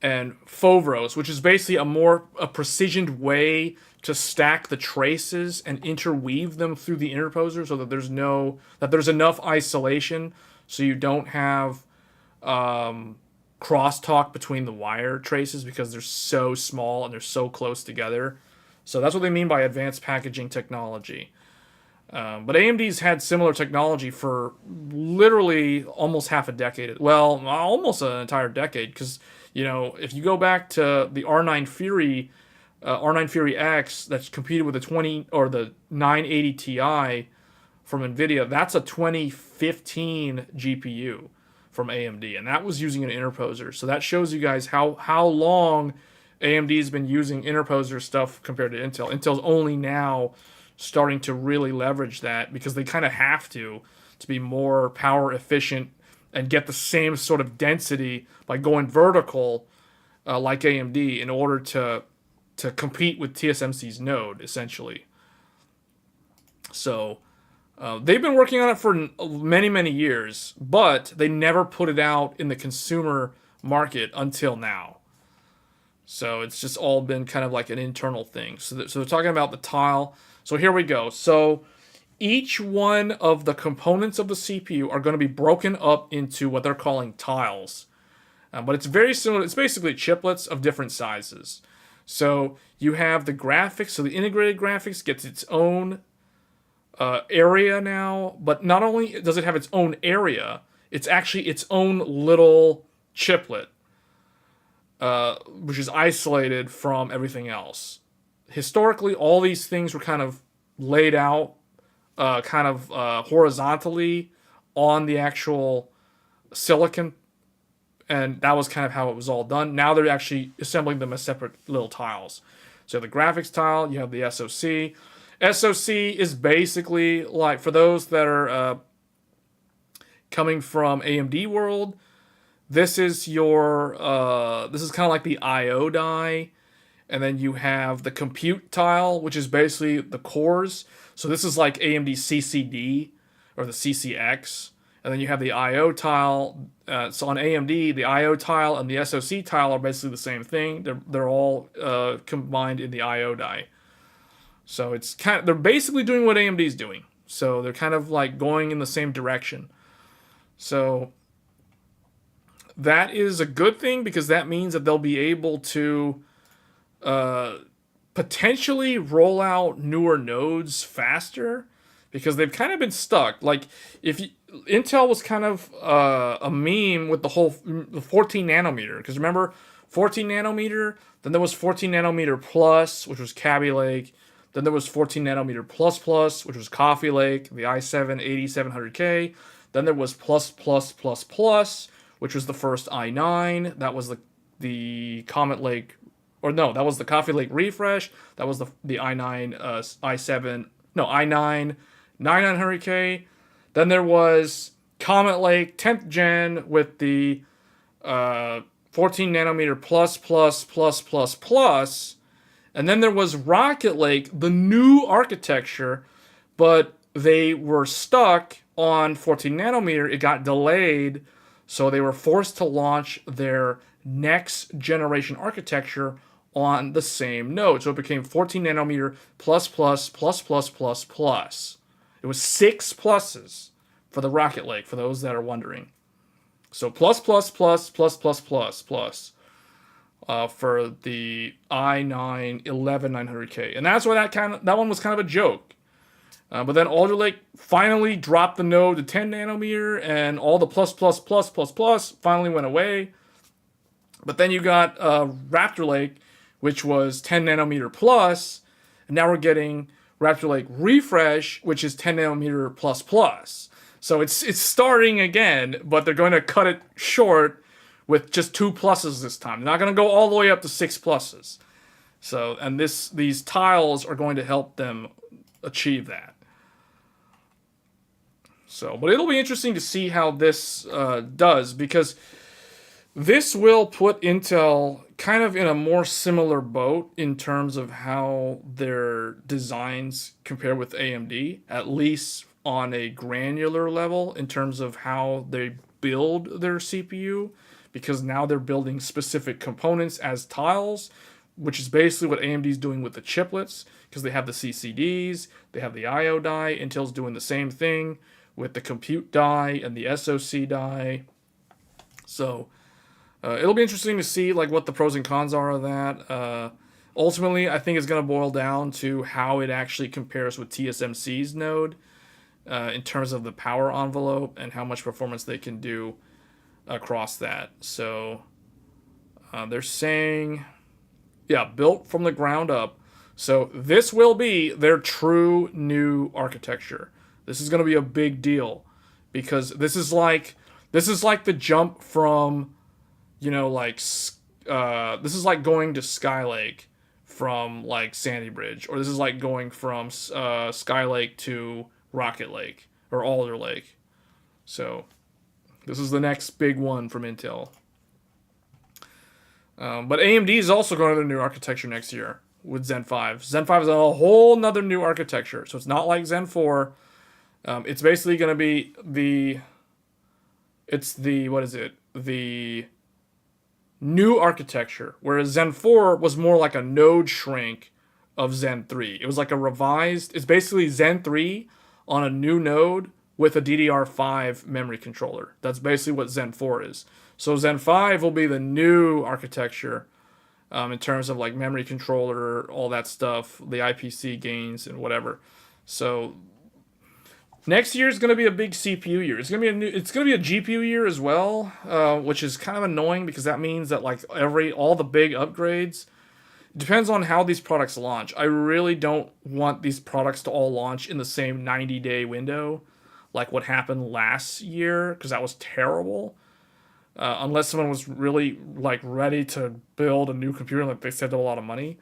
and Foveros, which is basically a precisioned way to stack the traces and interweave them through the interposer, so that there's enough isolation so you don't have crosstalk between the wire traces, because they're so small and they're so close together. So that's what they mean by advanced packaging technology. But AMD's had similar technology for literally almost half a decade. Well, almost an entire decade, because, you know, if you go back to the R9 Fury X that's competed with the 980 Ti from NVIDIA, that's a 2015 GPU from AMD, and that was using an interposer. So that shows you guys how long AMD's been using interposer stuff compared to Intel. Intel's only now starting to really leverage that, because they kind of have to be more power efficient and get the same sort of density by going vertical like AMD in order to compete with TSMC's node, essentially. So they've been working on it for many, many years, but they never put it out in the consumer market until now. So it's just all been kind of like an internal thing. So they're talking about the tile. So here we go. So each one of the components of the CPU are going to be broken up into what they're calling tiles. But it's very similar. It's basically chiplets of different sizes. So you have the graphics. So the integrated graphics gets its own area now. But not only does it have its own area, it's actually its own little chiplet. which is isolated from everything else. Historically, all these things were kind of laid out horizontally on the actual silicon, and that was kind of how it was all done. Now they're actually assembling them as separate little tiles. So the graphics tile, you have the SoC. SoC is basically like, for those that are coming from AMD world, this is your this is kind of like the I/O die, and then you have the compute tile, which is basically the cores. So this is like AMD CCD or the CCX, and then you have the I/O tile. So on AMD, the I/O tile and the SoC tile are basically the same thing. They're all combined in the I/O die. So it's they're basically doing what AMD is doing. So they're kind of like going in the same direction. So that is a good thing, because that means that they'll be able to potentially roll out newer nodes faster, because they've kind of been stuck. Like, Intel was kind of a meme with the 14 nanometer, because remember 14 nanometer, then there was 14 nanometer plus, which was Kaby Lake, then there was 14 nanometer plus plus, which was Coffee Lake, the i7 8700K, then there was plus plus plus plus, which was the first i9, that was the Comet Lake, or no, that was the Coffee Lake refresh, that was the i9 i9 9900K. Then there was Comet Lake 10th gen with the 14 nanometer plus plus plus plus plus, and then there was Rocket Lake, the new architecture, but they were stuck on 14 nanometer. It got delayed, so they were forced to launch their next generation architecture on the same node. So it became 14 nanometer plus plus plus plus plus plus. It was 6 pluses for the Rocket Lake, for those that are wondering. So plus plus plus plus plus plus plus for the i9 11900K, and that's why that one was kind of a joke. But then Alder Lake finally dropped the node to 10 nanometer, and all the plus plus plus plus plus finally went away. But then you got Raptor Lake, which was 10 nanometer plus, and now we're getting Raptor Lake Refresh, which is 10 nanometer plus plus. So it's starting again, but they're going to cut it short with just 2 pluses this time. They're not going to go all the way up to 6 pluses. So, and these tiles are going to help them achieve that. So, but it'll be interesting to see how this does, because this will put Intel kind of in a more similar boat in terms of how their designs compare with AMD, at least on a granular level in terms of how they build their CPU, because now they're building specific components as tiles, which is basically what AMD is doing with the chiplets, because they have the CCDs, they have the I/O die. Intel's doing the same thing with the compute die and the SoC die. So it'll be interesting to see like what the pros and cons are of that. Ultimately, I think it's going to boil down to how it actually compares with TSMC's node in terms of the power envelope and how much performance they can do across that. So they're saying, yeah, built from the ground up. So this will be their true new architecture. This is going to be a big deal, because this is like the jump from, you know, like this is like going to Skylake from like Sandy Bridge, or this is like going from Skylake to Rocket Lake or Alder Lake. So this is the next big one from Intel. But AMD is also going to the new architecture next year with Zen 5. Zen 5 is a whole nother new architecture. So it's not like Zen 4. It's basically going to be the new architecture, whereas Zen 4 was more like a node shrink of Zen 3. It was like a revised, it's basically Zen 3 on a new node with a DDR5 memory controller. That's basically what Zen 4 is. So Zen 5 will be the new architecture in terms of like memory controller, all that stuff, the IPC gains and whatever. So Next year is going to be a big CPU year. It's going to be it's going to be a GPU year as well, which is kind of annoying because that means that like all the big upgrades depends on how these products launch. I really don't want these products to all launch in the same 90-day window, like what happened last year, because that was terrible. Unless someone was really like ready to build a new computer, like they saved a lot of money.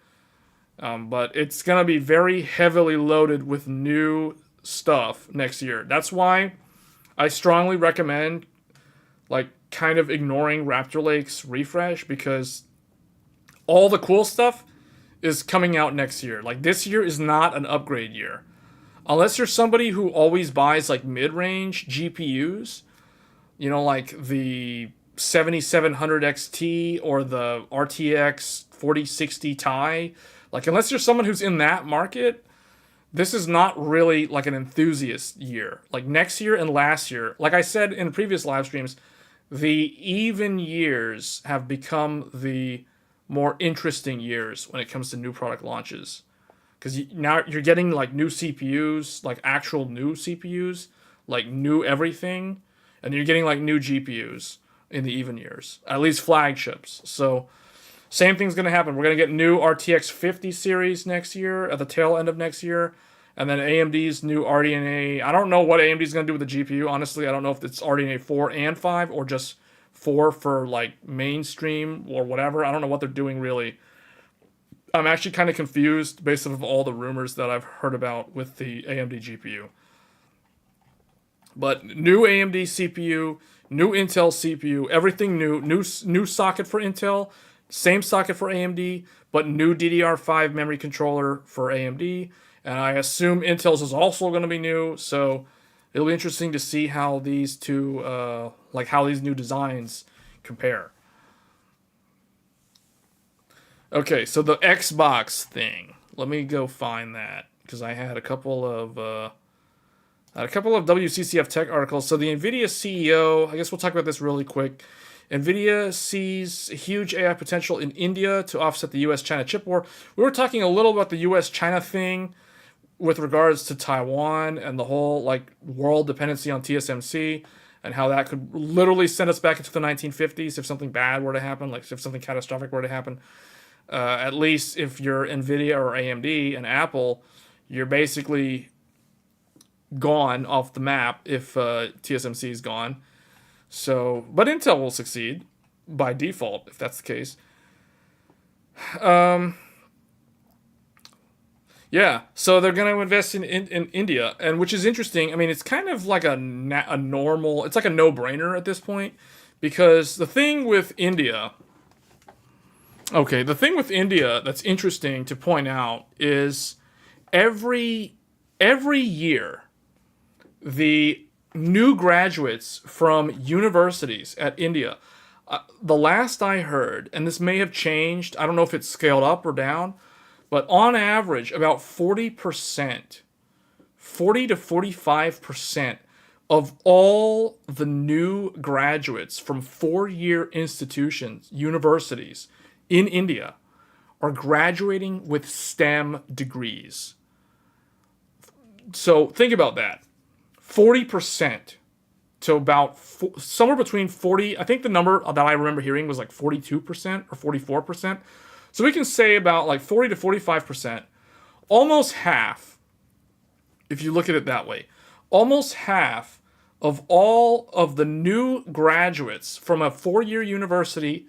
But it's gonna be very heavily loaded with new stuff next year. That's why I strongly recommend like kind of ignoring Raptor Lake's refresh, because all the cool stuff is coming out next year. Like this year is not an upgrade year. Unless you're somebody who always buys like mid-range GPUs, you know, like the 7700 XT or the RTX 4060 Ti. Like unless you're someone who's in that market, this is not really like an enthusiast year. Like next year and last year, like I said in previous live streams, the even years have become the more interesting years when it comes to new product launches. Because now you're getting like new CPUs, like actual new CPUs, like new everything, and you're getting like new GPUs in the even years, at least flagships. So same thing's going to happen. We're going to get new RTX 50 series next year, at the tail end of next year, and then AMD's new RDNA. I don't know what AMD's going to do with the GPU. Honestly, I don't know if it's RDNA 4 and 5 or just 4 for like mainstream or whatever. I don't know what they're doing really. I'm actually kind of confused based off all the rumors that I've heard about with the AMD GPU. But new AMD CPU, new Intel CPU, everything new socket for Intel, same socket for AMD, but new DDR5 memory controller for AMD. And I assume Intel's is also going to be new, so it'll be interesting to see how these two, how these new designs compare. Okay, so the Xbox thing. Let me go find that because I had a couple of WCCF tech articles. So the NVIDIA CEO, I guess we'll talk about this really quick. NVIDIA sees huge AI potential in India to offset the U.S.-China chip war. We were talking a little about the U.S.-China thing with regards to Taiwan and the whole like world dependency on TSMC and how that could literally send us back into the 1950s if something bad were to happen, like if something catastrophic were to happen. At least if you're NVIDIA or AMD and Apple, you're basically gone off the map if TSMC is gone. So, but Intel will succeed by default if that's the case. Yeah, so they're going to invest in India, and which is interesting. I mean, it's kind of like a normal, it's like a no-brainer at this point, because the thing with India, that's interesting to point out is every year, the new graduates from universities at India, the last I heard, and this may have changed, I don't know if it's scaled up or down, but on average, about 40%, 40 to 45% of all the new graduates from four-year institutions, universities in India, are graduating with STEM degrees. So think about that. 40% to about somewhere between 40, I think the number that I remember hearing was like 42% or 44%. So we can say about like 40 to 45%, almost half, if you look at it that way, almost half of all of the new graduates from a four-year university,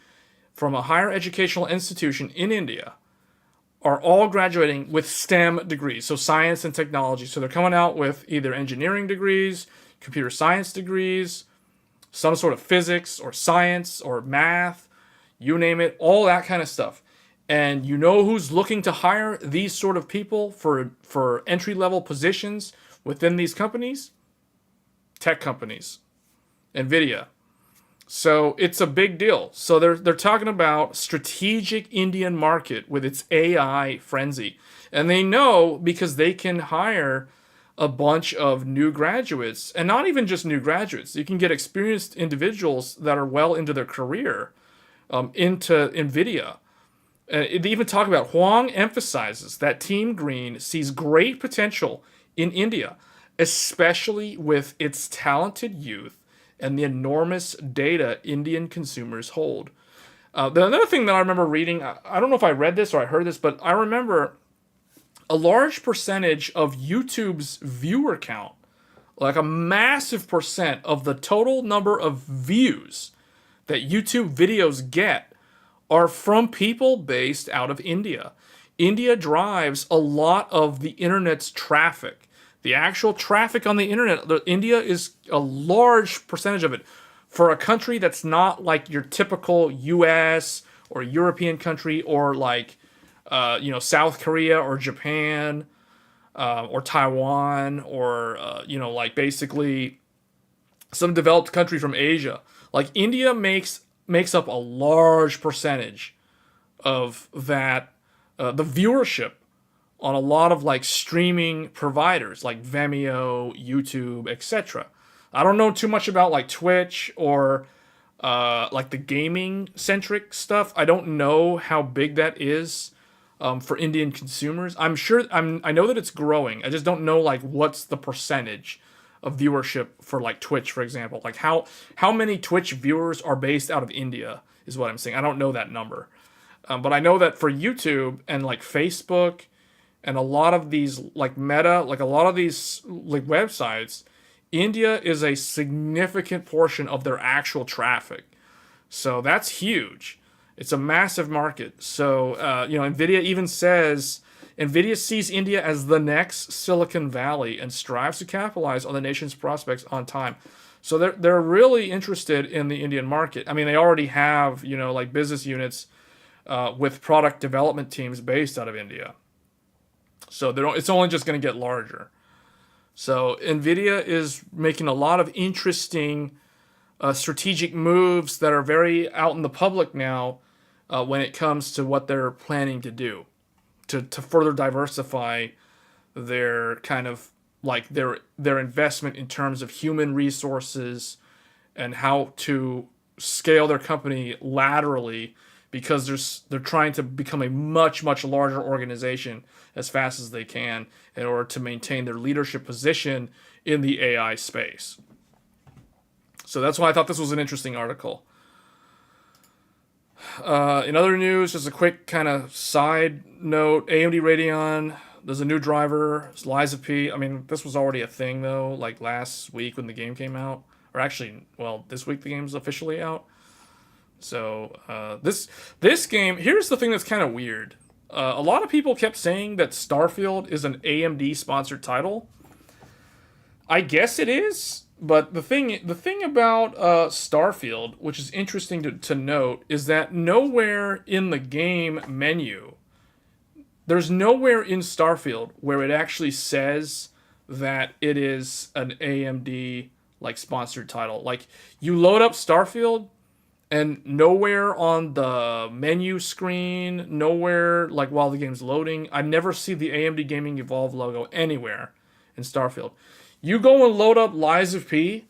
from a higher educational institution in India, are all graduating with STEM degrees, so science and technology. So they're coming out with either engineering degrees, computer science degrees, some sort of physics or science or math, you name it, all that kind of stuff. And you know who's looking to hire these sort of people for entry-level positions within these companies? Tech companies. NVIDIA. So it's a big deal. So they're talking about strategic Indian market with its AI frenzy. And they know because they can hire a bunch of new graduates, and not even just new graduates. You can get experienced individuals that are well into their career into NVIDIA. They even talk about Huang emphasizes that Team Green sees great potential in India. especially with its talented youth and the enormous data Indian consumers hold. Another thing that I remember reading, I don't know if I read this or I heard this, but I remember a large percentage of YouTube's viewer count, like a massive percent of the total number of views that YouTube videos get, are from people based out of India. India drives a lot of the internet's traffic. The actual traffic on the internet, India is a large percentage of it. For a country that's not like your typical US or European country, or like, South Korea or Japan, or Taiwan, or, like basically some developed country from Asia. Like India makes up a large percentage of that, the viewership on a lot of like streaming providers like Vimeo, YouTube, etc. I don't know too much about like Twitch or like the gaming centric stuff. I don't know how big that is for Indian consumers. I know that it's growing. I just don't know like what's the percentage of viewership for like Twitch, for example. Like how many Twitch viewers are based out of India is what I'm saying. I don't know that number. But I know that for YouTube and like Facebook and a lot of these like Meta, like a lot of these like websites, India is a significant portion of their actual traffic. So that's huge. It's a massive market. So, NVIDIA even says, NVIDIA sees India as the next Silicon Valley and strives to capitalize on the nation's prospects on time. So they're really interested in the Indian market. I mean, they already have, like business units with product development teams based out of India. So it's only just going to get larger. So NVIDIA is making a lot of interesting strategic moves that are very out in the public now when it comes to what they're planning to do to further diversify their kind of like their investment in terms of human resources and how to scale their company laterally, because they're trying to become a much, much larger organization as fast as they can in order to maintain their leadership position in the AI space. So that's why I thought this was an interesting article. In other news, just a quick kind of side note, AMD Radeon, there's a new driver, it's Liza P. I mean, this was already a thing though, like last week when the game came out. Or actually, well, this week the game's officially out. So this game, here's the thing that's kind of weird. A lot of people kept saying that Starfield is an AMD sponsored title. I guess it is, but the thing about Starfield, which is interesting to note, is that nowhere in the game menu, there's nowhere in Starfield where it actually says that it is an AMD like sponsored title. Like you load up Starfield, and nowhere on the menu screen, nowhere like while the game's loading, I never see the AMD Gaming Evolve logo anywhere in Starfield. You go and load up Liza P,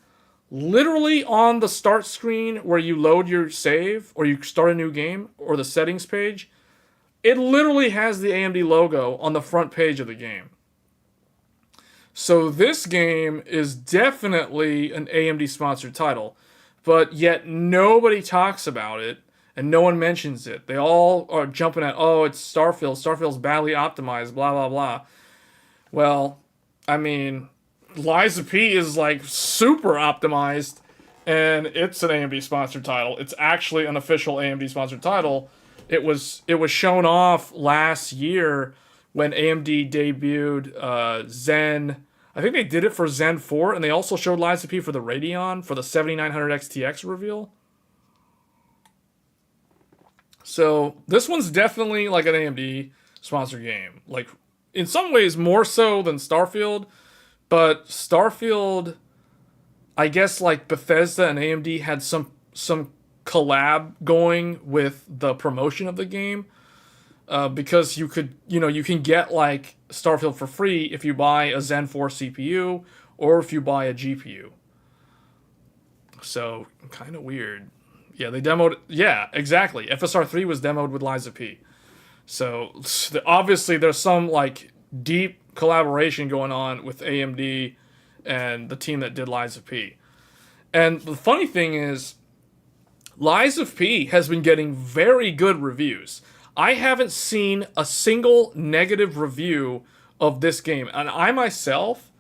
literally on the start screen where you load your save or you start a new game or the settings page, it literally has the AMD logo on the front page of the game. So this game is definitely an AMD sponsored title. But yet nobody talks about it, and no one mentions it. They all are jumping at, oh, it's Starfield. Starfield's badly optimized, blah, blah, blah. Well, I mean, Liza P is like super optimized, and it's an AMD sponsored title. It's actually an official AMD sponsored title. It was shown off last year when AMD debuted Zen. I think they did it for Zen 4, and they also showed Liza P for the Radeon for the 7900 XTX reveal. So this one's definitely like an AMD sponsored game. Like in some ways more so than Starfield, but Starfield, I guess like Bethesda and AMD had some collab going with the promotion of the game. Because you can get like Starfield for free if you buy a Zen 4 CPU or if you buy a GPU. So kind of weird. Yeah, they demoed. Yeah, exactly. FSR 3 was demoed with Liza P. So obviously there's some like deep collaboration going on with AMD and the team that did Lies of P. And the funny thing is, Lies of P has been getting very good reviews. I haven't seen a single negative review of this game. And I myself,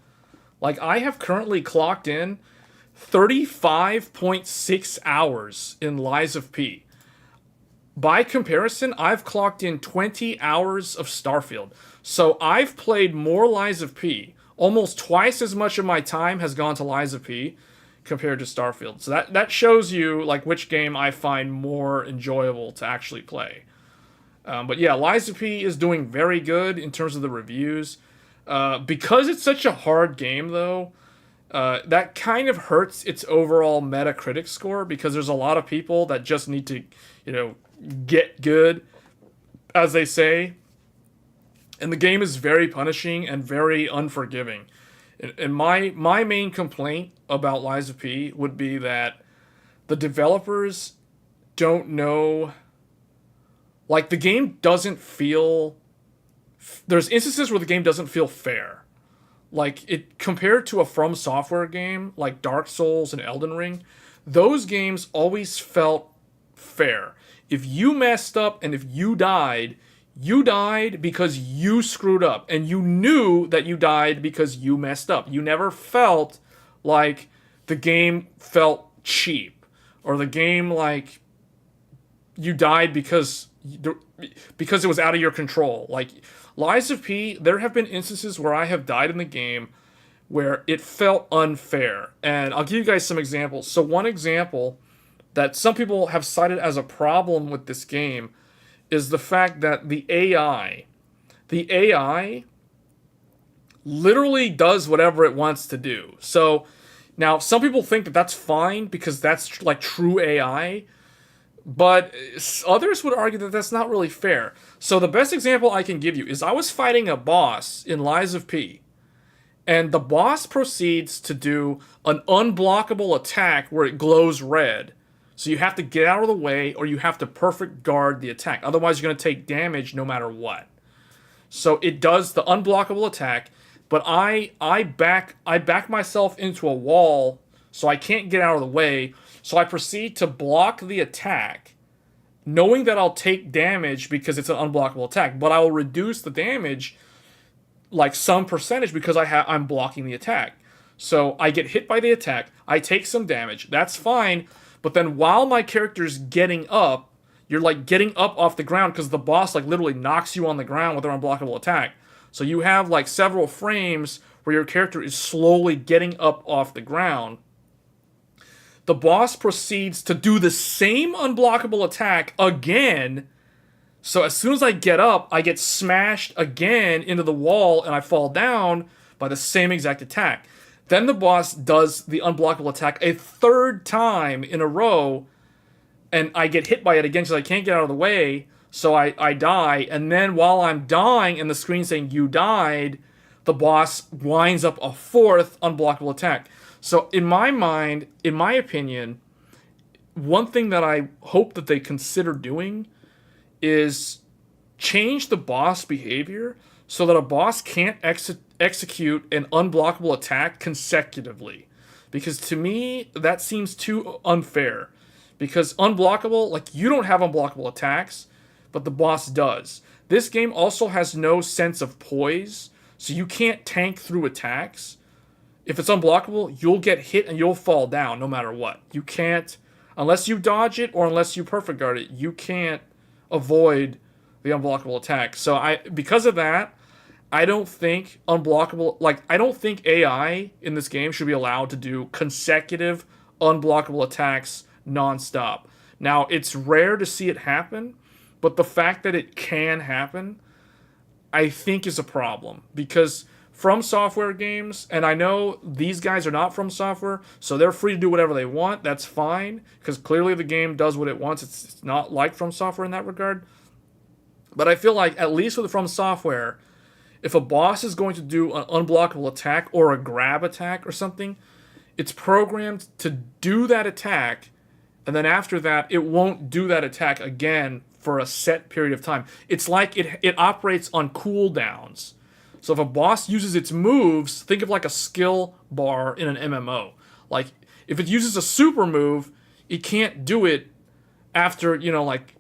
like, I have currently clocked in 35.6 hours in Lies of P. By comparison, I've clocked in 20 hours of Starfield. So I've played more Lies of P. Almost twice as much of my time has gone to Lies of P compared to Starfield. So that shows you like which game I find more enjoyable to actually play. But yeah, Lies of P is doing very good in terms of the reviews. Because it's such a hard game, though, that kind of hurts its overall Metacritic score, because there's a lot of people that just need to, get good, as they say. And the game is very punishing and very unforgiving. And my main complaint about Lies of P would be that the developers don't know... Like, the game doesn't feel... There's instances where the game doesn't feel fair. Like, it compared to a From Software game, like Dark Souls and Elden Ring, those games always felt fair. If you messed up and if you died because you screwed up. And you knew that you died because you messed up. You never felt like the game felt cheap. Or the game, like, you died because it was out of your control. Like, Lies of P, there have been instances where I have died in the game where it felt unfair. And I'll give you guys some examples. So one example that some people have cited as a problem with this game is the fact that the AI literally does whatever it wants to do. So now some people think that that's fine because that's like true AI, but others would argue that that's not really fair. So the best example I can give you is I was fighting a boss in Lies of P, and the boss proceeds to do an unblockable attack where it glows red. So you have to get out of the way, or you have to perfect guard the attack. Otherwise, you're going to take damage no matter what. So it does the unblockable attack, but I back myself into a wall, so I can't get out of the way. So I proceed to block the attack, knowing that I'll take damage because it's an unblockable attack, but I will reduce the damage like some percentage because I'm blocking the attack. So I get hit by the attack, I take some damage, that's fine. But then while my character's getting up, you're like getting up off the ground because the boss like literally knocks you on the ground with their unblockable attack. So you have like several frames where your character is slowly getting up off the ground. The boss proceeds to do the same unblockable attack again. So as soon as I get up, I get smashed again into the wall and I fall down by the same exact attack. Then the boss does the unblockable attack a third time in a row, and I get hit by it again because I can't get out of the way, so I die. And then while I'm dying and the screen saying you died, the boss winds up a fourth unblockable attack. So in my mind, in my opinion, one thing that I hope that they consider doing is change the boss behavior so that a boss can't execute an unblockable attack consecutively. Because to me, that seems too unfair. Because unblockable, like, you don't have unblockable attacks, but the boss does. This game also has no sense of poise, so you can't tank through attacks. If it's unblockable, you'll get hit and you'll fall down no matter what. You can't, unless you dodge it or unless you perfect guard it, you can't avoid the unblockable attack. So because of that, I don't think I don't think AI in this game should be allowed to do consecutive unblockable attacks nonstop. Now, it's rare to see it happen, but the fact that it can happen, I think is a problem. Because From Software games, and I know these guys are not From Software, so they're free to do whatever they want. That's fine, because clearly the game does what it wants. It's not like From Software in that regard. But I feel like, at least with From Software, if a boss is going to do an unblockable attack or a grab attack or something, it's programmed to do that attack, and then after that, it won't do that attack again for a set period of time. It's like it operates on cooldowns. So if a boss uses its moves, think of like a skill bar in an MMO. Like if it uses a super move, it can't do it after, like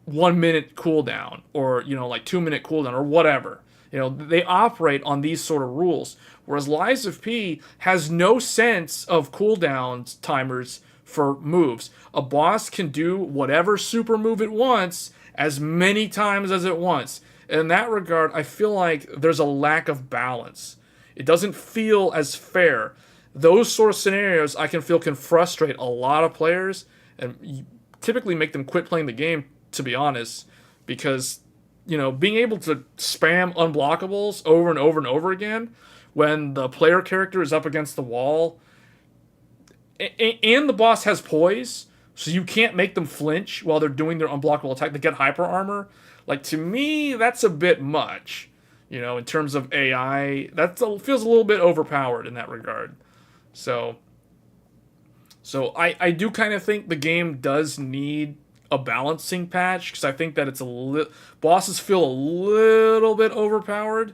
1 minute cooldown or, like 2 minute cooldown or whatever. They operate on these sort of rules. Whereas Lies of P has no sense of cooldown timers for moves. A boss can do whatever super move it wants as many times as it wants. In that regard, I feel like there's a lack of balance. It doesn't feel as fair. Those sort of scenarios I can feel can frustrate a lot of players and typically make them quit playing the game, to be honest, because being able to spam unblockables over and over and over again when the player character is up against the wall and the boss has poise, so you can't make them flinch while they're doing their unblockable attack. They get hyper armor. Like, to me, that's a bit much. In terms of AI, that feels a little bit overpowered in that regard. So I do kind of think the game does need a balancing patch, because I think that it's bosses feel a little bit overpowered,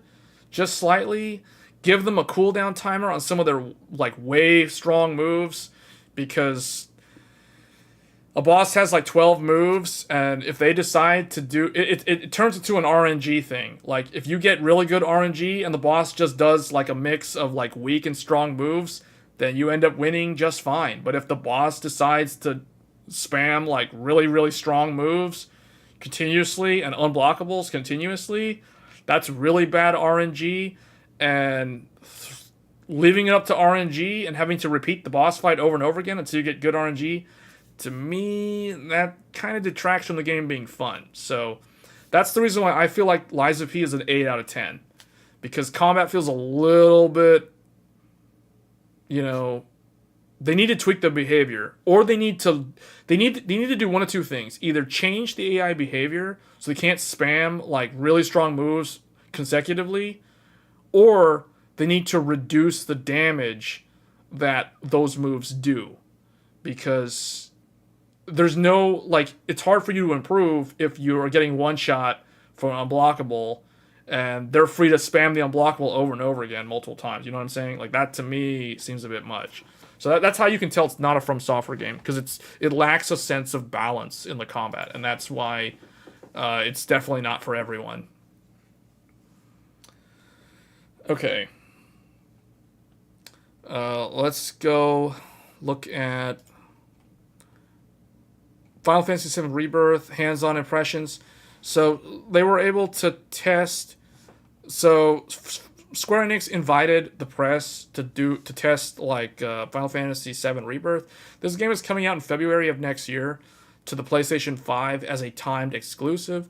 just slightly. Give them a cooldown timer on some of their like way strong moves, because a boss has like 12 moves, and if they decide to do it turns into an RNG thing. Like if you get really good RNG and the boss just does like a mix of like weak and strong moves, then you end up winning just fine. But if the boss decides to spam like really, really strong moves continuously and unblockables continuously, that's really bad RNG, and leaving it up to RNG and having to repeat the boss fight over and over again until you get good RNG, to me, that kind of detracts from the game being fun. So that's the reason why I feel like Lies of P is an 8 out of 10. Because combat feels a little bit, they need to tweak the behavior, or they need to do one of two things. Either change the AI behavior so they can't spam like really strong moves consecutively, or they need to reduce the damage that those moves do. Because there's no, like, it's hard for you to improve if you are getting one shot for an unblockable and they're free to spam the unblockable over and over again multiple times. You know what I'm saying? Like, that to me seems a bit much. So that's how you can tell it's not a From Software game, because it lacks a sense of balance in the combat, and that's why it's definitely not for everyone. Okay. Let's go look at Final Fantasy VII Rebirth hands-on impressions. So they were able to test. So Square Enix invited the press to test like Final Fantasy VII Rebirth. This game is coming out in February of next year to the PlayStation 5 as a timed exclusive.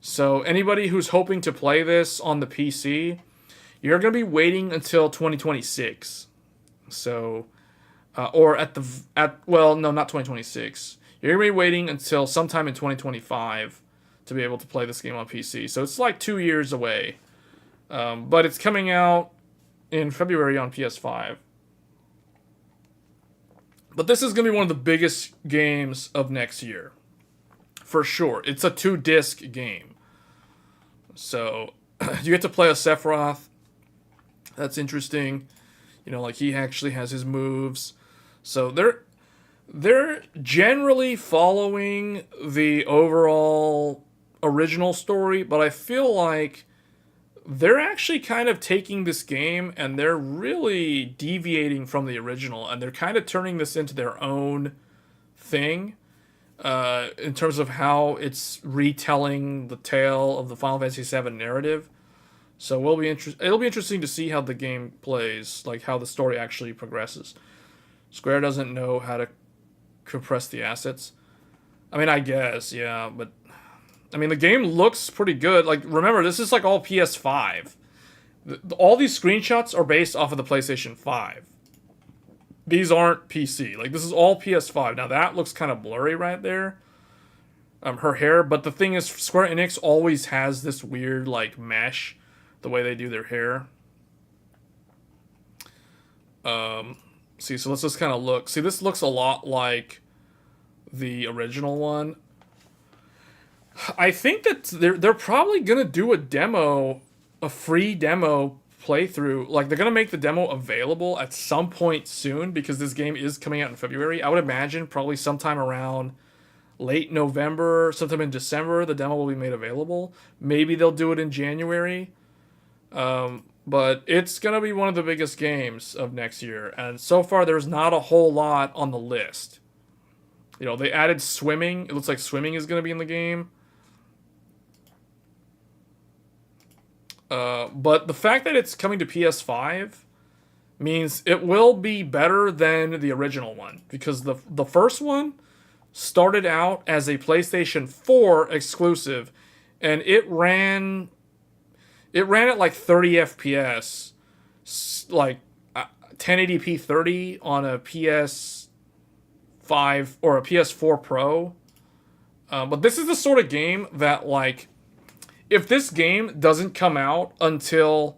So anybody who's hoping to play this on the PC, you're going to be waiting until 2026. So, or not 2026. You're going to be waiting until sometime in 2025 to be able to play this game on PC. So it's like 2 years away. But it's coming out in February on PS5. But this is going to be one of the biggest games of next year. For sure. It's a 2-disc game. So, you get to play a Sephiroth. That's interesting. Like he actually has his moves. So they're generally following the overall original story, but I feel like they're actually kind of taking this game and they're really deviating from the original, and they're kind of turning this into their own thing in terms of how it's retelling the tale of the Final Fantasy VII narrative. So it'll be interesting to see how the game plays, like how the story actually progresses. Square doesn't know how to compress the assets. I mean, I guess, yeah, but I mean, the game looks pretty good. Like, remember, this is like all PS5. All these screenshots are based off of the PlayStation 5. These aren't PC. Like, this is all PS5. Now, that looks kind of blurry right there. Her hair. But the thing is, Square Enix always has this weird, like, mesh, the way they do their hair. See, so let's just kind of look. See, this looks a lot like the original one. I think that they're probably gonna do a demo a free demo playthrough. Like, they're going to make the demo available at some point soon because this game is coming out in February. I would imagine probably sometime around late November, sometime in December, the demo will be made available. Maybe they'll do it in January. But it's going to be one of the biggest games of next year. And so far, there's not a whole lot on the list. You know, they added swimming. It looks like swimming is going to be in the game. But the fact that it's coming to PS5 means it will be better than the original one. Because the first one started out as a PlayStation 4 exclusive. And it ran at like 30 FPS. Like 1080p 30 on a PS5 or a PS4 Pro. But this is the sort of game that, like, if this game doesn't come out until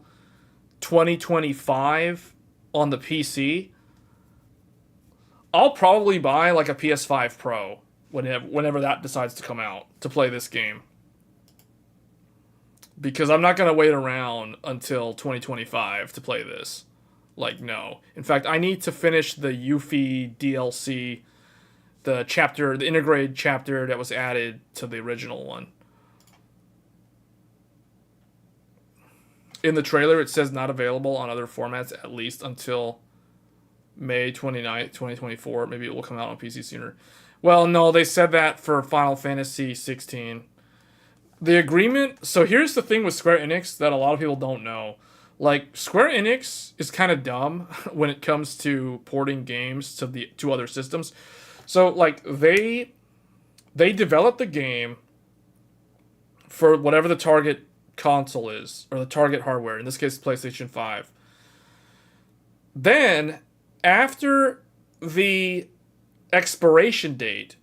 2025 on the PC, I'll probably buy like a PS5 Pro whenever that decides to come out to play this game. Because I'm not going to wait around until 2025 to play this. Like, no. In fact, I need to finish the Yuffie DLC, the integrated chapter that was added to the original one. In the trailer, it says not available on other formats at least until May 29th, 2024. Maybe it will come out on PC sooner. Well, no, they said that for Final Fantasy 16. The agreement... So here's the thing with Square Enix that a lot of people don't know. Like, Square Enix is kind of dumb when it comes to porting games to other systems. So, like, they developed the game for whatever the target console is, or the target hardware, in this case PlayStation 5. Then, after the expiration date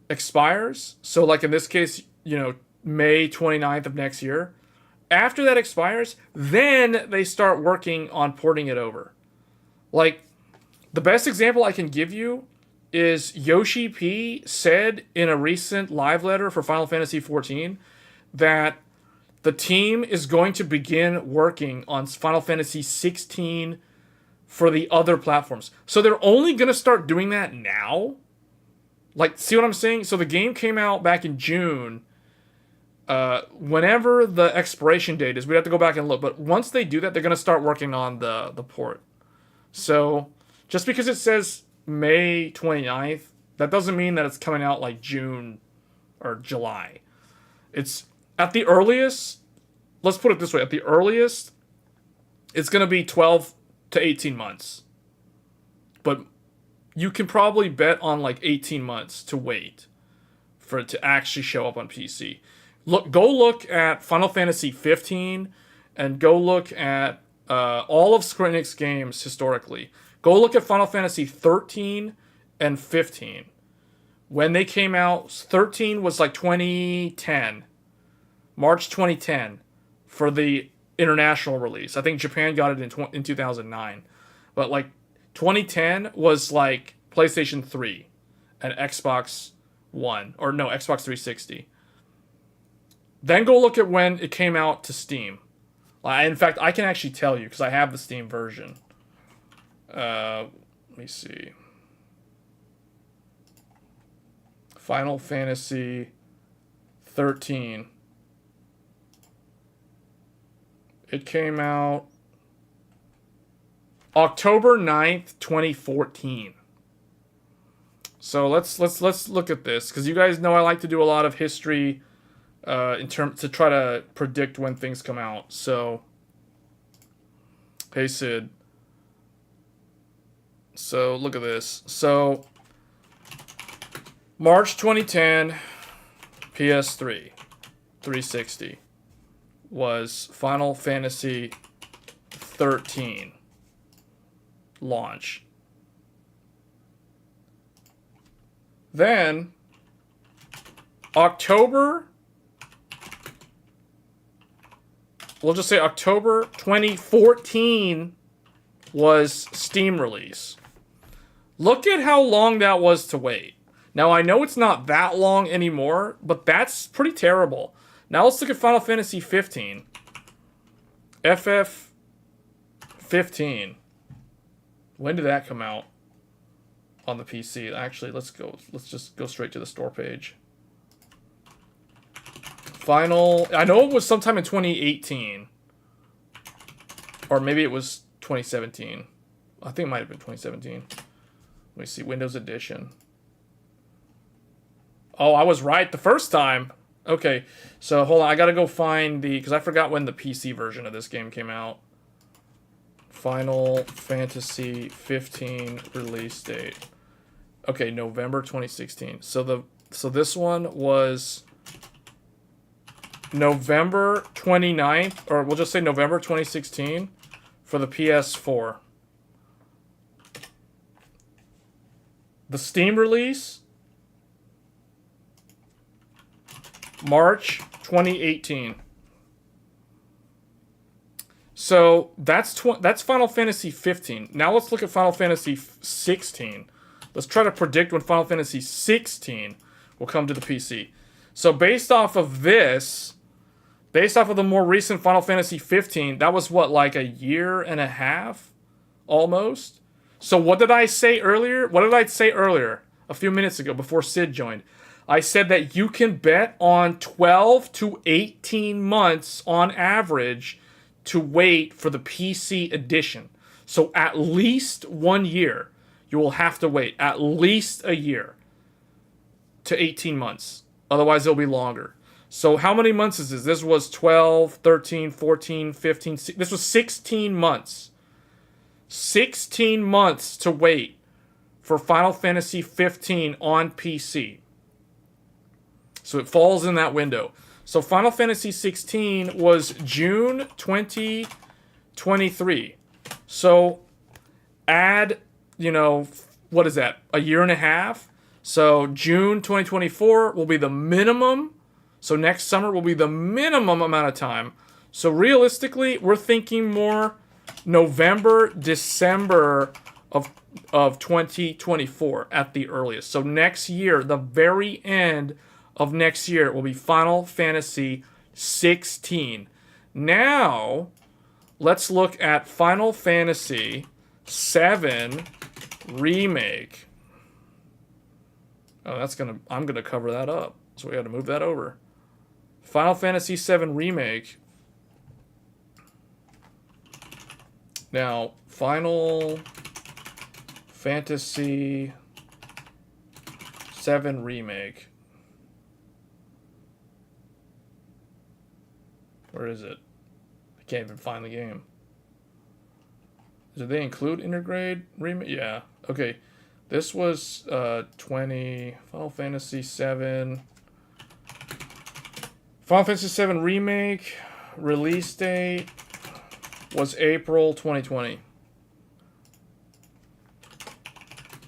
expires, so like in this case, you know, May 29th of next year, after that expires, then they start working on porting it over. Like, the best example I can give you is Yoshi P said in a recent live letter for Final Fantasy XIV that the team is going to begin working on Final Fantasy 16 for the other platforms. So they're only going to start doing that now? Like, see what I'm saying? So the game came out back in June. Whenever the expiration date is, we'd have to go back and look. But once they do that, they're going to start working on the port. So just because it says May 29th, that doesn't mean that it's coming out like June or July. It's at the earliest, let's put it this way, at the earliest, it's going to be 12 to 18 months. But you can probably bet on like 18 months to wait for it to actually show up on PC. Go look at Final Fantasy 15 and go look at all of Square Enix games historically. Go look at Final Fantasy 13 and 15. When they came out, 13 was like 2010. March 2010 for the international release. I think Japan got it in 2009. But like 2010 was like PlayStation 3 and Xbox One. Or no, Xbox 360. Then go look at when it came out to Steam. In fact, I can actually tell you because I have the Steam version. Let me see. Final Fantasy 13. It came out October 9th, 2014. So let's look at this because you guys know I like to do a lot of history in terms to try to predict when things come out. So hey Sid. So look at this. So March 2010 PS3 360 was Final Fantasy 13 launch. Then October, we'll just say October 2014 was Steam release. Look at how long that was to wait. Now I know it's not that long anymore, but that's pretty terrible. Now let's look at Final Fantasy 15. FF15. When did that come out on the PC? Actually, let's just go straight to the store page. Final, I know it was sometime in 2018. Or maybe it was 2017. I think it might have been 2017. Let me see, Windows Edition. Oh, I was right the first time. Okay, so hold on, I gotta go find the, because I forgot when the PC version of this game came out. Final Fantasy 15 release date. Okay, November 2016. So this one was November 29th, or we'll just say November 2016 for the PS4. The Steam release, March 2018. So that's Final Fantasy 15. Now let's look at Final Fantasy 16. Let's try to predict when Final Fantasy 16 will come to the PC. So based off of this, based off of the more recent Final Fantasy 15, that was what, like a year and a half? Almost? So what did I say earlier? What did I say earlier? A few minutes ago, before Sid joined. I said that you can bet on 12 to 18 months on average to wait for the PC edition. So at least 1 year, you will have to wait. At least a year to 18 months. Otherwise, it'll be longer. So how many months is this? This was 12, 13, 14, 15. This was 16 months. 16 months to wait for Final Fantasy 15 on PC. So it falls in that window. So Final Fantasy 16 was June 2023. So add, what is that? A year and a half? So June 2024 will be the minimum. So next summer will be the minimum amount of time. So realistically, we're thinking more November, December of 2024 at the earliest. So next year, the very end of next year will be Final Fantasy 16. Now, let's look at Final Fantasy 7 Remake. Oh, I'm gonna cover that up. So we got to move that over. Final Fantasy 7 Remake. Now, Final Fantasy 7 Remake. Where is it? I can't even find the game. Did they include Intergrade Remake? Yeah. Okay. This was 20 Final Fantasy 7. Final Fantasy 7 Remake release date was April 2020.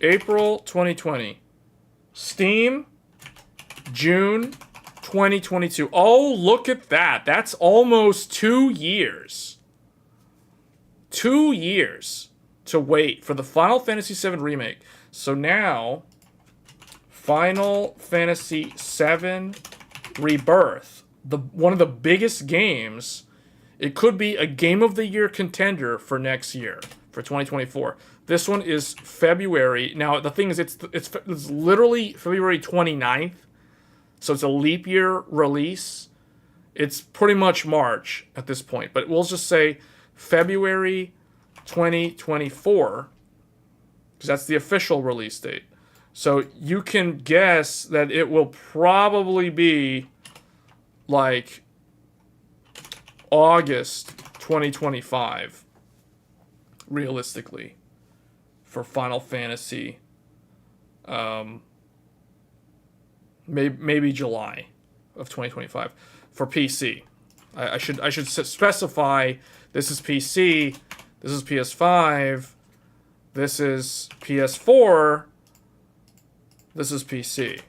April 2020. Steam, June 2022. Oh, look at that. That's almost 2 years. 2 years to wait for the Final Fantasy VII Remake. So now, Final Fantasy VII Rebirth, one of the biggest games. It could be a Game of the Year contender for next year, for 2024. This one is February. Now, the thing is, it's literally February 29th. So it's a leap year release. It's pretty much March at this point. But we'll just say February 2024, because that's the official release date. So you can guess that it will probably be like August 2025, realistically, for Final Fantasy. Maybe July of 2025 for PC. I should specify this is PC, this is PS5, this is PS4, this is PC.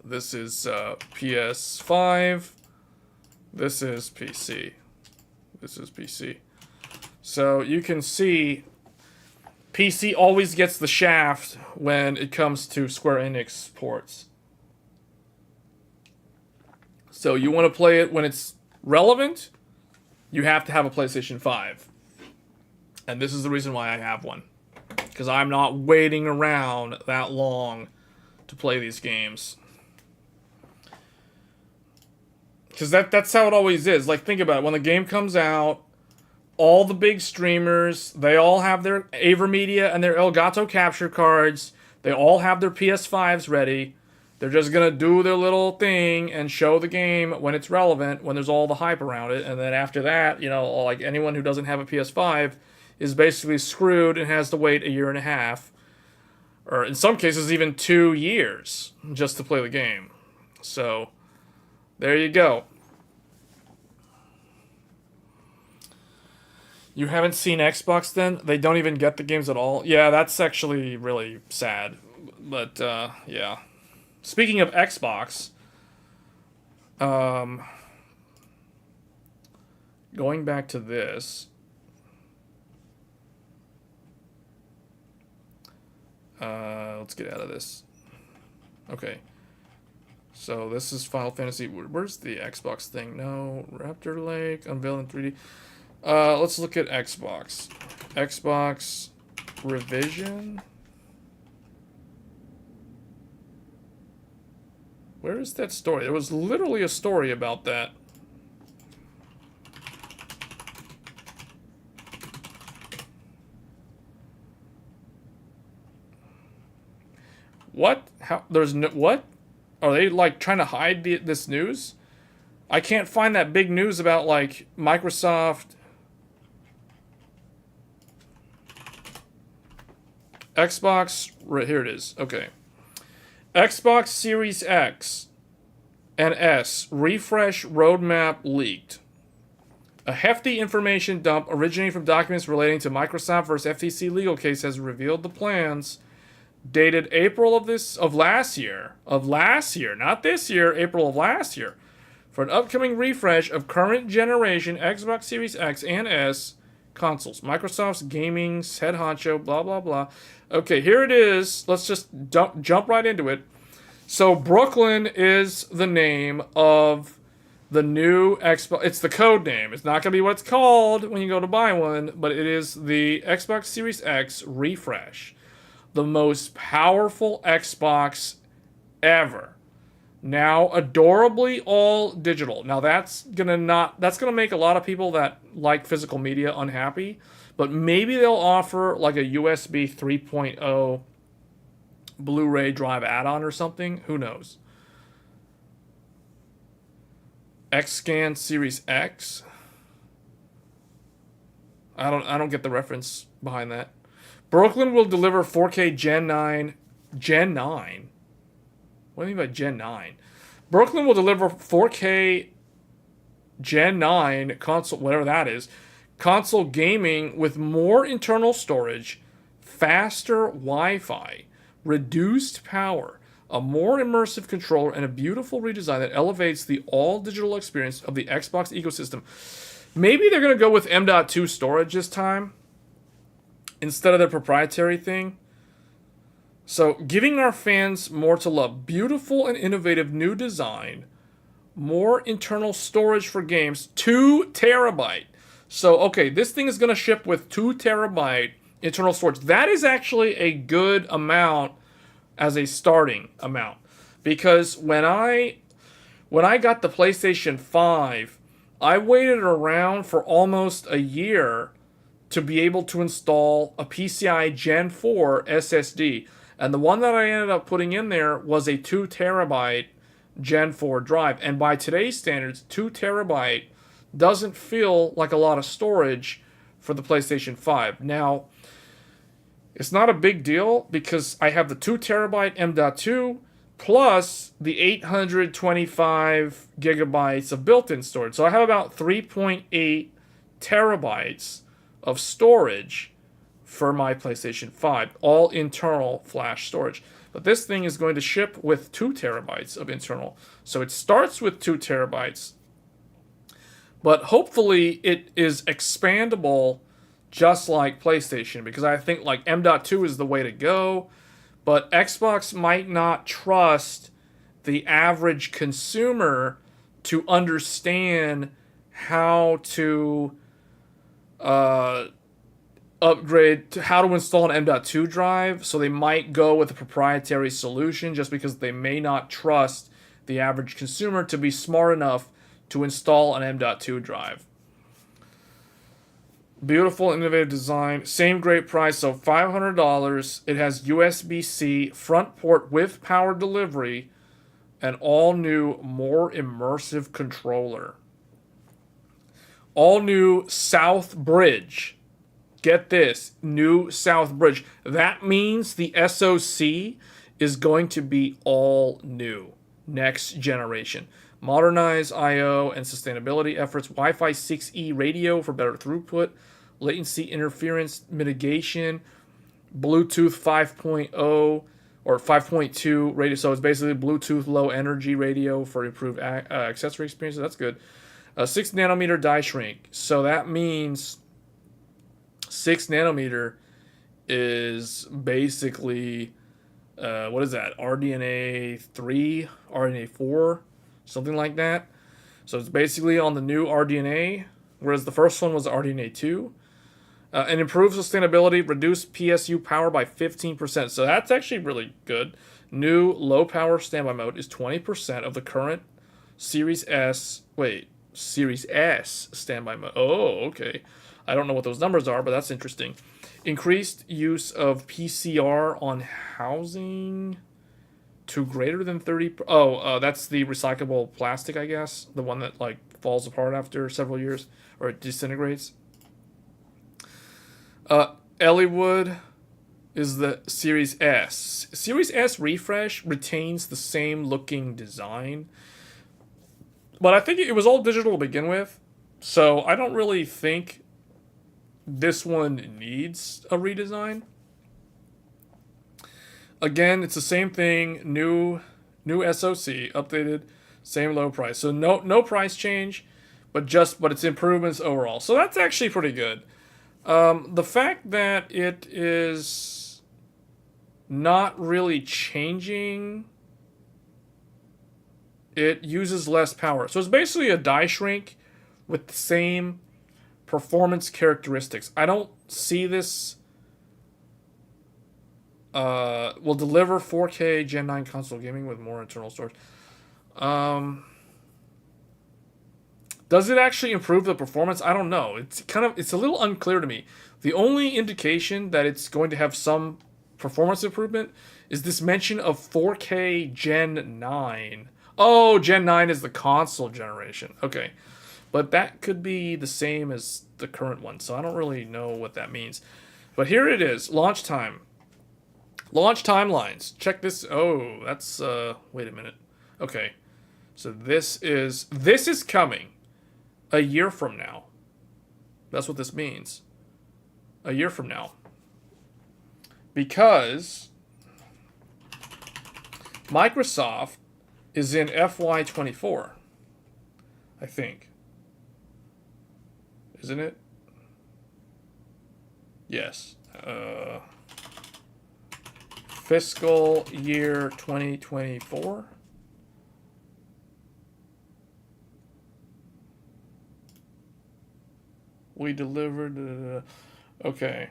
This is PS5, this is PC, this is PC. So you can see PC always gets the shaft when it comes to Square Enix ports. So you want to play it when it's Relevant, you have to have a PlayStation 5. And this is the reason why I have one. Because I'm not waiting around that long to play these games. Because that's how it always is. Like, think about it. When the game comes out, all the big streamers, they all have their AverMedia and their Elgato capture cards. They all have their PS5s ready. They're just going to do their little thing and show the game when it's relevant, when there's all the hype around it. And then after that, you know, like anyone who doesn't have a PS5 is basically screwed and has to wait a year and a half. Or in some cases, even 2 years just to play the game. So, there you go. You haven't seen Xbox then? They don't even get the games at all? Yeah, that's actually really sad. But, yeah. Speaking of Xbox, going back to this, let's get out of this. Okay. So this is Final Fantasy. Where's the Xbox thing? No, Raptor Lake, unveiled in 3D. Let's look at Xbox. Xbox revision. Where is that story? There was literally a story about that. What? How? There's no... What? Are they, like, trying to hide this news? I can't find that big news about, like, Microsoft... Xbox... Right, here it is. Okay. Xbox Series X and S refresh roadmap leaked. A hefty information dump originating from documents relating to Microsoft versus FTC legal case has revealed the plans dated April of last year, not this year, April of last year, for an upcoming refresh of current generation Xbox Series X and S consoles. Microsoft's gaming's head honcho, blah, blah, blah. Okay, here it is. Let's just jump right into it. So Brooklyn is the name of the new Xbox. It's the code name. It's not going to be what it's called when you go to buy one, but it is the Xbox Series X refresh. The most powerful Xbox ever. Now adorably all digital. Now that's gonna make a lot of people that like physical media unhappy, but maybe they'll offer like a USB 3.0 Blu-ray drive add-on or something. Who knows? XScan Series X. I don't get the reference behind that. Brooklyn will deliver 4K Gen 9. Gen 9? What do you mean by Gen 9? Brooklyn will deliver 4K Gen 9 console, whatever that is, console gaming with more internal storage, faster Wi-Fi, reduced power, a more immersive controller, and a beautiful redesign that elevates the all-digital experience of the Xbox ecosystem. Maybe they're going to go with M.2 storage this time instead of their proprietary thing. So, giving our fans more to love. Beautiful and innovative new design. More internal storage for games. 2 terabyte. So, okay, this thing is going to ship with 2 terabyte internal storage. That is actually a good amount as a starting amount. Because when I got the PlayStation 5, I waited around for almost a year to be able to install a PCI Gen 4 SSD. And the one that I ended up putting in there was a 2 terabyte Gen 4 drive. And by today's standards, 2 terabyte doesn't feel like a lot of storage for the PlayStation 5. Now, it's not a big deal because I have the 2 terabyte M.2 plus the 825 gigabytes of built-in storage. So I have about 3.8 terabytes of storage for my PlayStation 5, all internal flash storage. But this thing is going to ship with 2 terabytes of internal. So it starts with 2 terabytes, but hopefully it is expandable just like PlayStation, because I think like M.2 is the way to go, but Xbox might not trust the average consumer to understand how to upgrade, how to install an M.2 drive, so they might go with a proprietary solution just because they may not trust the average consumer to be smart enough to install an M.2 drive. Beautiful, innovative design. Same great price, so $500. It has USB-C front port with power delivery, an all-new, more immersive controller. All-new South Bridge. Get this, new South Bridge. That means the SoC is going to be all new. Next generation. Modernize I/O and sustainability efforts. Wi-Fi 6E radio for better throughput. Latency interference mitigation. Bluetooth 5.0 or 5.2 radio. So it's basically Bluetooth low energy radio for improved accessory experiences. That's good. 6 nanometer die shrink. So that means 6 nanometer is basically, what is that? RDNA 3, RDNA 4, something like that. So it's basically on the new RDNA, whereas the first one was RDNA 2. And improve sustainability, reduce PSU power by 15%. So that's actually really good. New low power standby mode is 20% of the current Series S standby mode. Oh, okay. I don't know what those numbers are, but that's interesting. Increased use of PCR on housing to greater than 30. That's the recyclable plastic, I guess. The one that like falls apart after several years or it disintegrates. Ellwood is the Series S. Series S refresh retains the same looking design, but I think it was all digital to begin with, so I don't really think this one needs a redesign. Again, it's the same thing, new SoC, updated, same low price. So no price change, but it's improvements overall. So that's actually pretty good. The fact that it is not really changing, it uses less power. So it's basically a die shrink with the same performance characteristics. I don't see this will deliver 4K Gen 9 console gaming with more internal storage. Does it actually improve the performance? I don't know. It's a little unclear to me. The only indication that it's going to have some performance improvement is this mention of 4K Gen 9. Oh, Gen 9 is the console generation. Okay. But that could be the same as the current one, so I don't really know what that means. But here it is. Launch time. Launch timelines. Check this. Oh, that's wait a minute. Okay. So this is coming a year from now. That's what this means. A year from now. Because Microsoft is in FY24, I think. Isn't it? Yes. Fiscal year 2024. We delivered. Okay.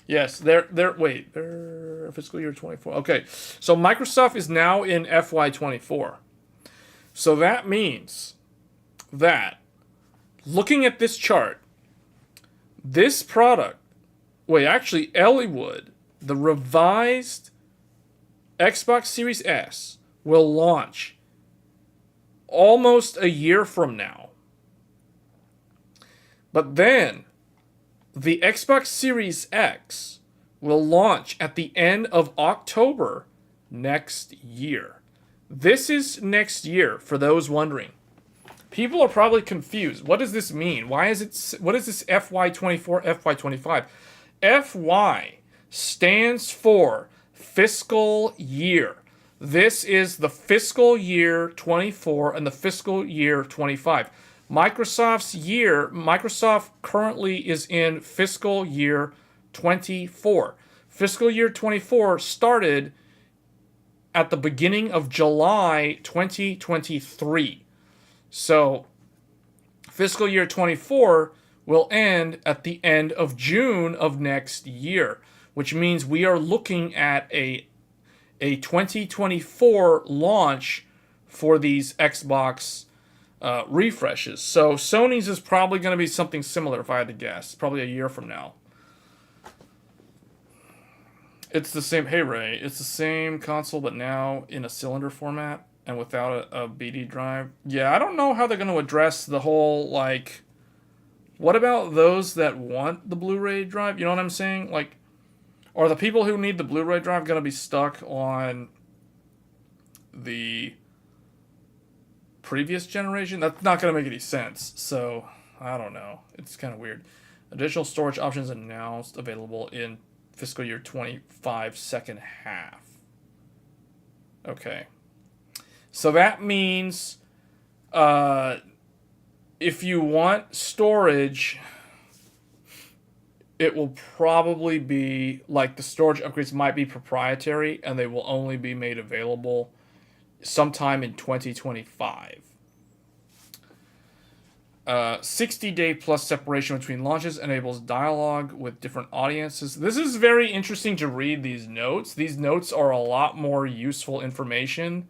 Yes, they're fiscal year 24. Okay, so Microsoft is now in FY24. So that means that looking at this chart, this product, Ellwood, the revised Xbox Series S will launch almost a year from now. But then the Xbox Series X will launch at the end of October next year. This is next year, for those wondering. People are probably confused. What does this mean? What is this FY24, FY25? FY stands for fiscal year. This is the fiscal year 24 and the fiscal year 25. Microsoft currently is in fiscal year 24. Fiscal year 24 started at the beginning of July 2023. So Fiscal year 24 will end at the end of June of next year, which means we are looking at a 2024 launch for these Xbox refreshes. So Sony's is probably going to be something similar, if I had to guess. Probably a year from now. It's the same. Hey Ray, it's the same console, but now in a cylinder format and without a BD drive. Yeah, I don't know how they're going to address the whole, like, what about those that want the Blu-ray drive? You know what I'm saying? Like, are the people who need the Blu-ray drive going to be stuck on the previous generation? That's not going to make any sense. So, I don't know. It's kind of weird. Additional storage options announced available in fiscal year 25 second half. Okay. So that means if you want storage, it will probably be, like, the storage upgrades might be proprietary and they will only be made available sometime in 2025. 60-day plus separation between launches enables dialogue with different audiences. This is very interesting to read these notes. These notes are a lot more useful information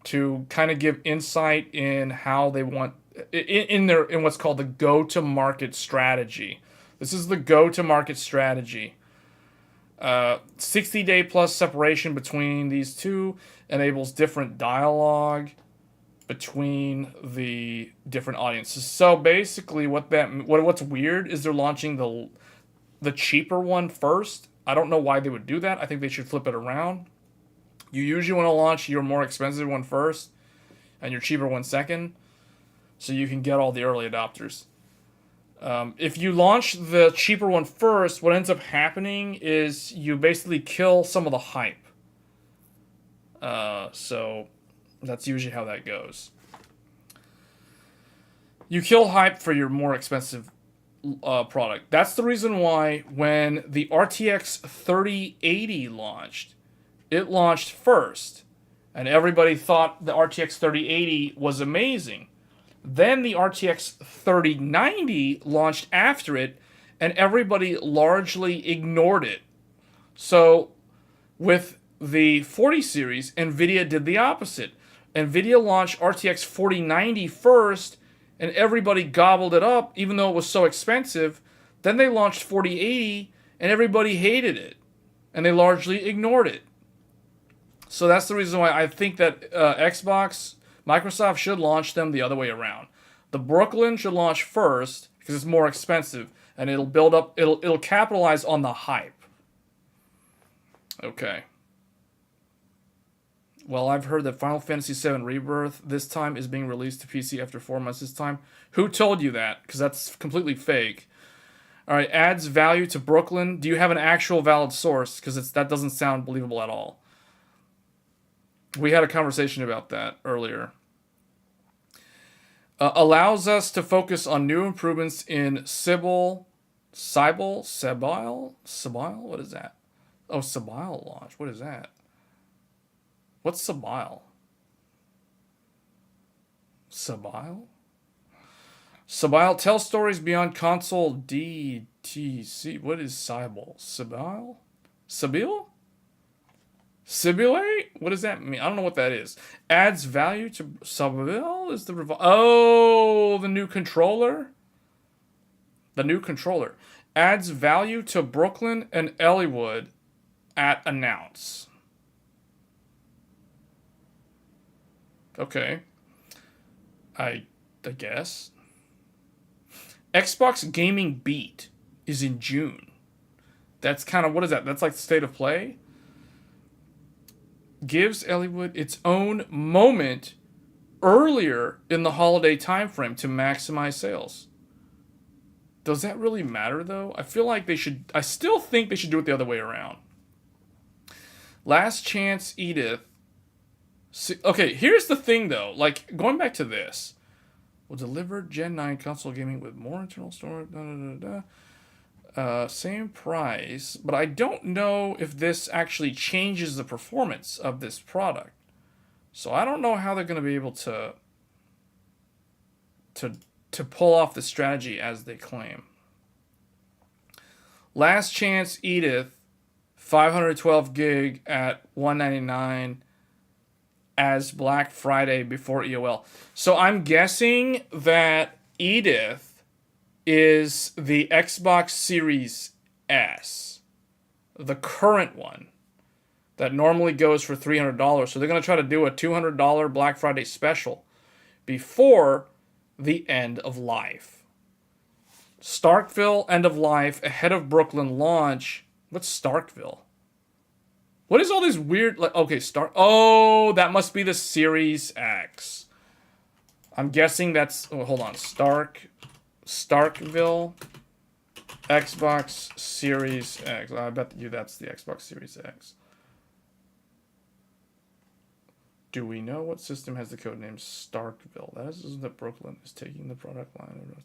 to kind of give insight in how they want in what's called the go-to-market strategy. This is the go-to-market strategy. 60-day plus separation between these two enables different dialogue between the different audiences. So basically, what's weird is they're launching the cheaper one first. I don't know why they would do that. I think they should flip it around. You usually want to launch your more expensive one first and your cheaper one second, so you can get all the early adopters. If you launch the cheaper one first, what ends up happening is you basically kill some of the hype. So that's usually how that goes. You kill hype for your more expensive product. That's the reason why when the RTX 3080 launched, it launched first, and everybody thought the RTX 3080 was amazing. Then the RTX 3090 launched after it, and everybody largely ignored it. So with the 40 series, NVIDIA did the opposite. NVIDIA launched RTX 4090 first, and everybody gobbled it up, even though it was so expensive. Then they launched 4080, and everybody hated it, and they largely ignored it. So that's the reason why I think that Microsoft should launch them the other way around. The Brooklyn should launch first because it's more expensive, and it'll build up. It'll capitalize on the hype. Okay. Well, I've heard that Final Fantasy VII Rebirth this time is being released to PC after 4 months this time. Who told you that? Because that's completely fake. All right, adds value to Brooklyn. Do you have an actual valid source? Because that doesn't sound believable at all. We had a conversation about that earlier. Allows us to focus on new improvements in Sebile? What is that? Oh, Sebile launch. What is that? What's Sebile? Sebile? Sebile tells stories beyond console DTC. What is Sebile? Sebile? Sebile? Sibule? What does that mean? I don't know what that is. Adds value to Sebile is the the new controller. The new controller adds value to Brooklyn and Ellwood at announce. Okay. I guess. Xbox Gaming Beat is in June. That's kind of, what is that? That's like the state of play? Gives Ellwood its own moment earlier in the holiday time frame to maximize sales. Does that really matter, though? I feel like I still think they should do it the other way around. Last Chance Edith. Okay, here's the thing, though. Like, going back to this. Will deliver Gen 9 console gaming with more internal storage. Same price, but I don't know if this actually changes the performance of this product. So I don't know how they're going to be able to to pull off the strategy as they claim. Last Chance Edith, 512 gig at $199 as Black Friday before EOL. So I'm guessing that Edith is the Xbox Series S, the current one that normally goes for $300. So they're going to try to do a $200 Black Friday special before the end of life. Starkville end of life ahead of Brooklyn launch. What's Starkville? What is all this weird, like, okay, oh, that must be the Series X. I'm guessing that's, oh, hold on, Starkville, Xbox Series X. I bet you that's the Xbox Series X. Do we know what system has the code name Starkville? That is that Brooklyn is taking the product line.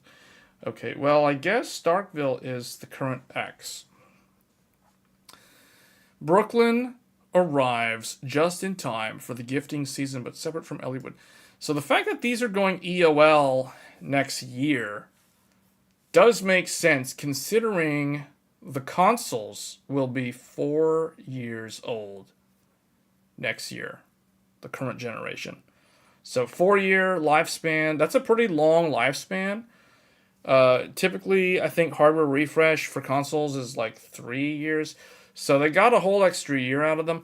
Okay, well, I guess Starkville is the current X. Brooklyn arrives just in time for the gifting season, but separate from Ellwood. So the fact that these are going EOL next year does make sense, considering the consoles will be 4 years old next year, the current generation. So 4-year lifespan, that's a pretty long lifespan. Typically, I think hardware refresh for consoles is like 3 years. So they got a whole extra year out of them.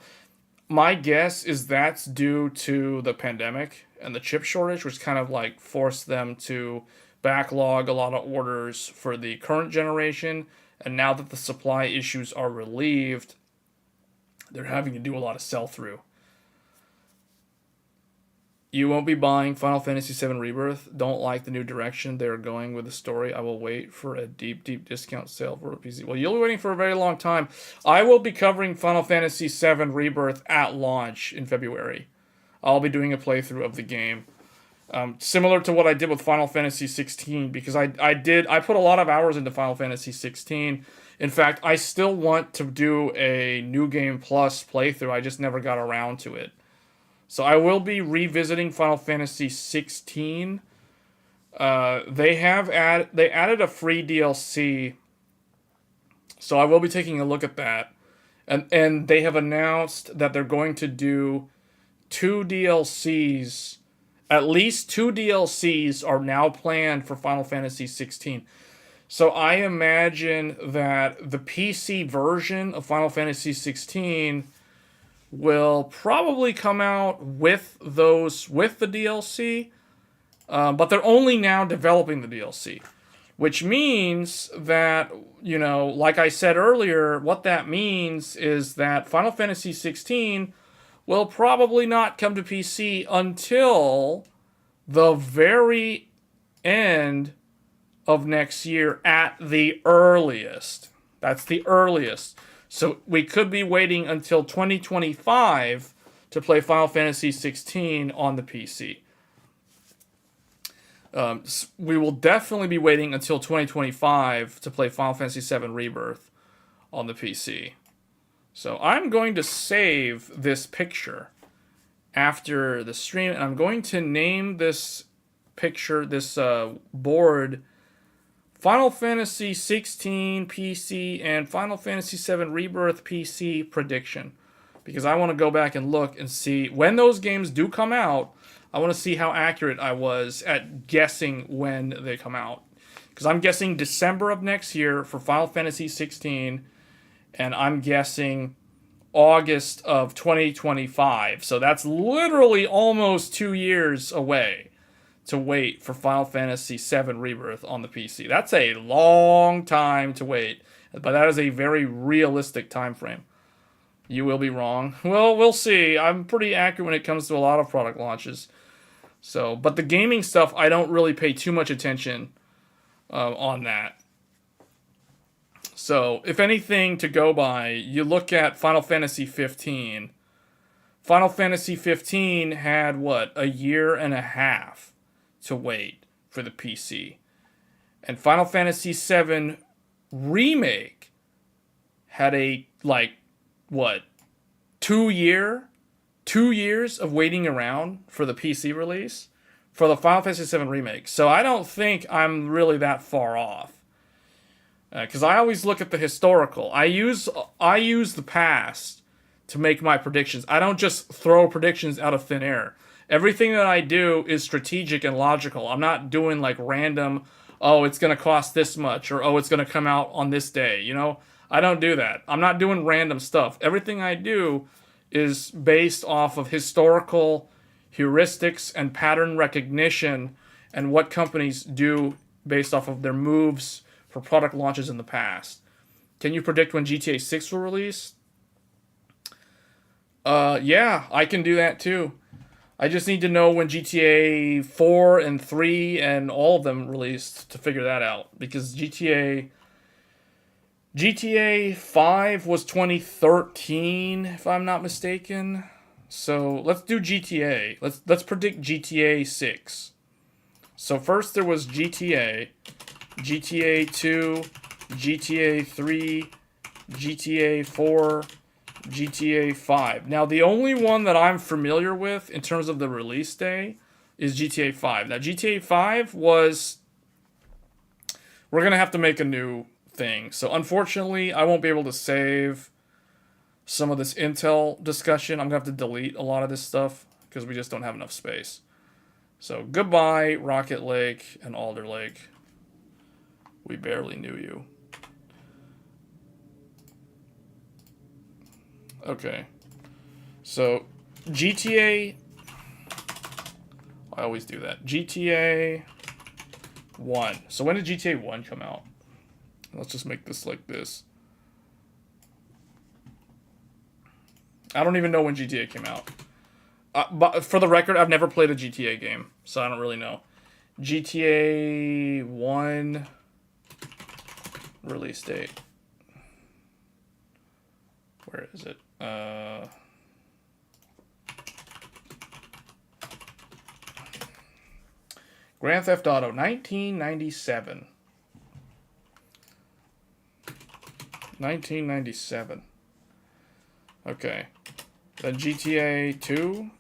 My guess is that's due to the pandemic and the chip shortage, which kind of like forced them to backlog a lot of orders for the current generation. And now that the supply issues are relieved, they're having to do a lot of sell-through. You won't be buying Final Fantasy VII Rebirth. Don't like the new direction they're going with the story. I will wait for a deep, deep discount sale for a PC. Well, you'll be waiting for a very long time. I will be covering Final Fantasy VII Rebirth at launch in February. I'll be doing a playthrough of the game. Similar to what I did with Final Fantasy 16, because I put a lot of hours into Final Fantasy 16. In fact, I still want to do a New Game Plus playthrough. I just never got around to it. So I will be revisiting Final Fantasy 16. They added a free DLC, so I will be taking a look at that. And they have announced that they're going to do 2 DLCs. At least 2 DLCs are now planned for Final Fantasy 16. So I imagine that the PC version of Final Fantasy 16 will probably come out with the DLC, but they're only now developing the DLC, which means that, you know, like I said earlier, what that means is that Final Fantasy 16 will probably not come to PC until the very end of next year at the earliest. That's the earliest. So we could be waiting until 2025 to play Final Fantasy 16 on the PC. We will definitely be waiting until 2025 to play Final Fantasy VII Rebirth on the PC. So I'm going to save this picture after the stream, and I'm going to name this picture, this board, Final Fantasy 16 PC and Final Fantasy VII Rebirth PC prediction. Because I want to go back and look and see when those games do come out. I want to see how accurate I was at guessing when they come out. Because I'm guessing December of next year for Final Fantasy 16, and I'm guessing August of 2025. So that's literally almost 2 years away to wait for Final Fantasy VII Rebirth on the PC. That's a long time to wait, but that is a very realistic time frame. You will be wrong. Well, we'll see. I'm pretty accurate when it comes to a lot of product launches. So, but the gaming stuff, I don't really pay too much attention on that. So, if anything to go by, you look at Final Fantasy 15. Final Fantasy 15 had, what, a year and a half to wait for the PC. And Final Fantasy VII Remake had a, like, what, 2 years of waiting around for the PC release? for the Final Fantasy VII Remake. So I don't think I'm really that far off. Because I always look at the historical. I use the past to make my predictions. I don't just throw predictions out of thin air. Everything that I do is strategic and logical. I'm not doing like random, oh, it's going to cost this much, or oh, it's going to come out on this day. You know, I don't do that. I'm not doing random stuff. Everything I do is based off of historical heuristics and pattern recognition and what companies do based off of their moves for product launches in the past. Can you predict when GTA 6 will release? Yeah, I can do that too. I just need to know when GTA 4 and 3 and all of them released to figure that out. Because GTA 5 was 2013, if I'm not mistaken. So let's do GTA. Let's predict GTA 6. So first there was GTA 2, GTA 3, GTA 4, GTA 5. Now, the only one that I'm familiar with in terms of the release day is GTA 5. Now, GTA 5 was... We're going to have to make a new thing. So, unfortunately, I won't be able to save some of this Intel discussion. I'm going to have to delete a lot of this stuff because we just don't have enough space. So, goodbye, Rocket Lake and Alder Lake. We barely knew you. Okay. So, GTA... I always do that. GTA 1. So when did GTA 1 come out? Let's just make this like this. I don't even know when GTA came out. But for the record, I've never played a GTA game, so I don't really know. GTA 1... release date. Where is it? Grand Theft Auto 1997. 1997. Okay. Then GTA 2.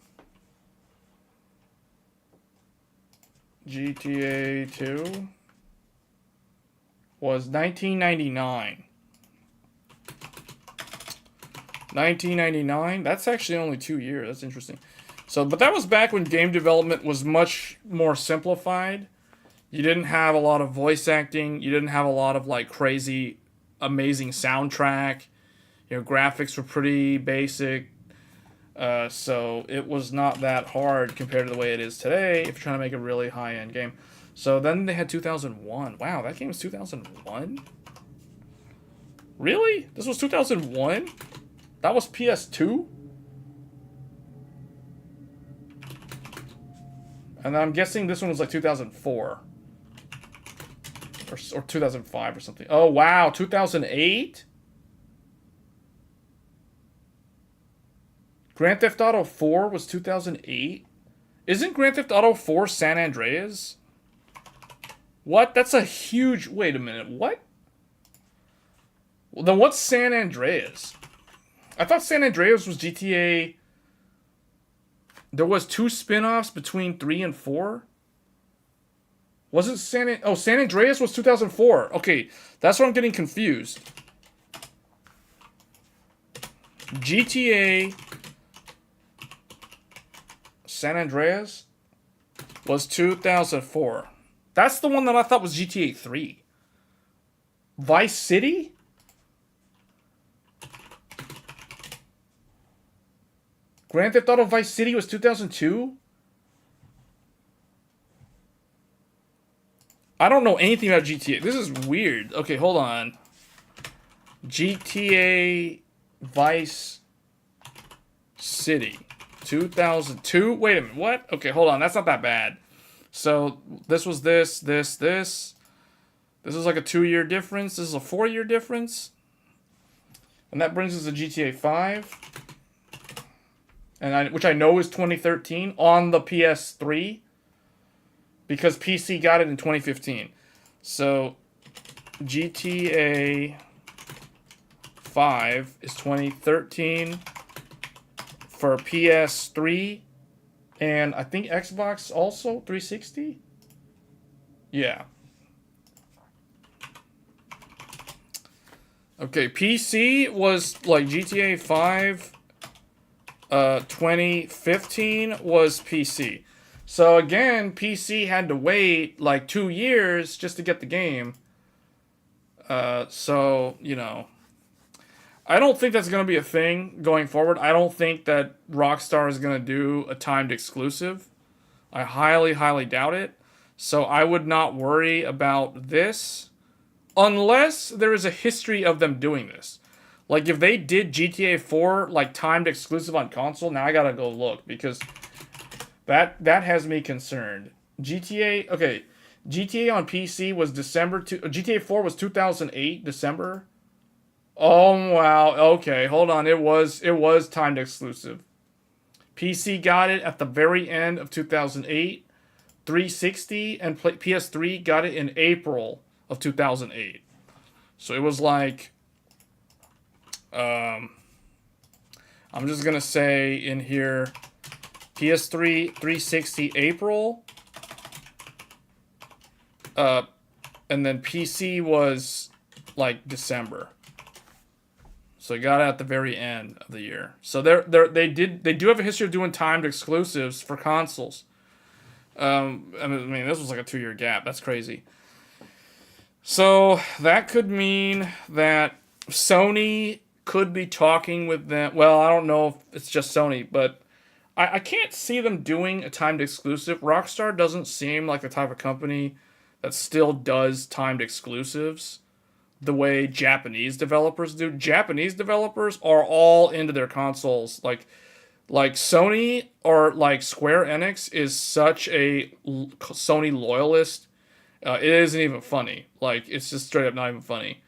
GTA 2 was 1999. 1999? That's actually only 2 years. That's interesting. So, but that was back when game development was much more simplified. You didn't have a lot of voice acting. You didn't have a lot of like crazy, amazing soundtrack. You know, graphics were pretty basic. So it was not that hard compared to the way it is today if you're trying to make a really high-end game. So then they had 2001. Wow, that game was 2001? Really? This was 2001? That was PS2? And I'm guessing this one was like 2004. Or 2005 or something. Oh, wow. 2008? Grand Theft Auto 4 was 2008? Isn't Grand Theft Auto 4 San Andreas? What? That's a huge... Wait a minute. What? Well, then what's San Andreas? I thought San Andreas was GTA... There was 2 spin-offs between 3 and 4? Wasn't San... Oh, San Andreas was 2004. Okay, that's where I'm getting confused. GTA... San Andreas was 2004. That's the one that I thought was GTA 3. Vice City? Grand Theft Auto Vice City was 2002? I don't know anything about GTA. This is weird. Okay, hold on. GTA Vice City. 2002? Wait a minute, what? Okay, hold on, that's not that bad. So, this was this. This is like a 2-year difference. This is a 4-year difference. And that brings us to GTA 5. Which I know is 2013 on the PS3. Because PC got it in 2015. So, GTA 5 is 2013 for PS3 And I think Xbox also 360? Yeah. Okay, PC was like GTA 5 2015 was PC. So again, PC had to wait like 2 years just to get the game. So, you know, I don't think that's going to be a thing going forward. I don't think that Rockstar is going to do a timed exclusive. I highly, highly doubt it. So I would not worry about this unless there is a history of them doing this. Like, if they did GTA 4, like, timed exclusive on console, now I gotta go look, because that has me concerned. GTA on PC was GTA 4 was 2008, December. Oh, wow, okay, hold on, it was timed exclusive. PC got it at the very end of 2008, 360, and PS3 got it in April of 2008. So it was like... I'm just gonna say in here, PS3 360 April, and then PC was like December. So it got it at the very end of the year. So they do have a history of doing timed exclusives for consoles. I mean, this was like a 2-year gap. That's crazy. So that could mean that Sony could be talking with them. Well, I don't know if it's just Sony, but I can't see them doing a timed exclusive. Rockstar doesn't seem like the type of company that still does timed exclusives the way Japanese developers do. Japanese developers are all into their consoles. Like Sony or like Square Enix is such a Sony loyalist. It isn't even funny. Like, it's just straight up not even funny.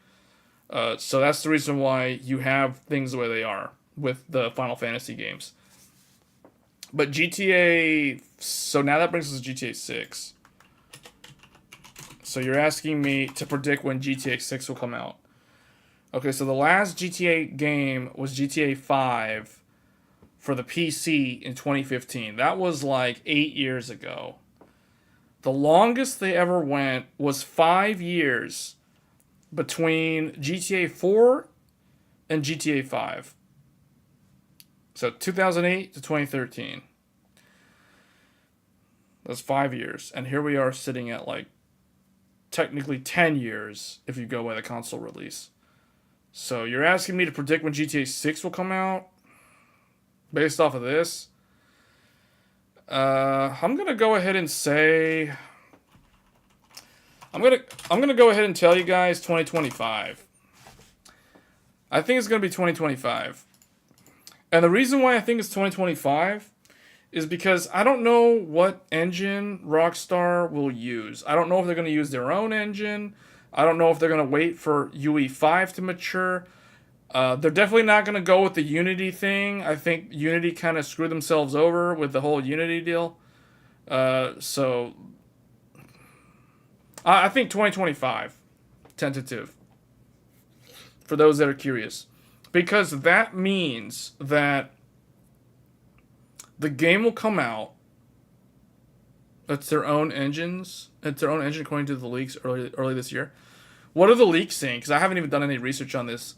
So that's the reason why you have things the way they are with the Final Fantasy games. But GTA... So now that brings us to GTA 6. So you're asking me to predict when GTA 6 will come out. Okay, so the last GTA game was GTA 5 for the PC in 2015. That was like 8 years ago. The longest they ever went was 5 years between GTA 4 and GTA 5. So 2008 to 2013. That's 5 years. And here we are sitting at like technically 10 years if you go by the console release. So you're asking me to predict when GTA 6 will come out based off of this? I'm going to go ahead and say... I'm gonna go ahead and tell you guys 2025. I think it's gonna be 2025. And the reason why I think it's 2025 is because I don't know what engine Rockstar will use. I don't know if they're gonna use their own engine. I don't know if they're gonna wait for UE5 to mature. They're definitely not gonna go with the Unity thing. I think Unity kind of screwed themselves over with the whole Unity deal. So I think 2025, tentative, for those that are curious. Because that means that the game will come out. It's their own engines. It's their own engine according to the leaks early this year. What are the leaks saying? Because I haven't even done any research on this.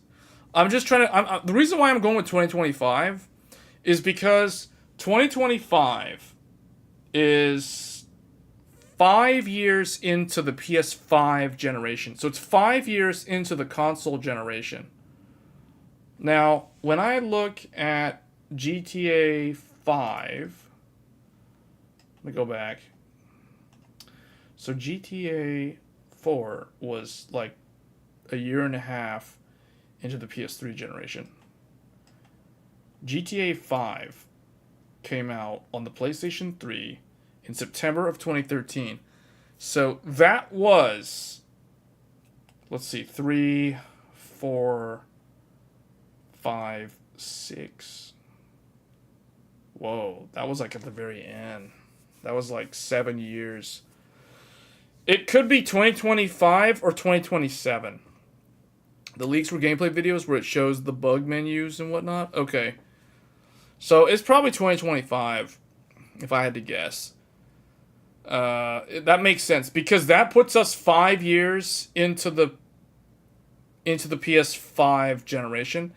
I'm just trying to... the reason why I'm going with 2025 is because 2025 is 5 years into the PS5 generation. So it's 5 years into the console generation. Now, when I look at GTA 5... Let me go back. So GTA 4 was like a year and a half into the PS3 generation. GTA 5 came out on the PlayStation 3 in September of 2013. So that was, let's see, 3, 4, 5, 6. Whoa, that was like at the very end. That was like 7 years. It could be 2025 or 2027. The leaks were gameplay videos where it shows the bug menus and whatnot. Okay. So it's probably 2025. if I had to guess. That makes sense because that puts us 5 years into the PS5 generation.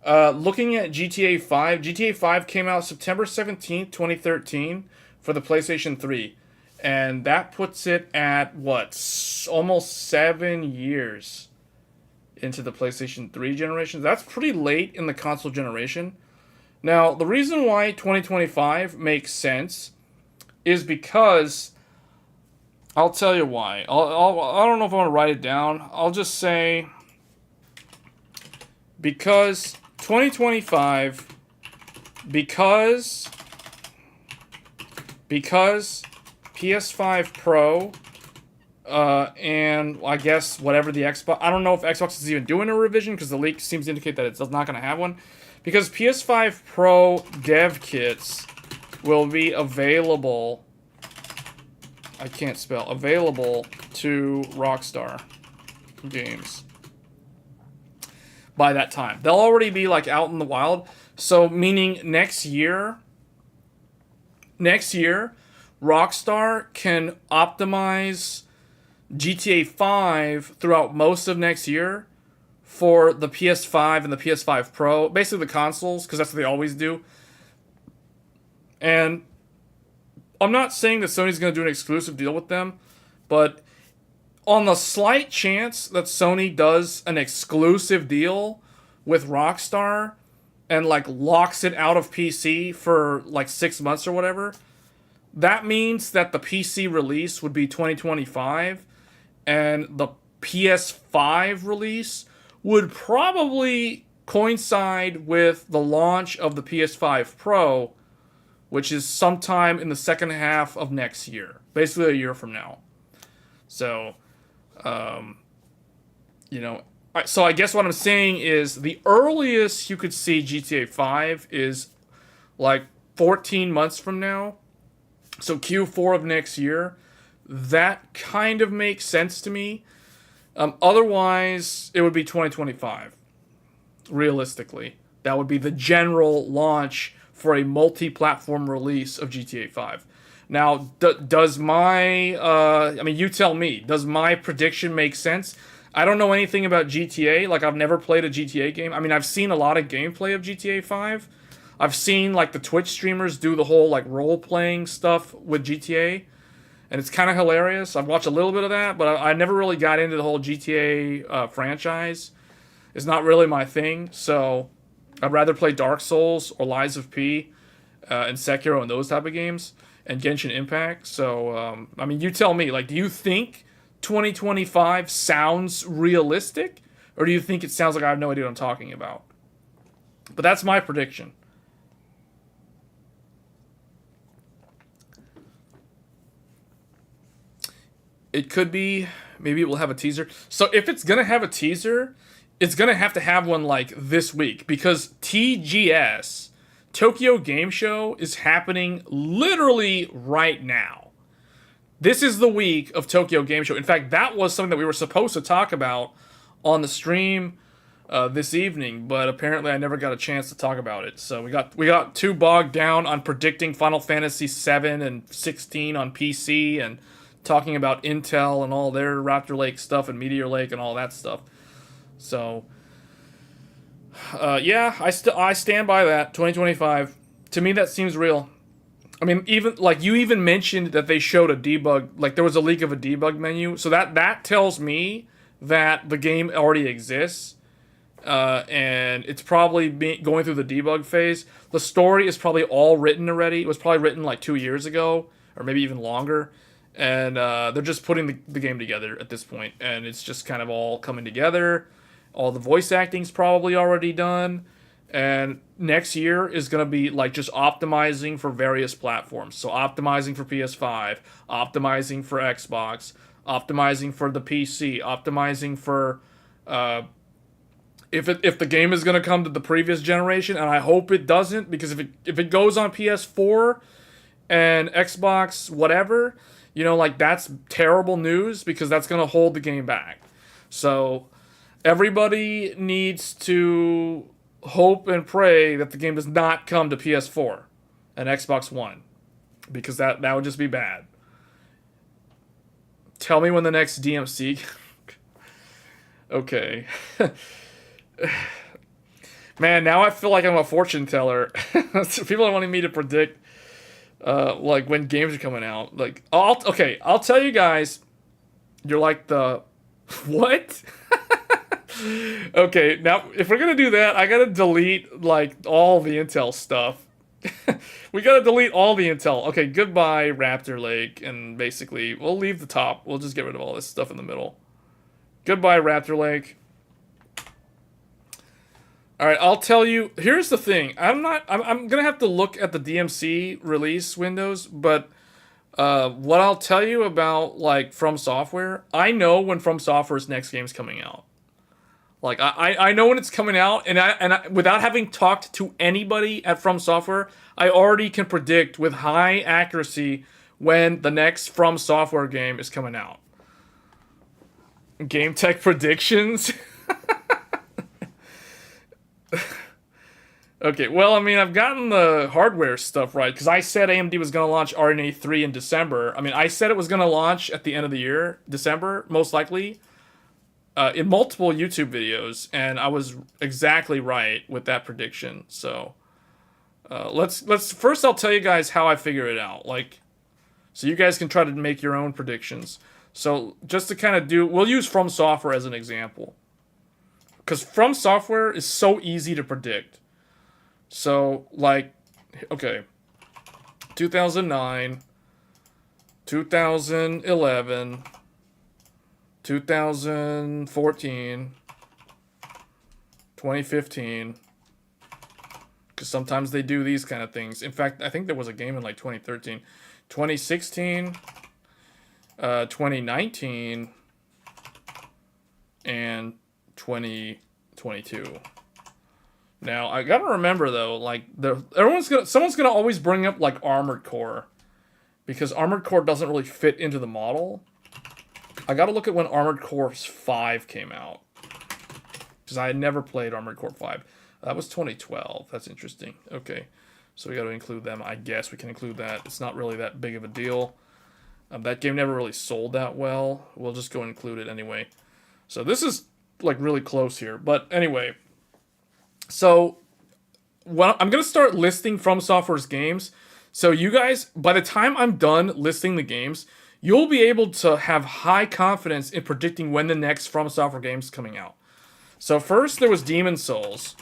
Looking at GTA 5, GTA 5 came out September 17th, 2013 for the PlayStation 3. And that puts it at, almost 7 years into the PlayStation 3 generation. That's pretty late in the console generation. Now, the reason why 2025 makes sense is because, I'll tell you why. I don't know if I want to write it down. I'll just say, because 2025, because PS5 Pro, and I guess whatever the Xbox, I don't know if Xbox is even doing a revision because the leak seems to indicate that it's not going to have one. Because PS5 Pro dev kits will be available, I can't spell, available to Rockstar Games by that time. They'll already be like out in the wild. So meaning next year, Rockstar can optimize GTA 5 throughout most of next year for the PS5 and the PS5 Pro, basically the consoles, because that's what they always do. And I'm not saying that Sony's going to do an exclusive deal with them, but on the slight chance that Sony does an exclusive deal with Rockstar and like locks it out of PC for like 6 months or whatever, that means that the PC release would be 2025 and the PS5 release would probably coincide with the launch of the PS5 Pro, which is sometime in the second half of next year, basically a year from now. So, so I guess what I'm saying is the earliest you could see GTA 5 is like 14 months from now. So Q4 of next year. That kind of makes sense to me. Otherwise, it would be 2025. Realistically, that would be the general launch for a multi-platform release of GTA 5. Now, does my... you tell me. Does my prediction make sense? I don't know anything about GTA. Like, I've never played a GTA game. I mean, I've seen a lot of gameplay of GTA 5. I've seen, like, the Twitch streamers do the whole, like, role-playing stuff with GTA. And it's kind of hilarious. I've watched a little bit of that, but I never really got into the whole GTA franchise. It's not really my thing, so I'd rather play Dark Souls or Lies of P and Sekiro and those type of games, and Genshin Impact. So, you tell me. Like, do you think 2025 sounds realistic? Or do you think it sounds like I have no idea what I'm talking about? But that's my prediction. It could be, maybe it will have a teaser. So if it's going to have a teaser, it's going to have one like this week. Because TGS, Tokyo Game Show, is happening literally right now. This is the week of Tokyo Game Show. In fact, that was something that we were supposed to talk about on the stream this evening. But apparently I never got a chance to talk about it. So we got too bogged down on predicting Final Fantasy 7 and 16 on PC and talking about Intel and all their Raptor Lake stuff and Meteor Lake and all that stuff. So, I stand by that. 2025. To me, that seems real. I mean, even like you even mentioned that they showed a debug, like there was a leak of a debug menu. So that tells me that the game already exists, and it's probably going through the debug phase. The story is probably all written already. It was probably written like 2 years ago, or maybe even longer. And they're just putting the game together at this point, and it's just kind of all coming together. All the voice acting's probably already done, and next year is going to be like just optimizing for various platforms. So optimizing for PS5, optimizing for Xbox, optimizing for the PC, optimizing for if the game is going to come to the previous generation, and I hope it doesn't, because if it goes on PS4 and Xbox whatever, that's terrible news, because that's going to hold the game back. So everybody needs to hope and pray that the game does not come to PS4 and Xbox One. because that would just be bad. Tell me when the next DMC. Okay. Man, now I feel like I'm a fortune teller. People are wanting me to predict like when games are coming out. Like, I'll tell you guys. You're like the what? Okay, now if we're gonna do that, I gotta delete like all the Intel stuff. We gotta delete all the Intel. Okay, goodbye Raptor Lake, and basically we'll leave the top. We'll just get rid of all this stuff in the middle. Goodbye Raptor Lake. All right, I'll tell you. Here's the thing. I'm gonna have to look at the DMC release windows, but what I'll tell you about like From Software, I know when From Software's next game's coming out. Like I know when it's coming out, and I without having talked to anybody at From Software, I already can predict with high accuracy when the next From Software game is coming out. Game Tech predictions. Okay, well, I mean, I've gotten the hardware stuff right, because I said AMD was going to launch RDNA 3 in December. I mean, I said it was going to launch at the end of the year, December, most likely, in multiple YouTube videos, and I was exactly right with that prediction. So, let's first I'll tell you guys how I figure it out, like, so you guys can try to make your own predictions. So, just to kind of we'll use From Software as an example, because From Software is so easy to predict. So, like, okay, 2009, 2011, 2014, 2015, because sometimes they do these kind of things. In fact, I think there was a game in, like, 2013, 2016, 2019, and 2022. Now, I gotta remember though, like someone's gonna always bring up like Armored Core, because Armored Core doesn't really fit into the model. I gotta look at when Armored Core 5 came out, because I had never played Armored Core 5. That was 2012. That's interesting. Okay, so we gotta include them. I guess we can include that. It's not really that big of a deal. That game never really sold that well. We'll just go and include it anyway. So this is like really close here, but anyway. So, I'm going to start listing From Software's games. So you guys, by the time I'm done listing the games, you'll be able to have high confidence in predicting when the next From Software game is coming out. So first, there was Demon's Souls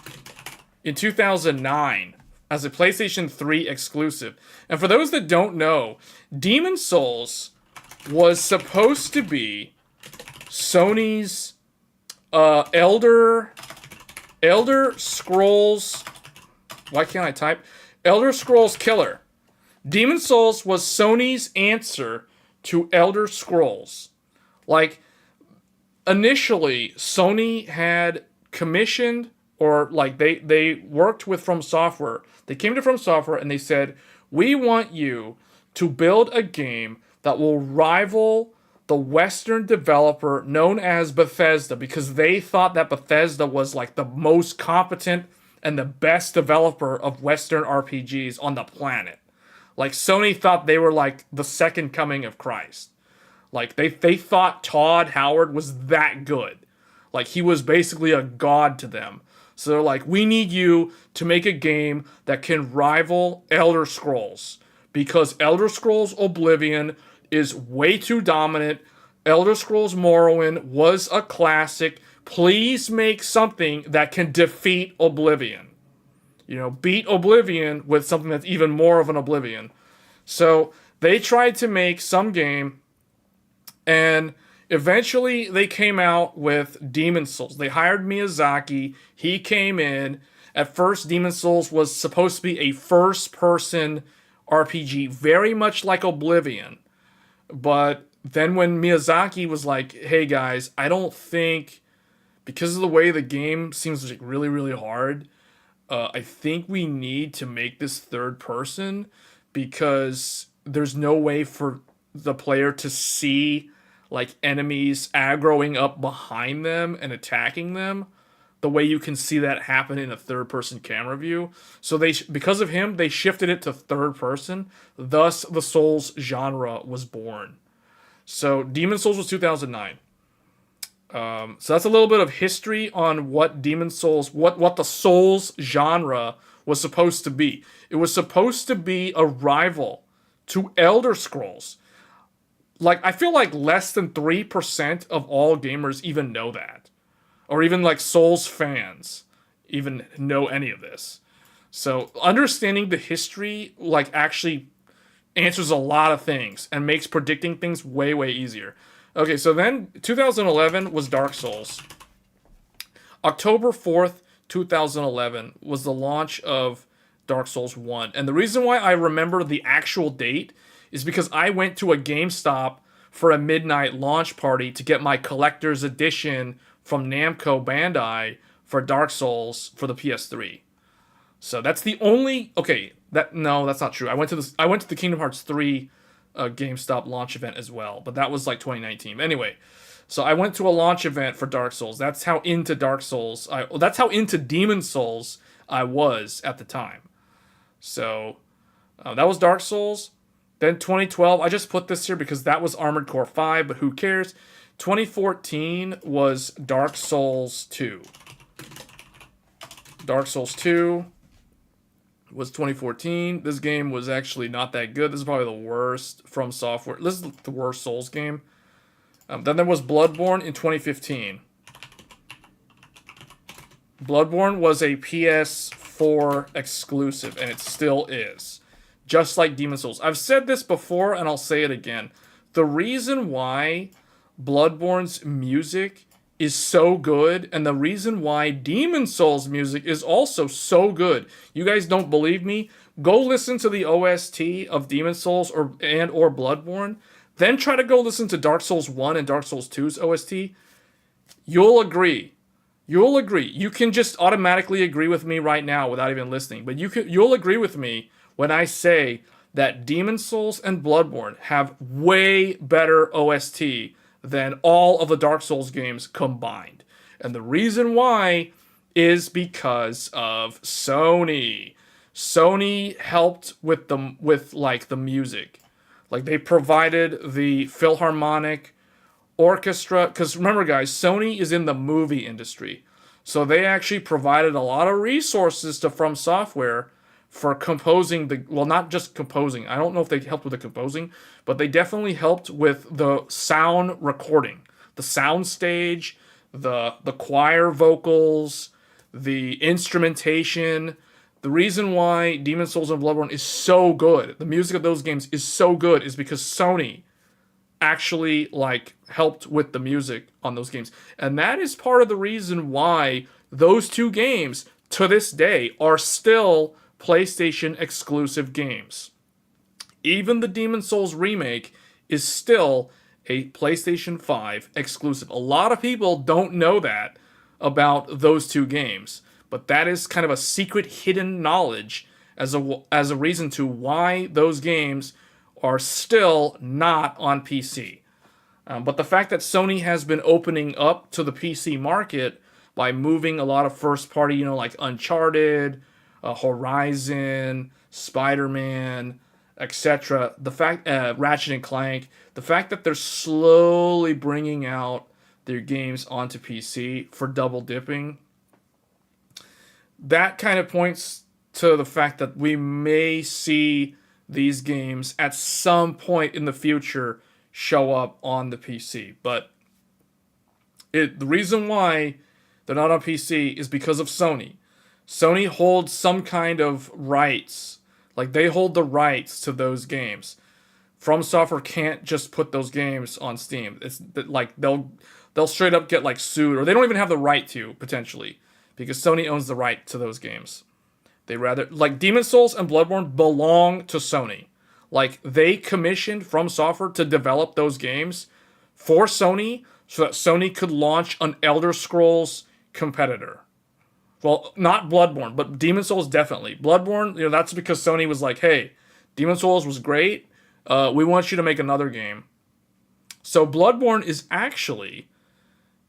in 2009 as a PlayStation 3 exclusive. And for those that don't know, Demon's Souls was supposed to be Sony's Elder Scrolls. Why can't I type? Elder Scrolls Killer. Demon's Souls was Sony's answer to Elder Scrolls. Like, initially, Sony had commissioned, or like they worked with From Software. They came to From Software and they said, we want you to build a game that will rival the Western developer known as Bethesda, because they thought that Bethesda was like the most competent and the best developer of Western RPGs on the planet. Like, Sony thought they were like the second coming of Christ. Like, they thought Todd Howard was that good. Like, he was basically a god to them. So they're like, we need you to make a game that can rival Elder Scrolls, because Elder Scrolls Oblivion is way too dominant. Elder Scrolls Morrowind was a classic. Please make something that can defeat Oblivion. You know, beat Oblivion with something that's even more of an Oblivion. So they tried to make some game, and eventually they came out with Demon's Souls. They hired Miyazaki. He came in. At first, Demon's Souls was supposed to be a first-person RPG, very much like Oblivion. But then when Miyazaki was like, hey guys, I don't think, because of the way the game seems like really, really hard, I think we need to make this third person, because there's no way for the player to see like enemies aggroing up behind them and attacking them. the way you can see that happen in a third-person camera view. So because of him, they shifted it to third person. Thus, the Souls genre was born. So Demon Souls was 2009. So that's a little bit of history on what Demon Souls, what the Souls genre was supposed to be. It was supposed to be a rival to Elder Scrolls. Like, I feel like less than 3% of all gamers even know that. Or even like Souls fans even know any of this. So understanding the history like actually answers a lot of things and makes predicting things way, way easier. Okay, so then 2011 was Dark Souls. October 4th, 2011 was the launch of Dark Souls 1. And the reason why I remember the actual date is because I went to a GameStop for a midnight launch party to get my collector's edition from Namco Bandai for Dark Souls for the PS3. So that's the only... Okay, that's not true. I went to the Kingdom Hearts 3 GameStop launch event as well, but that was like 2019. Anyway, so I went to a launch event for Dark Souls. That's how into Dark Souls... that's how into Demon Souls I was at the time. So that was Dark Souls. Then 2012, I just put this here because that was Armored Core 5, but who cares? 2014 was Dark Souls 2. Dark Souls 2 was 2014. This game was actually not that good. This is probably the worst from Software. This is the worst Souls game. Then there was Bloodborne in 2015. Bloodborne was a PS4 exclusive, and it still is. Just like Demon Souls. I've said this before, and I'll say it again. The reason why Bloodborne's music is so good, and the reason why Demon Souls music is also so good. You guys don't believe me? Go listen to the OST of Demon Souls or Bloodborne. Then try to go listen to Dark Souls 1 and Dark Souls 2's OST. You'll agree. You'll agree. You can just automatically agree with me right now without even listening. But you'll agree with me when I say that Demon Souls and Bloodborne have way better OST than all of the Dark Souls games combined. And the reason why is because of Sony. Sony helped with the music. Like, they provided the Philharmonic Orchestra, because remember guys, Sony is in the movie industry. So they actually provided a lot of resources to From Software for composing not just composing. I don't know if they helped with the composing, but they definitely helped with the sound recording, the sound stage, the choir vocals, the instrumentation. The reason why Demon Souls and Bloodborne is so good, the music of those games is so good, is because Sony actually helped with the music on those games. And that is part of the reason why those two games to this day are still PlayStation exclusive games. Even the Demon Souls remake is still a PlayStation 5 exclusive. A lot of people don't know that about those two games, but that is kind of a secret hidden knowledge as a reason to why those games are still not on PC. But the fact that Sony has been opening up to the PC market by moving a lot of first party, like Uncharted, Horizon, Spider-Man, etc. The fact, Ratchet and Clank, the fact that they're slowly bringing out their games onto PC for double dipping, that kind of points to the fact that we may see these games at some point in the future show up on the PC. But the reason why they're not on PC is because of Sony. Sony holds some kind of rights. Like, they hold the rights to those games. From Software can't just put those games on Steam. It's like they'll straight up get sued, or they don't even have the right to, potentially, because Sony owns the right to those games. They rather, Demon Souls and Bloodborne belong to Sony. They commissioned From Software to develop those games for Sony so that Sony could launch an Elder Scrolls competitor. Well, not Bloodborne, but Demon Souls definitely. Bloodborne, that's because Sony was like, hey, Demon Souls was great. We want you to make another game. So Bloodborne is actually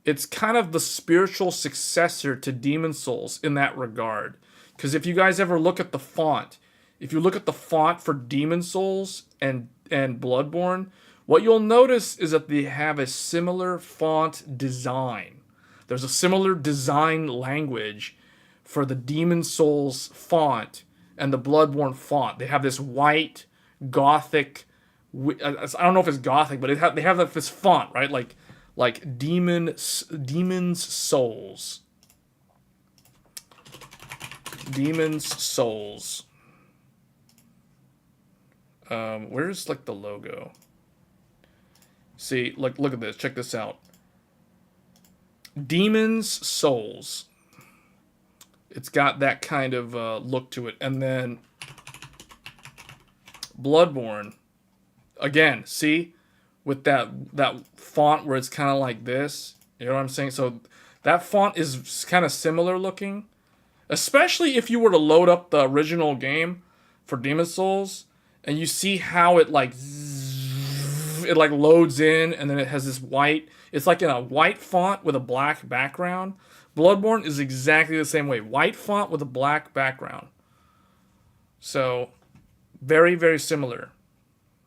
it's kind of the spiritual successor to Demon Souls in that regard. Because if you guys ever look at the font, if you look at the font for Demon Souls and Bloodborne, what you'll notice is that they have a similar font design. There's a similar design language for the Demon Souls font and the Bloodborne font. They have this white, gothic, I don't know if it's gothic, but they have this font, right? Like Demon's Souls. Demon's Souls. Where's like the logo? See, like, look at this. Check this out. Demon's Souls. It's got that kind of look to it. And then Bloodborne. Again, see? With that font where it's kind of like this. You know what I'm saying? So that font is kind of similar looking. Especially if you were to load up the original game for Demon's Souls. And you see how it like loads in, and then it has this white. It's like in a white font with a black background. Bloodborne is exactly the same way. White font with a black background. So, very, very similar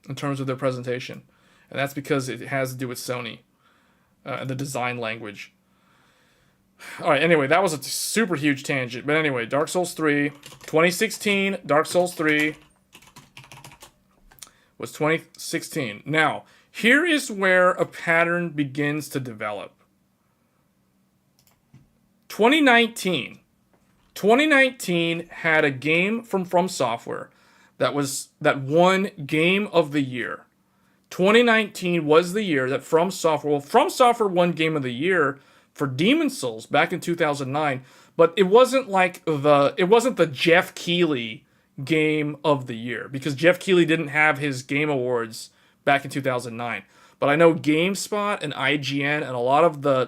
in terms of their presentation. And that's because it has to do with Sony and the design language. Alright, anyway, that was a super huge tangent. But anyway, Dark Souls 3. 2016, Dark Souls 3 was 2016. Now, here is where a pattern begins to develop. 2019 had a game from Software that won Game of the Year. 2019 was the year that From Software won Game of the Year for Demon's Souls back in 2009, but it wasn't the Jeff Keighley Game of the Year, because Jeff Keighley didn't have his Game Awards back in 2009. But I know GameSpot and IGN and a lot of the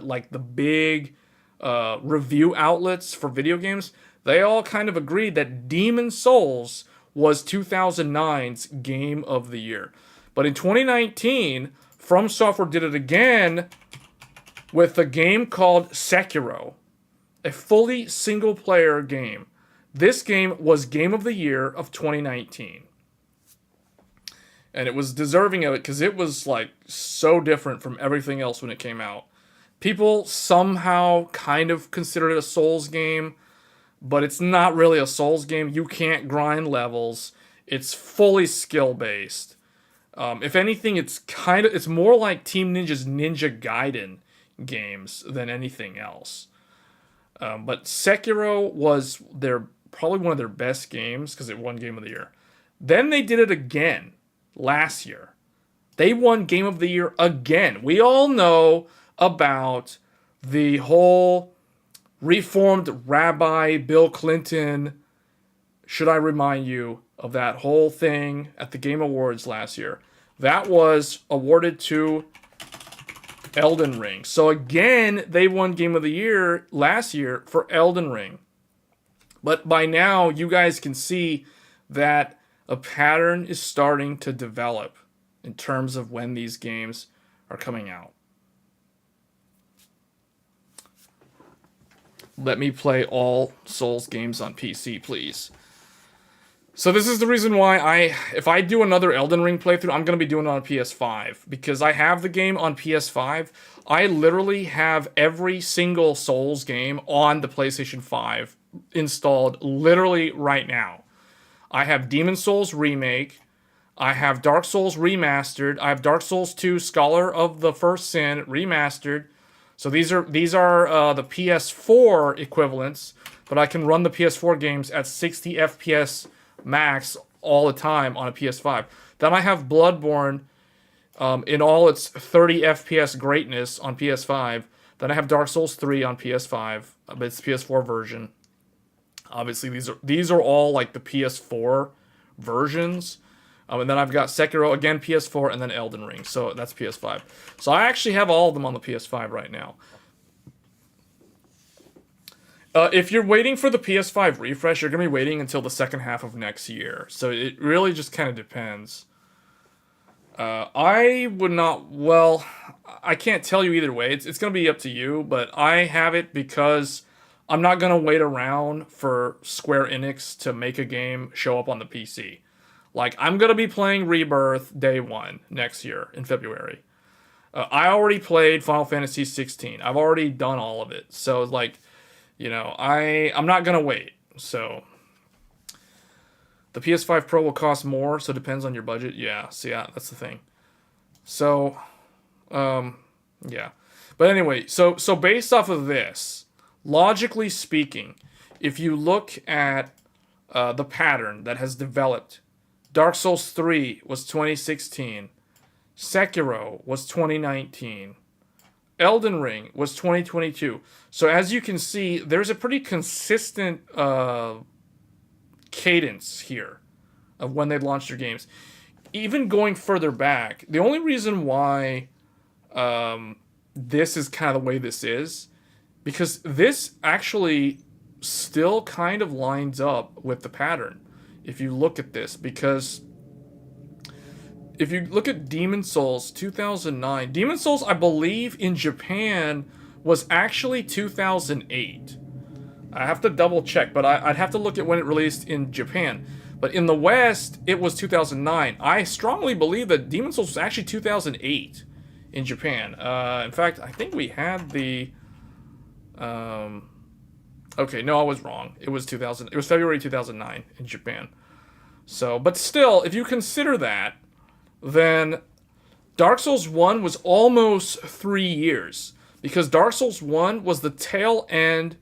big review outlets for video games, they all kind of agreed that Demon's Souls was 2009's Game of the Year. But in 2019, From Software did it again with a game called Sekiro, a fully single-player game. This game was Game of the Year of 2019. And it was deserving of it because it was like so different from everything else when it came out. People somehow kind of consider it a Souls game, but it's not really a Souls game. You can't grind levels. It's fully skill-based. If anything, it's more like Team Ninja's Ninja Gaiden games than anything else. But Sekiro was probably one of their best games because it won Game of the Year. Then they did it again last year. They won Game of the Year again. We all know about the whole reformed Rabbi Bill Clinton. Should I remind you of that whole thing at the Game Awards last year? That was awarded to Elden Ring. So again, they won Game of the Year last year for Elden Ring. But by now, you guys can see that a pattern is starting to develop in terms of when these games are coming out. Let me play all Souls games on PC, please. So this is the reason why if I do another Elden Ring playthrough, I'm going to be doing it on PS5. Because I have the game on PS5. I literally have every single Souls game on the PlayStation 5 installed literally right now. I have Demon's Souls Remake. I have Dark Souls Remastered. I have Dark Souls 2 Scholar of the First Sin Remastered. So these are the PS4 equivalents, but I can run the PS4 games at 60 FPS max all the time on a PS5. Then I have Bloodborne in all its 30 FPS greatness on PS5. Then I have Dark Souls 3 on PS5, but it's the PS4 version. Obviously, these are all like the PS4 versions. And then I've got Sekiro, again PS4, and then Elden Ring. So that's PS5. So I actually have all of them on the PS5 right now. If you're waiting for the PS5 refresh, you're going to be waiting until the second half of next year. So it really just kind of depends. I would not. Well, I can't tell you either way. It's going to be up to you. But I have it because I'm not going to wait around for Square Enix to make a game show up on the PC. Like, I'm going to be playing Rebirth day one next year in February. I already played Final Fantasy 16. I've already done all of it. So, like, you know, I'm not going to wait. So, the PS5 Pro will cost more, so it depends on your budget. Yeah, see, yeah, that's the thing. So, yeah. But anyway, so based off of this, logically speaking, if you look at the pattern that has developed, Dark Souls 3 was 2016, Sekiro was 2019, Elden Ring was 2022. So as you can see, there's a pretty consistent cadence here of when they launched their games. Even going further back, the only reason why this is kind of the way this is, because this actually still kind of lines up with the pattern. If you look at this, because if you look at Demon Souls 2009, Demon Souls, I believe, in Japan was actually 2008. I have to double check, but I'd have to look at when it released in Japan. But in the West, it was 2009. I strongly believe that Demon Souls was actually 2008 in Japan. In fact, I think we had the... okay, no, I was wrong. It was 2000. It was February 2009 in Japan. So, but still, if you consider that, then Dark Souls 1 was almost 3 years. Because Dark Souls 1 was the tail end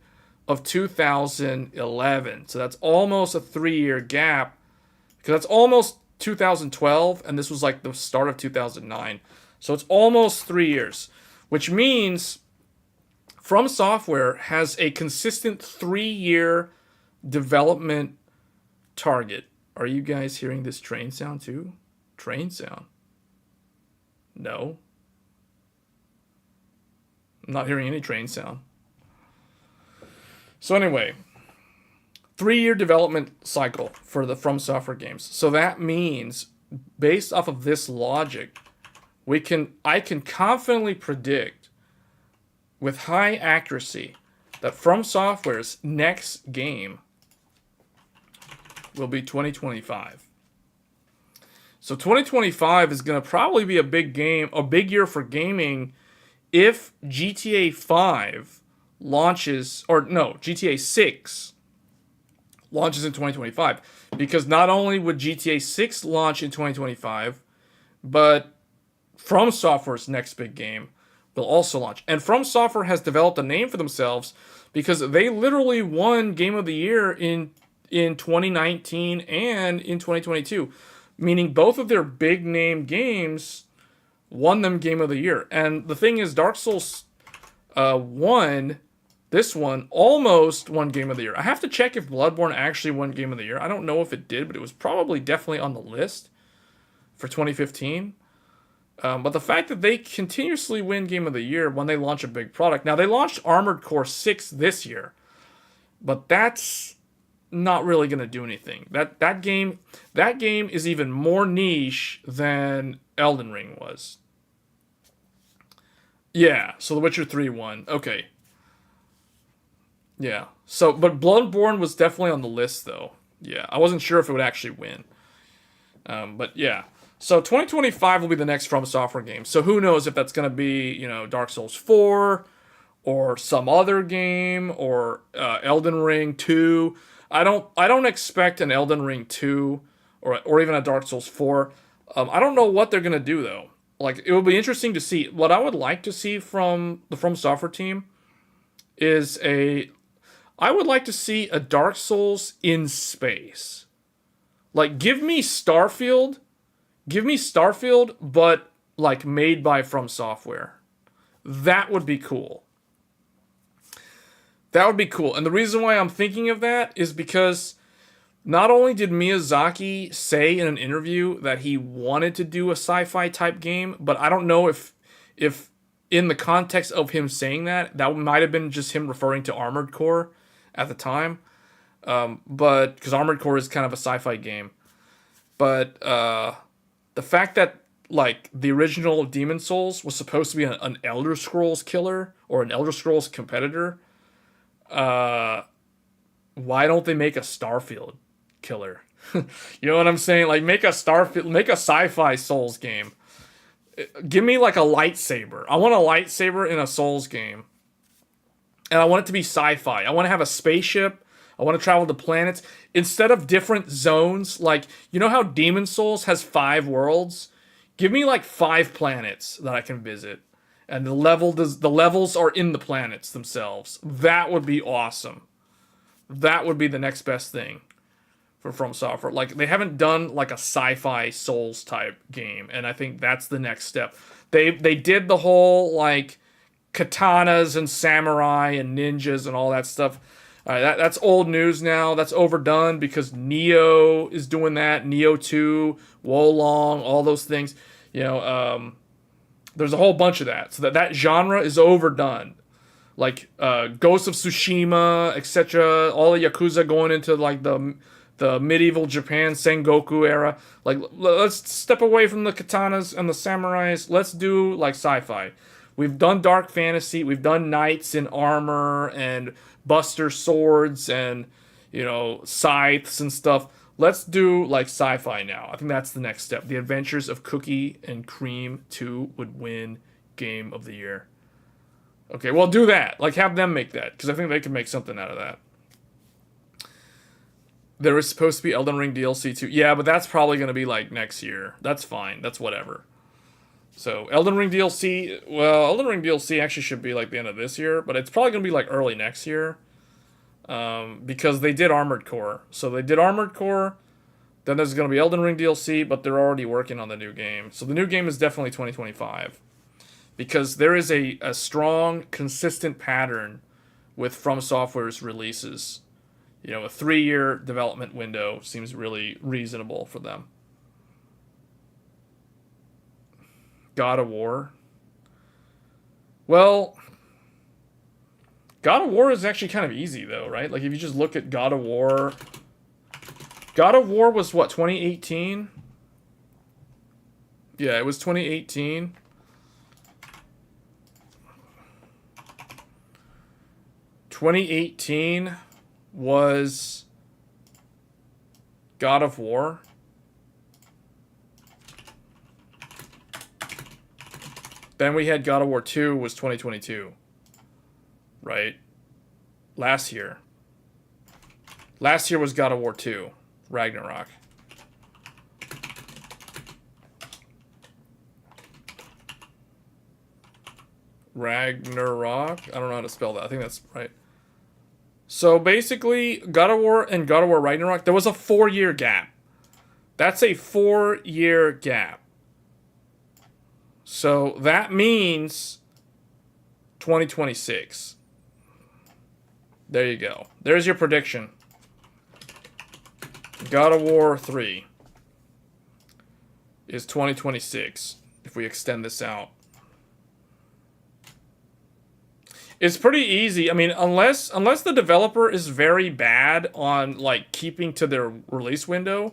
of 2011. So that's almost a 3-year gap. Because that's almost 2012, and this was like the start of 2009. So it's almost 3 years. Which means From Software has a consistent 3-year development target. Are you guys hearing this train sound too? Train sound? No. I'm not hearing any train sound. So anyway, 3-year development cycle for the From Software games. So that means, based off of this logic, I can confidently predict with high accuracy that From Software's next game will be 2025. So 2025 is going to probably be a big year for gaming if GTA 5 launches, or no, GTA 6 launches in 2025. Because not only would GTA 6 launch in 2025, but From Software's next big game will also launch. And From Software has developed a name for themselves because they literally won Game of the Year in 2019 and in 2022. Meaning both of their big name games won them Game of the Year. And the thing is, Dark Souls 1, this one, almost won Game of the Year. I have to check if Bloodborne actually won Game of the Year. I don't know if it did, but it was probably definitely on the list for 2015. But the fact that they continuously win Game of the Year when they launch a big product. Now, they launched Armored Core 6 this year, but that's not really going to do anything. That game is even more niche than Elden Ring was. Yeah, so The Witcher 3 won. Okay. Yeah. So, but Bloodborne was definitely on the list, though. Yeah, I wasn't sure if it would actually win. But yeah. So 2025 will be the next From Software game. So who knows if that's going to be, Dark Souls 4 or some other game or Elden Ring 2. I don't expect an Elden Ring 2 or even a Dark Souls 4. I don't know what they're going to do, though. Like, it will be interesting to see. What I would like to see from the From Software team is I would like to see a Dark Souls in space. Like, give me Starfield, but, like, made by From Software. That would be cool. That would be cool. And the reason why I'm thinking of that is because not only did Miyazaki say in an interview that he wanted to do a sci-fi type game, but I don't know if in the context of him saying that might have been just him referring to Armored Core at the time. But because Armored Core is kind of a sci-fi game. But the fact that like the original Demon Souls was supposed to be an Elder Scrolls killer or an Elder Scrolls competitor, why don't they make a Starfield killer? You know what I'm saying? Like make a sci-fi Souls game. Give me like a lightsaber. I want a lightsaber in a Souls game. And I want it to be sci-fi. I want to have a spaceship. I want to travel to planets. Instead of different zones, like, you know how Demon Souls has 5 worlds? Give me like 5 planets that I can visit. And the levels are in the planets themselves. That would be awesome. That would be the next best thing for From Software. Like, they haven't done like a sci-fi Souls type game, and I think that's the next step. They did the whole like katanas and samurai and ninjas and all that stuff. That's old news now. That's overdone because Neo is doing that. Neo 2, Wolong, all those things. You know, there's a whole bunch of that. So that genre is overdone. Like Ghost of Tsushima, etc. All the Yakuza going into like the medieval Japan Sengoku era. Like, let's step away from the katanas and the samurais. Let's do like sci-fi. We've done dark fantasy. We've done knights in armor and buster swords and, you know, scythes and stuff. Let's do like sci-fi now. I think that's the next step. The Adventures of Cookie and Cream 2 would win Game of the Year. Okay, well, do that. Like, have them make that, because I think they can make something out of that. There is supposed to be Elden Ring DLC too. Yeah, but that's probably going to be like next year. That's fine. That's whatever. So, Elden Ring DLC, well, Elden Ring DLC actually should be like the end of this year, but it's probably going to be like early next year. Because they did Armored Core. So they did Armored Core, then there's going to be Elden Ring DLC, but they're already working on the new game. So the new game is definitely 2025. Because there is a strong, consistent pattern with From Software's releases. You know, a 3-year development window seems really reasonable for them. God of War. Well, God of War is actually kind of easy, though, right? Like, if you just look at God of War... God of War was, what, 2018? Yeah, it was 2018. ...2018 was God of War. Then we had God of War 2 was 2022. Right? Last year. Last year was God of War 2. Ragnarok. Ragnarok? I don't know how to spell that. I think that's right. So basically, God of War and God of War Ragnarok, there was a 4-year gap. That's a 4-year gap. So that means 2026. There you go. There's your prediction. God of War 3 is 2026 if we extend this out. It's pretty easy. I mean, unless the developer is very bad on like keeping to their release window,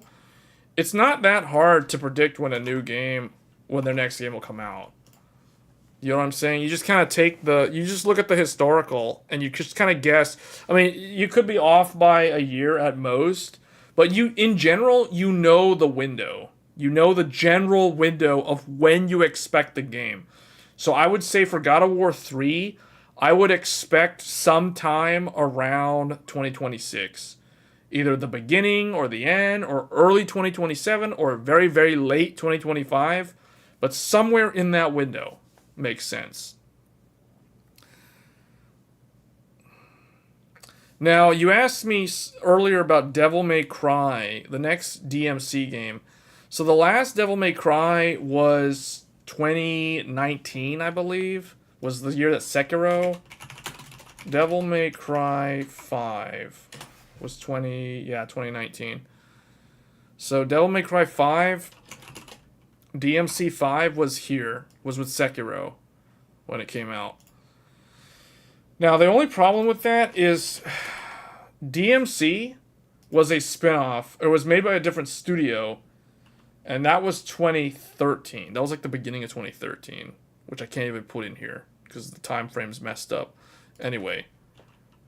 it's not that hard to predict when their next game will come out. You know what I'm saying? You just kind of you just look at the historical and you just kind of guess. I mean, you could be off by a year at most, but in general, you know the window. You know the general window of when you expect the game. So I would say for God of War 3, I would expect sometime around 2026. Either the beginning or the end or early 2027 or very, very late 2025. But somewhere in that window makes sense. Now, you asked me earlier about Devil May Cry, the next DMC game. So the last Devil May Cry was 2019, I believe. Was the year that Sekiro. Devil May Cry 5 was 2019. So Devil May Cry 5, DMC 5 was with Sekiro when it came out. Now, the only problem with that is DMC was a spin-off, or was made by a different studio, And that was 2013. That was like the beginning of 2013, which I can't even put in here because the time frame's messed up. Anyway,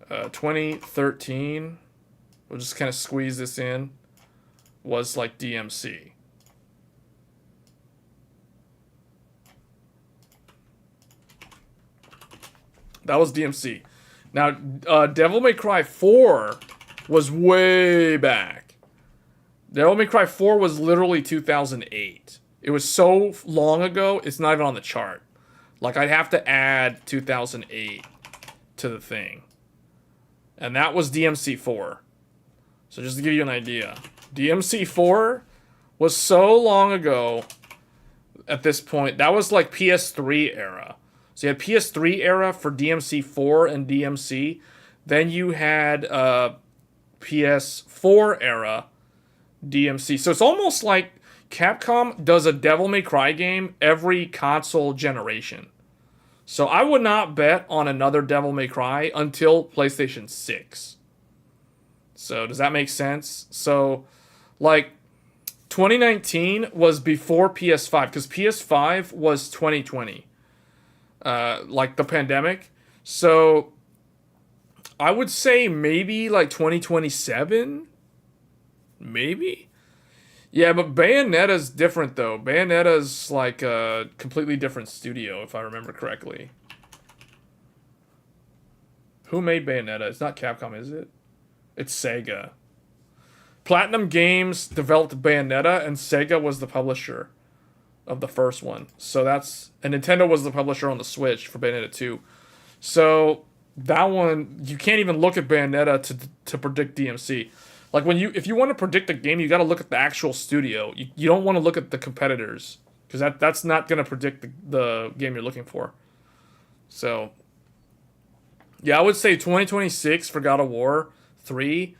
2013, we'll just kind of squeeze this in, was like DMC. That was DMC. Now, Devil May Cry 4 was way back. Devil May Cry 4 was literally 2008. It was so long ago, it's not even on the chart. Like, I'd have to add 2008 to the thing. And that was DMC 4. So just to give you an idea. DMC 4 was so long ago at this point. That was like PS3 era. So you had PS3 era for DMC 4 and DMC. Then you had PS4 era DMC. So it's almost like Capcom does a Devil May Cry game every console generation. So I would not bet on another Devil May Cry until PlayStation 6. So does that make sense? So like 2019 was before PS5 because PS5 was 2020. Like the pandemic. So I would say maybe like 2027. Maybe. Yeah, but Bayonetta's different though. Bayonetta's like a completely different studio, if I remember correctly. Who made Bayonetta? It's not Capcom, is it? It's Sega. Platinum Games developed Bayonetta, and Sega was the publisher of the first one. So that's... And Nintendo was the publisher on the Switch for Bayonetta 2. So that one, you can't even look at Bayonetta to predict DMC. Like if you want to predict a game, you got to look at the actual studio. You don't want to look at the competitors because that's not going to predict the game you're looking for. So yeah, I would say 2026 for God of War 3,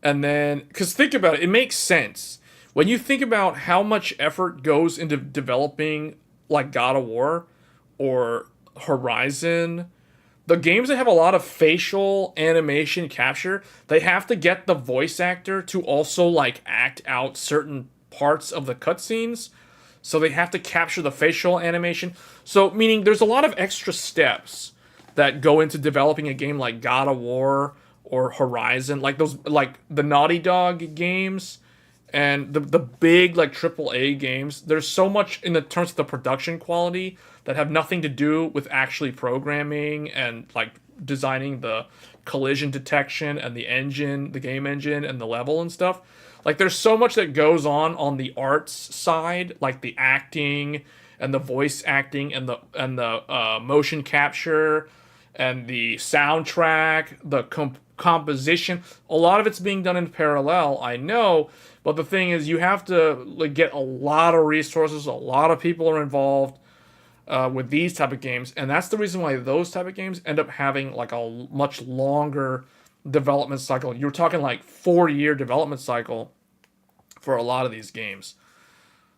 and then because think about it, it makes sense when you think about how much effort goes into developing like God of War or Horizon. The games that have a lot of facial animation capture, they have to get the voice actor to also like act out certain parts of the cutscenes. So they have to capture the facial animation. So meaning there's a lot of extra steps that go into developing a game like God of War or Horizon, like those like the Naughty Dog games and the big like AAA games. There's so much in the terms of the production quality that have nothing to do with actually programming and like designing the collision detection and the engine, the game engine and the level and stuff. Like there's so much that goes on the arts side, like the acting and the voice acting and the motion capture and the soundtrack, the composition. A lot of it's being done in parallel, I know, but the thing is you have to like get a lot of resources, a lot of people are involved. With these type of games, and that's the reason why those type of games end up having like a much longer development cycle. You're talking like 4-year development cycle for a lot of these games.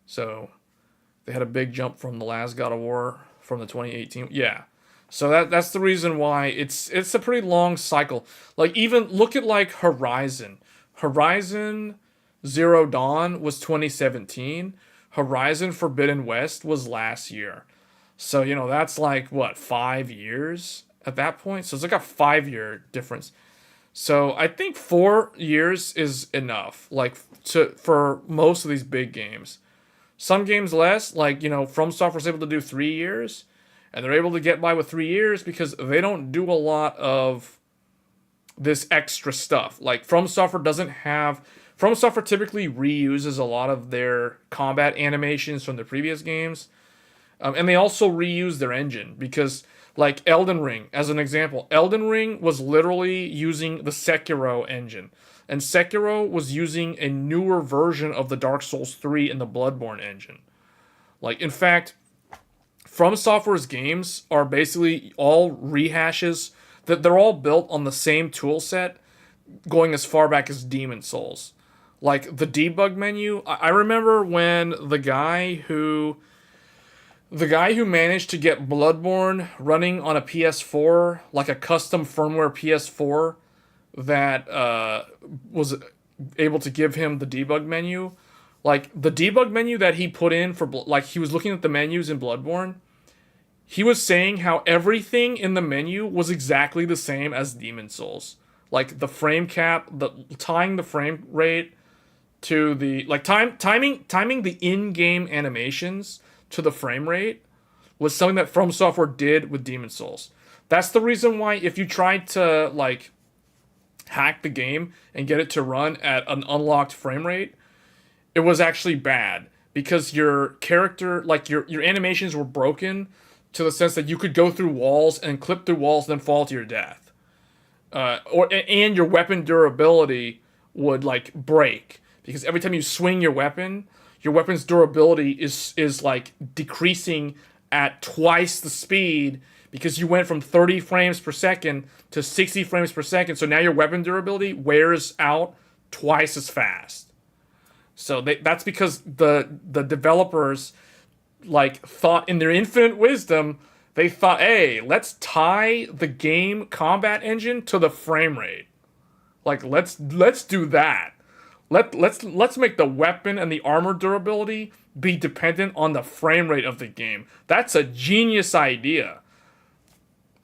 So they had a big jump from the last God of War from the 2018. Yeah. So that's the reason why it's a pretty long cycle. Like even look at like Horizon. Horizon Zero Dawn was 2017. Horizon Forbidden West was last year. So, you know, that's like, what, 5 years at that point? So it's like a 5-year difference. So I think 4 years is enough, like, for most of these big games. Some games less, like, you know, From Software's able to do 3 years, and they're able to get by with 3 years because they don't do a lot of this extra stuff. Like, From Software typically reuses a lot of their combat animations from the previous games. And they also reuse their engine because, like Elden Ring, as an example, Elden Ring was literally using the Sekiro engine. And Sekiro was using a newer version of the Dark Souls 3 and the Bloodborne engine. Like, in fact, From Software's games are basically all rehashes. That they're all built on the same tool set going as far back as Demon Souls. Like, the debug menu, I remember when the guy who managed to get Bloodborne running on a PS4, like a custom firmware PS4 that was able to give him the debug menu, Like the debug menu that he put in for like he was looking at the menus in Bloodborne. He was saying how everything in the menu was exactly the same as Demon Souls. Like the frame cap, tying the frame rate to the like timing the in-game animations to the frame rate was something that From Software did with Demon Souls. That's the reason why if you tried to like hack the game and get it to run at an unlocked frame rate, it was actually bad because your character, like your animations were broken to the sense that you could go through walls and clip through walls and then fall to your death. And your weapon durability would like break because every time you swing your weapon's durability is like decreasing at twice the speed because you went from 30 frames per second to 60 frames per second. So now your weapon durability wears out twice as fast. So that's because the developers like thought in their infinite wisdom, they thought, hey, let's tie the game combat engine to the frame rate. Like let's do that. Let's make the weapon and the armor durability be dependent on the frame rate of the game. That's a genius idea.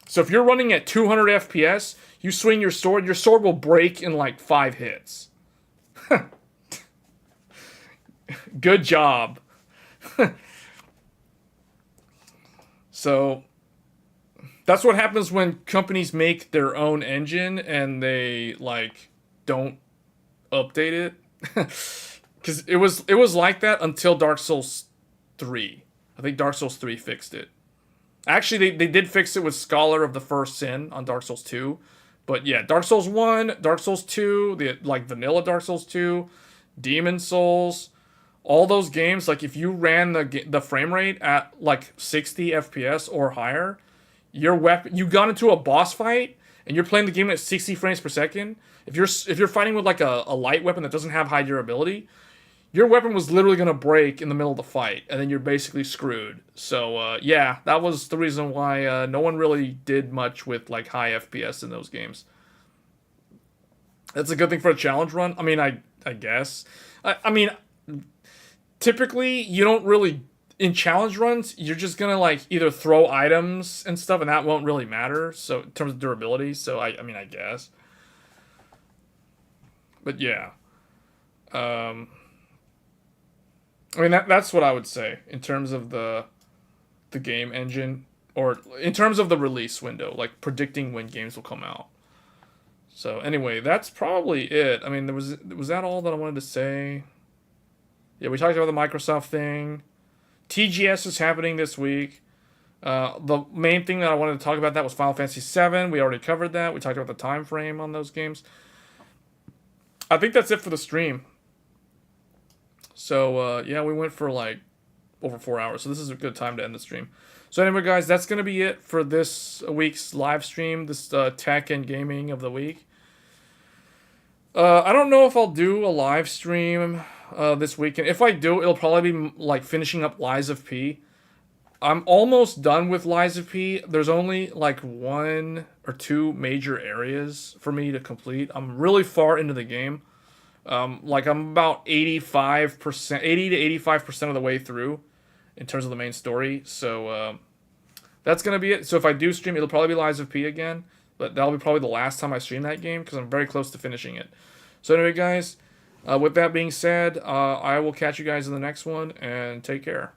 So if you're running at 200 FPS, you swing your sword will break in like 5 hits. Good job. So that's what happens when companies make their own engine and they like don't update it. Because it was like that until Dark Souls 3. I think Dark Souls 3 fixed it. Actually, they did fix it with Scholar of the First Sin on Dark Souls 2. But yeah, Dark Souls 1, Dark Souls 2, the like vanilla Dark Souls 2, Demon Souls, all those games, like if you ran the frame rate at like 60 FPS or higher, you got into a boss fight and you're playing the game at 60 frames per second. If you're fighting with like a light weapon that doesn't have high durability, your weapon was literally going to break in the middle of the fight, and then you're basically screwed. So, yeah, that was the reason why no one really did much with, like, high FPS in those games. That's a good thing for a challenge run. I mean, I guess. I mean, typically, you don't really... In challenge runs, you're just going to, like, either throw items and stuff, and that won't really matter, so in terms of durability. So, I mean, I guess. But, yeah. I mean, that's what I would say in terms of the game engine, or in terms of the release window, like predicting when games will come out. So anyway, that's probably it. I mean, was that all that I wanted to say? Yeah, we talked about the Microsoft thing. TGS is happening this week. The main thing that I wanted to talk about that was Final Fantasy VII. We already covered that. We talked about the time frame on those games. I think that's it for the stream. So, yeah, we went for, like, over 4 hours. So this is a good time to end the stream. So anyway, guys, that's going to be it for this week's live stream. This tech and gaming of the week. I don't know if I'll do a live stream this weekend. If I do, it'll probably be, like, finishing up Lies of P. I'm almost done with Lies of P. There's only, like, 1 or 2 major areas for me to complete. I'm really far into the game. Like I'm about 85%, 80 to 85% of the way through in terms of the main story. So, that's going to be it. So if I do stream, it'll probably be Lies of P again, but that'll be probably the last time I stream that game because I'm very close to finishing it. So anyway, guys, with that being said, I will catch you guys in the next one and take care.